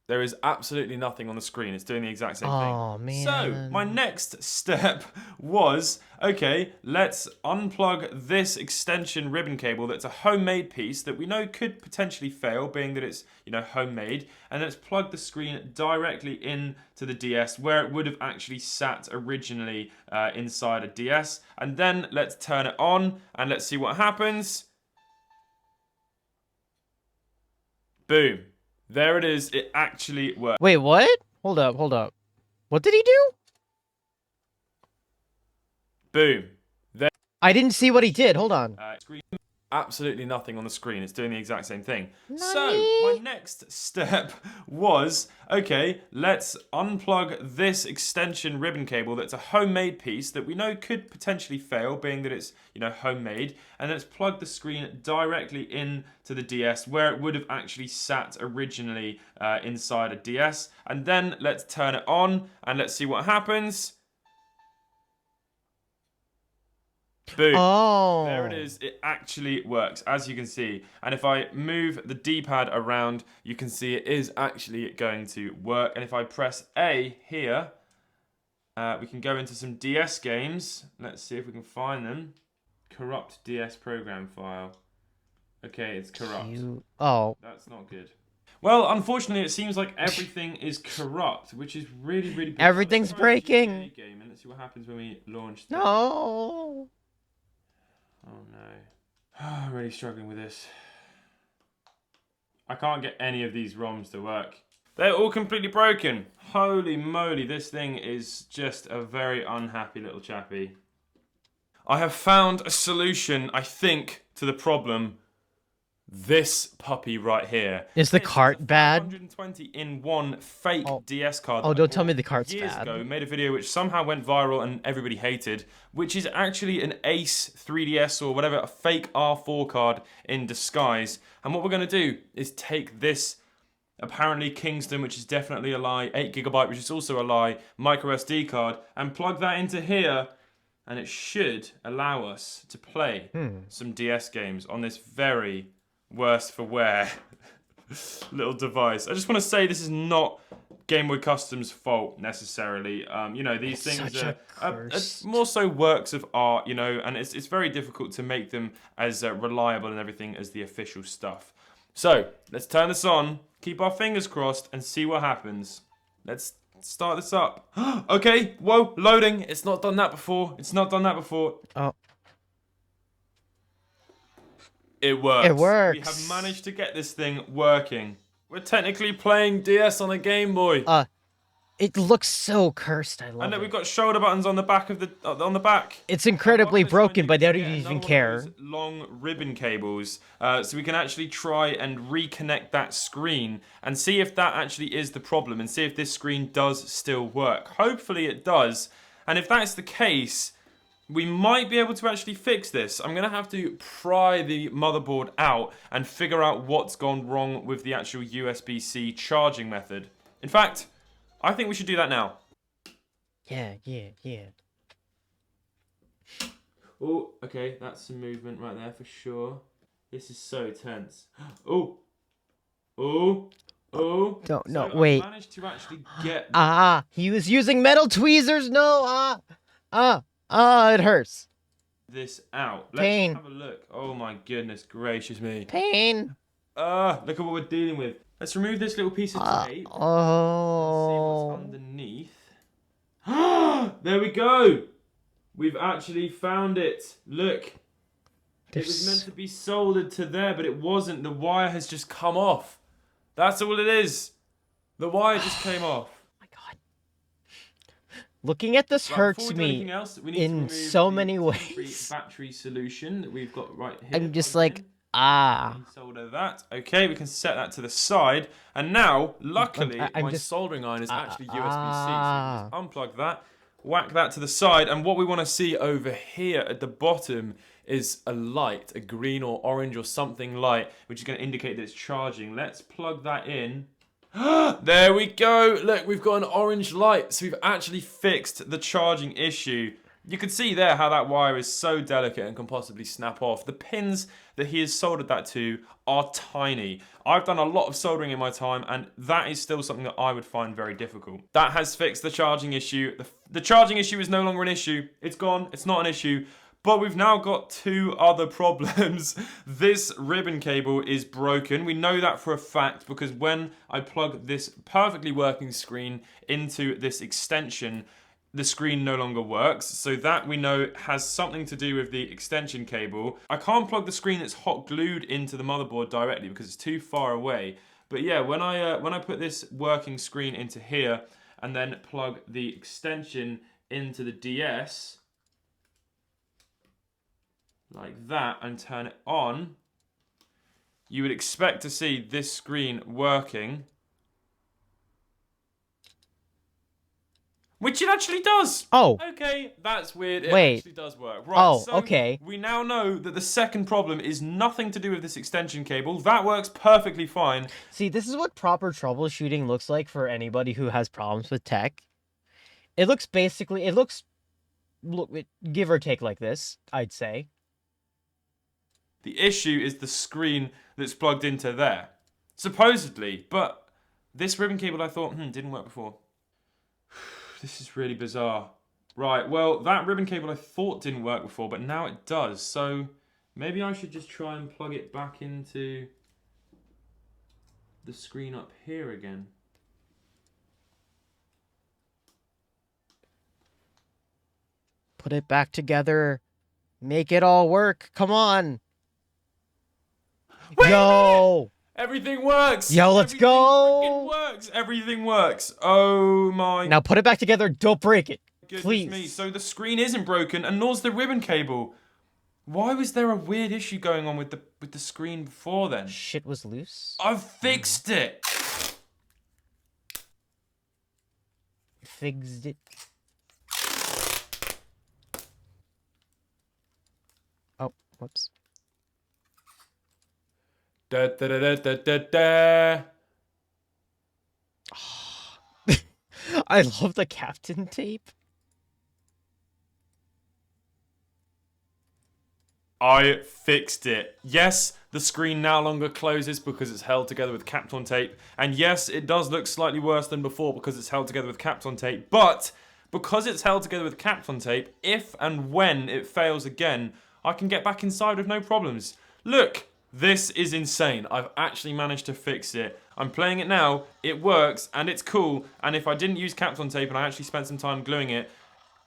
There is absolutely nothing on the screen. It's doing the exact same thing. Oh, man. So, my next step was, okay, let's unplug this extension ribbon cable that's a homemade piece that we know could potentially fail, being that it's, you know, homemade. And let's plug the screen directly into the DS where it would have actually sat originally inside a DS. And then let's turn it on and let's see what happens. Boom. There it is. It actually worked. Wait, what? Hold up. What did he do? Boom. There. I didn't see what he did. Hold on. Screen. Absolutely nothing on the screen. It's doing the exact same thing. So, my next step was, okay, let's unplug this extension ribbon cable that's a homemade piece that we know could potentially fail, being that it's, you know, homemade. And let's plug the screen directly into the DS where it would have actually sat originally inside a DS. And then let's turn it on and let's see what happens. Boom. Oh. There it is. It actually works, as you can see. And if I move the D-pad around, you can see it is actually going to work. And if I press A here, we can go into some DS games. Let's see if we can find them. Corrupt DS program file. Okay, it's corrupt. Oh. That's not good. Well, unfortunately, it seems like everything is corrupt, which is really, really bad. Everything's breaking. Game, and let's see what happens when we launch. No. Oh no. I'm really struggling with this. I can't get any of these ROMs to work. They're all completely broken. Holy moly, this thing is just a very unhappy little chappy. I have found a solution, I think, to the problem. This puppy right here. Is the cart bad? 120 in one fake DS card. Oh, don't tell me the cart's years bad. ago, made a video which somehow went viral and everybody hated, which is actually an Ace 3DS or whatever, a fake R4 card in disguise. And what we're going to do is take this apparently Kingston, which is definitely a lie, 8GB, which is also a lie, micro SD card, and plug that into here, and it should allow us to play some DS games on this very worse for wear little device. I just want to say this is not Game Boy Custom's fault necessarily. You know, these It's things such are more so works of art, you know, and it's very difficult to make them as reliable and everything as the official stuff. So, let's turn this on, keep our fingers crossed, and see what happens. Let's start this up. Okay, whoa, loading. It's not done that before. It's not done that before. Oh. It works. It works. We have managed to get this thing working. We're technically playing DS on a Game Boy. It looks so cursed. I love And then it. we've got shoulder buttons on the back of the It's incredibly broken, but they don't even care. Long ribbon cables, so we can actually try and reconnect that screen and see if that actually is the problem, and see if this screen does still work. Hopefully it does, and if that's the case, we might be able to actually fix this. I'm going to have to pry the motherboard out and figure out what's gone wrong with the actual USB-C charging method. In fact, I think we should do that now. Yeah. Oh, okay, that's some movement right there for sure. This is so tense. Oh. Don't, no, So wait. I managed to actually get... He was using metal tweezers. No, it hurts. This out. Pain. Let's have a look. Oh my goodness gracious me. Pain. Look at what we're dealing with. Let's remove this little piece of tape. Oh. And see what's underneath. There we go. We've actually found it. Look. It was meant to be soldered to there, but it wasn't. The wire has just come off. That's all it is. The wire just came off. Looking at this Right, hurts me in so many ways. Battery solution that we've got right here. I'm just like, Solder that. Okay, we can set that to the side. And now, luckily, my soldering iron is actually USB-C. So we just unplug that, whack that to the side. And what we want to see over here at the bottom is a light, a green or orange or something light, which is going to indicate that it's charging. Let's plug that in. There we go. Look, we've got an orange light. So we've actually fixed the charging issue. You can see there how that wire is so delicate and can possibly snap off. The pins that he has soldered that to are tiny. I've done a lot of soldering in my time, and that is still something that I would find very difficult. That has fixed the charging issue. The charging issue is no longer an issue. It's gone. It's not an issue. But we've now got two other problems. This ribbon cable is broken. We know that for a fact because when I plug this perfectly working screen into this extension, the screen no longer works. So that we know has something to do with the extension cable. I can't plug the screen that's hot glued into the motherboard directly because it's too far away. But yeah, when I put this working screen into here and then plug the extension into the DS, like that, and turn it on, you would expect to see this screen working. Which it actually does. Oh. Okay, that's weird. It Wait. actually does work. Right, so okay. We now know that the second problem is nothing to do with this extension cable. That works perfectly fine. See, this is what proper troubleshooting looks like for anybody who has problems with tech. It looks give or take like this, I'd say. The issue is the screen that's plugged into there. Supposedly, but this ribbon cable I thought, didn't work before. This is really bizarre. Right, well, that ribbon cable I thought didn't work before, but now it does. So maybe I should just try and plug it back into the screen up here again. Put it back together. Make it all work. Come on. Yo! Everything works! Yo, let's go! Works! Everything works! Oh my... Now put it back together. Don't break it. Goodness Please. me. So the screen isn't broken, and nor's the ribbon cable. Why was there a weird issue going on with the screen before then? Shit was loose. I've fixed it! Fixed it. Oh, whoops. Da da da da da da. I love the captain tape. I fixed it. Yes, The screen no longer closes because it's held together with Kapton tape. And yes, it does look slightly worse than before because it's held together with Kapton tape. But because it's held together with Kapton tape, if and when it fails again, I can get back inside with no problems. Look, this is insane. I've actually managed to fix it. I'm playing it now, it works, and it's cool. And if I didn't use Kapton tape and I actually spent some time gluing it,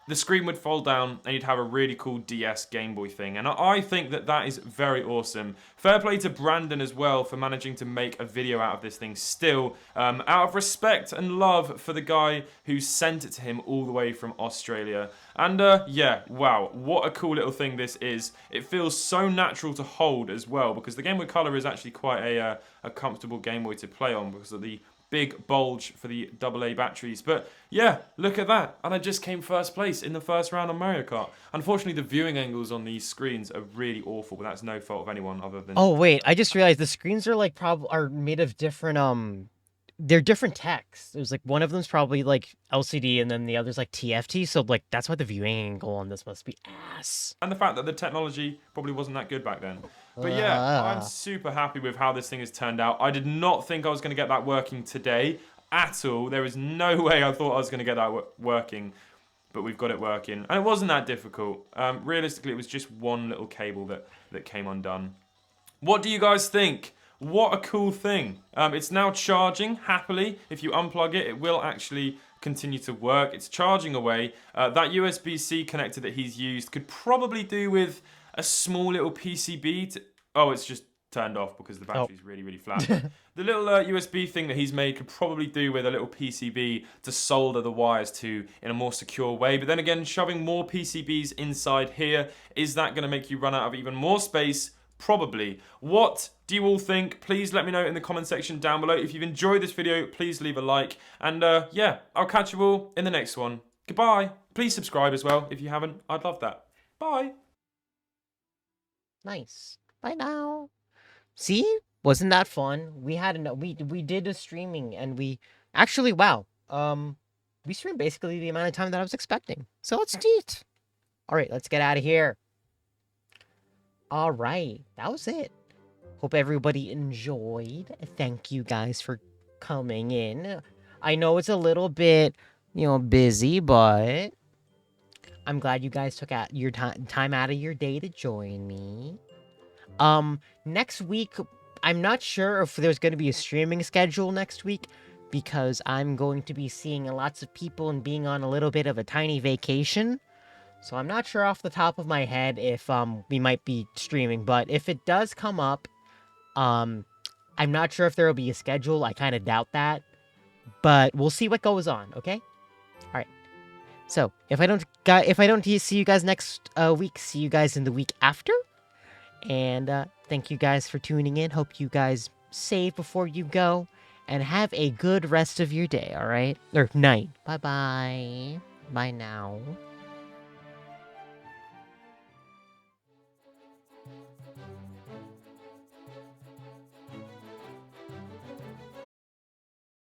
the screen would fold down and you'd have a really cool DS Game Boy thing. And I think that that is very awesome. Fair play to Brandon as well for managing to make a video out of this thing still. Out of respect and love for the guy who sent it to him all the way from Australia. And yeah, wow, what a cool little thing this is. It feels so natural to hold as well because the Game Boy Color is actually quite a comfortable Game Boy to play on because of the big bulge for the AA batteries. But yeah, look at that. And I just came first place in the first round on Mario Kart. Unfortunately, the viewing angles on these screens are really awful, but that's no fault of anyone other than... Oh, wait, I just realized the screens are like are made of different, they're different text. There's like one of them's probably like LCD and then the other's like TFT. So like that's why the viewing angle on this must be ass. And the fact that the technology probably wasn't that good back then. But yeah, I'm super happy with how this thing has turned out. I did not think I was going to get that working today at all. There is no way I thought I was going to get that working. But we've got it working. And it wasn't that difficult. Realistically, it was just one little cable that came undone. What do you guys think? What a cool thing. It's now charging happily. If you unplug it, it will actually continue to work. It's charging away. That USB-C connector that he's used could probably do with a small little PCB. Oh, it's just turned off because the battery's really, really flat. The little USB thing that he's made could probably do with a little PCB to solder the wires to in a more secure way. But then again, shoving more PCBs inside here, is that going to make you run out of even more space? Probably. What do you all think? Please let me know in the comment section down below. If you've enjoyed this video, please leave a like. And yeah, I'll catch you all in the next one. Goodbye. Please subscribe as well if you haven't. I'd love that. Bye. Nice. Bye now. See? Wasn't that fun? We had we did a streaming and we actually wow. We streamed basically the amount of time that I was expecting. So let's do it. All right, let's get out of here. All right, that was it. Hope everybody enjoyed. Thank you guys for coming in. I know it's a little bit, busy, but I'm glad you guys took out your time out of your day to join me. Next week, I'm not sure if there's going to be a streaming schedule next week because I'm going to be seeing lots of people and being on a little bit of a tiny vacation. So I'm not sure off the top of my head if we might be streaming, but if it does come up, I'm not sure if there will be a schedule. I kind of doubt that, but we'll see what goes on, okay? All right. So, if I don't see you guys next week, see you guys in the week after. And thank you guys for tuning in. Hope you guys save before you go and have a good rest of your day, all right? Or night. Bye-bye. Bye now.